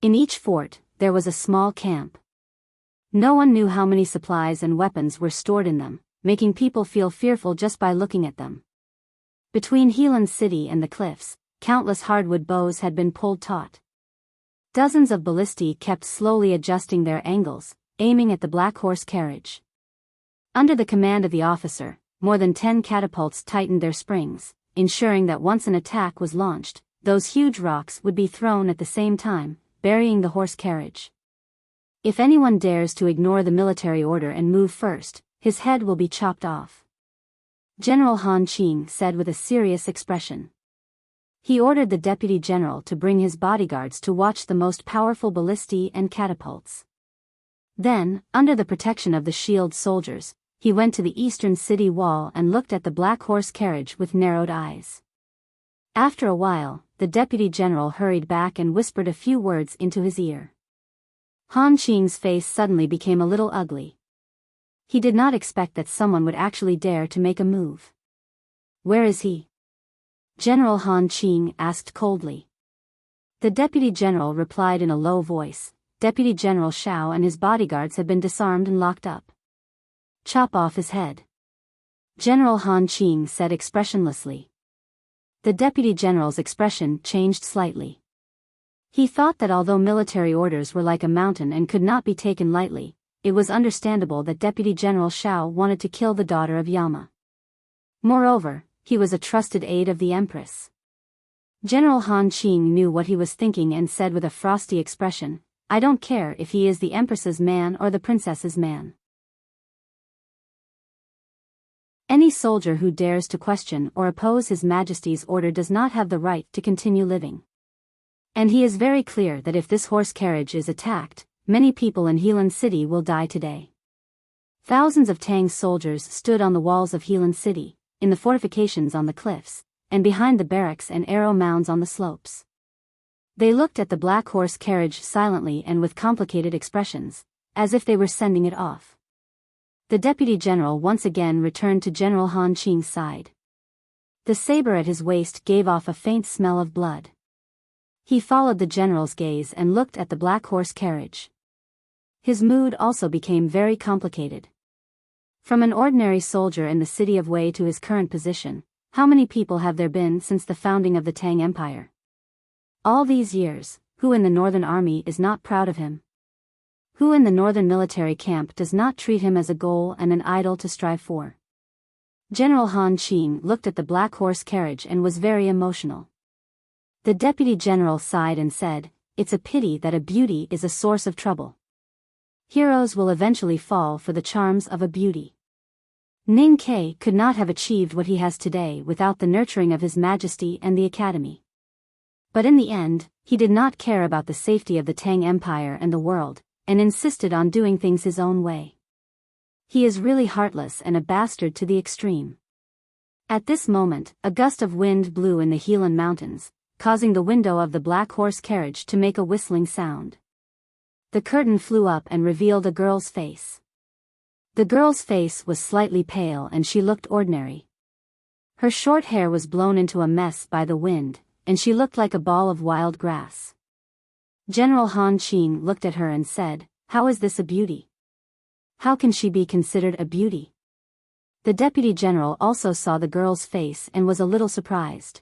In each fort, there was a small camp. No one knew how many supplies and weapons were stored in them, making people feel fearful just by looking at them. Between Helan City and the cliffs, countless hardwood bows had been pulled taut. Dozens of ballistae kept slowly adjusting their angles, aiming at the black horse carriage. Under the command of the officer, more than 10 catapults tightened their springs, ensuring that once an attack was launched, those huge rocks would be thrown at the same time, burying the horse carriage. If anyone dares to ignore the military order and move first, his head will be chopped off. General Han Qing said with a serious expression. He ordered the deputy general to bring his bodyguards to watch the most powerful ballistae and catapults. Then, under the protection of the shield soldiers, he went to the eastern city wall and looked at the black horse carriage with narrowed eyes. After a while, the deputy general hurried back and whispered a few words into his ear. Han Qing's face suddenly became a little ugly. He did not expect that someone would actually dare to make a move. "Where is he?" General Han Qing asked coldly. The deputy general replied in a low voice, "Deputy General Shao and his bodyguards have been disarmed and locked up. Chop off his head." General Han Qing said expressionlessly. The deputy general's expression changed slightly. He thought that although military orders were like a mountain and could not be taken lightly, it was understandable that Deputy General Shao wanted to kill the daughter of Yama. Moreover, he was a trusted aide of the Empress. General Han Qing knew what he was thinking and said with a frosty expression, "I don't care if he is the Empress's man or the Princess's man. Any soldier who dares to question or oppose His Majesty's order does not have the right to continue living. And he is very clear that if this horse carriage is attacked, many people in Helan City will die today." Thousands of Tang soldiers stood on the walls of Helan City, in the fortifications on the cliffs, and behind the barracks and arrow mounds on the slopes. They looked at the black horse carriage silently and with complicated expressions, as if they were sending it off. The deputy general once again returned to General Han Qing's side. The saber at his waist gave off a faint smell of blood. He followed the general's gaze and looked at the black horse carriage. His mood also became very complicated. From an ordinary soldier in the city of Wei to his current position, how many people have there been since the founding of the Tang Empire? All these years, who in the Northern Army is not proud of him? Who in the Northern military camp does not treat him as a goal and an idol to strive for? General Han Qing looked at the black horse carriage and was very emotional. The deputy general sighed and said, "It's a pity that a beauty is a source of trouble. Heroes will eventually fall for the charms of a beauty. Ning Ke could not have achieved what he has today without the nurturing of His Majesty and the Academy. But in the end, he did not care about the safety of the Tang Empire and the world, and insisted on doing things his own way. He is really heartless and a bastard to the extreme. At this moment, a gust of wind blew in the Helan Mountains, causing the window of the black horse carriage to make a whistling sound. The curtain flew up and revealed a girl's face. The girl's face was slightly pale and she looked ordinary. Her short hair was blown into a mess by the wind, and she looked like a ball of wild grass. General Han Qing looked at her and said, "How is this a beauty? How can she be considered a beauty?" The deputy general also saw the girl's face and was a little surprised.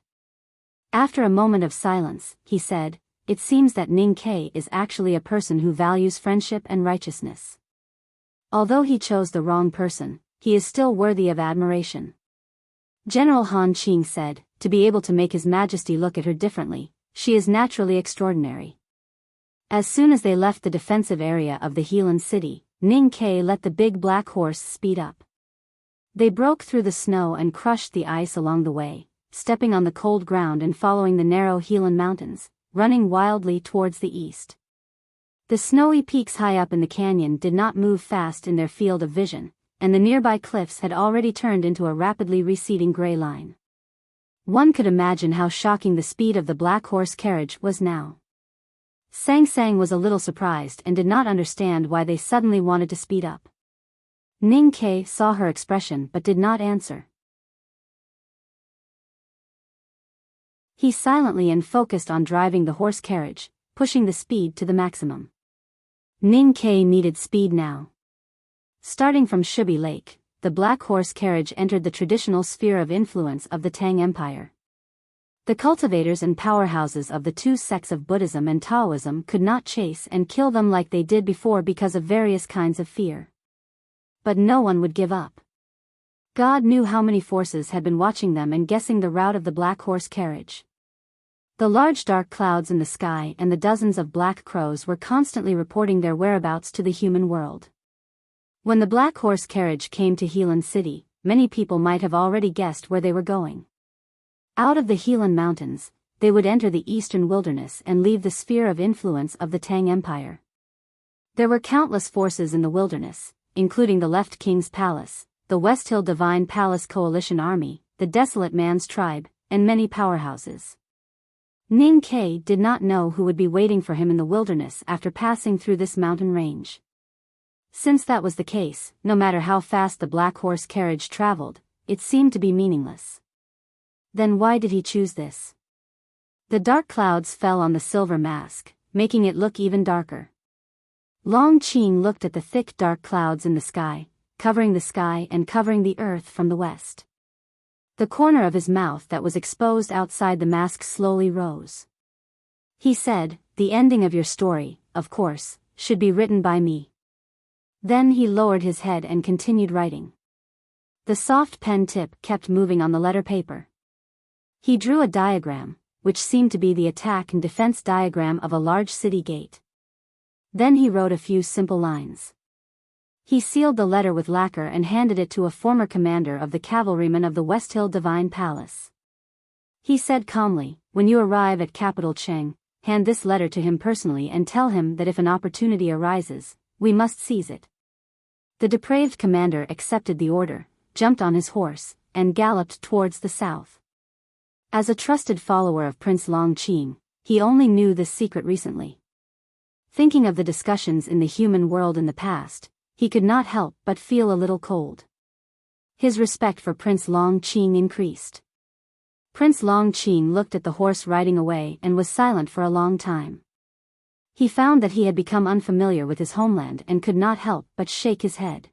After a moment of silence, he said, "It seems that Ning Ke is actually a person who values friendship and righteousness. Although he chose the wrong person, he is still worthy of admiration." General Han Qing said, "To be able to make His Majesty look at her differently, she is naturally extraordinary." As soon as they left the defensive area of the Helan city, Ning Ke let the big black horse speed up. They broke through the snow and crushed the ice along the way, stepping on the cold ground and following the narrow Helan Mountains, running wildly towards the east. The snowy peaks high up in the canyon did not move fast in their field of vision, and the nearby cliffs had already turned into a rapidly receding gray line. One could imagine how shocking the speed of the black horse carriage was now. Sang Sang was a little surprised and did not understand why they suddenly wanted to speed up. Ning Ke saw her expression but did not answer. He silently and focused on driving the horse carriage, pushing the speed to the maximum. Ning Ke needed speed now. Starting from Shubi Lake, the black horse carriage entered the traditional sphere of influence of the Tang Empire. The cultivators and powerhouses of the two sects of Buddhism and Taoism could not chase and kill them like they did before because of various kinds of fear. But no one would give up. God knew how many forces had been watching them and guessing the route of the black horse carriage. The large dark clouds in the sky and the dozens of black crows were constantly reporting their whereabouts to the human world. When the black horse carriage came to Helan City, many people might have already guessed where they were going. Out of the Helan Mountains, they would enter the eastern wilderness and leave the sphere of influence of the Tang Empire. There were countless forces in the wilderness, including the Left King's Palace, the West Hill Divine Palace Coalition Army, the Desolate Man's Tribe, and many powerhouses. Ning Ke did not know who would be waiting for him in the wilderness after passing through this mountain range. Since that was the case, no matter how fast the black horse carriage traveled, it seemed to be meaningless. Then why did he choose this? The dark clouds fell on the silver mask, making it look even darker. Long Qing looked at the thick dark clouds in the sky and covering the earth from the west. The corner of his mouth that was exposed outside the mask slowly rose. He said, "The ending of your story, of course, should be written by me." Then he lowered his head and continued writing. The soft pen tip kept moving on the letter paper. He drew a diagram, which seemed to be the attack and defense diagram of a large city gate. Then he wrote a few simple lines. He sealed the letter with lacquer and handed it to a former commander of the cavalrymen of the West Hill Divine Palace. He said calmly, "When you arrive at Capital Cheng, hand this letter to him personally and tell him that if an opportunity arises, we must seize it." The depraved commander accepted the order, jumped on his horse, and galloped towards the south. As a trusted follower of Prince Long Qing, he only knew this secret recently. Thinking of the discussions in the human world in the past, he could not help but feel a little cold. His respect for Prince Long Qing increased. Prince Long Qing looked at the horse riding away and was silent for a long time. He found that he had become unfamiliar with his homeland and could not help but shake his head.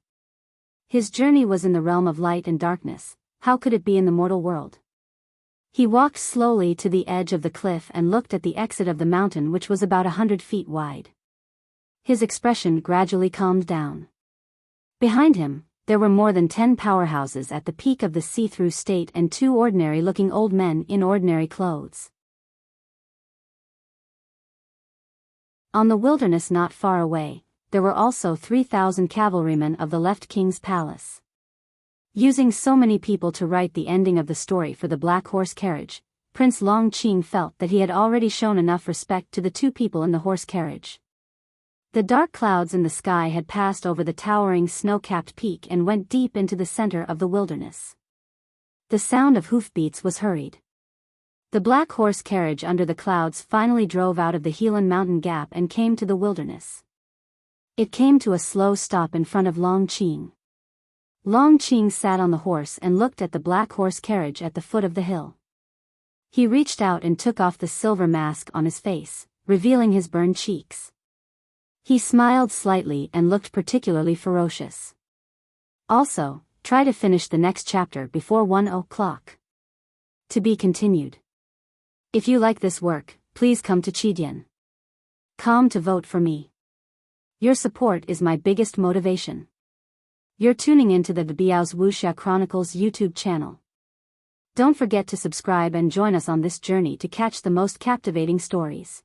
His journey was in the realm of light and darkness, how could it be in the mortal world? He walked slowly to the edge of the cliff and looked at the exit of the mountain, which was about 100 feet wide. His expression gradually calmed down. Behind him, there were more than 10 powerhouses at the peak of the see-through state and 2 ordinary-looking old men in ordinary clothes. On the wilderness not far away, there were also 3,000 cavalrymen of the Left King's Palace. Using so many people to write the ending of the story for the black horse carriage, Prince Long Qing felt that he had already shown enough respect to the 2 people in the horse carriage. The dark clouds in the sky had passed over the towering snow-capped peak and went deep into the center of the wilderness. The sound of hoofbeats was hurried. The black horse carriage under the clouds finally drove out of the Helan mountain gap and came to the wilderness. It came to a slow stop in front of Long Qing. Long Qing sat on the horse and looked at the black horse carriage at the foot of the hill. He reached out and took off the silver mask on his face, revealing his burned cheeks. He smiled slightly and looked particularly ferocious. Also, try to finish the next chapter before 1 o'clock. To be continued. If you like this work, please come to Chidian.com to vote for me. Your support is my biggest motivation. You're tuning into the Biyao's Wuxia Chronicles YouTube channel. Don't forget to subscribe and join us on this journey to catch the most captivating stories.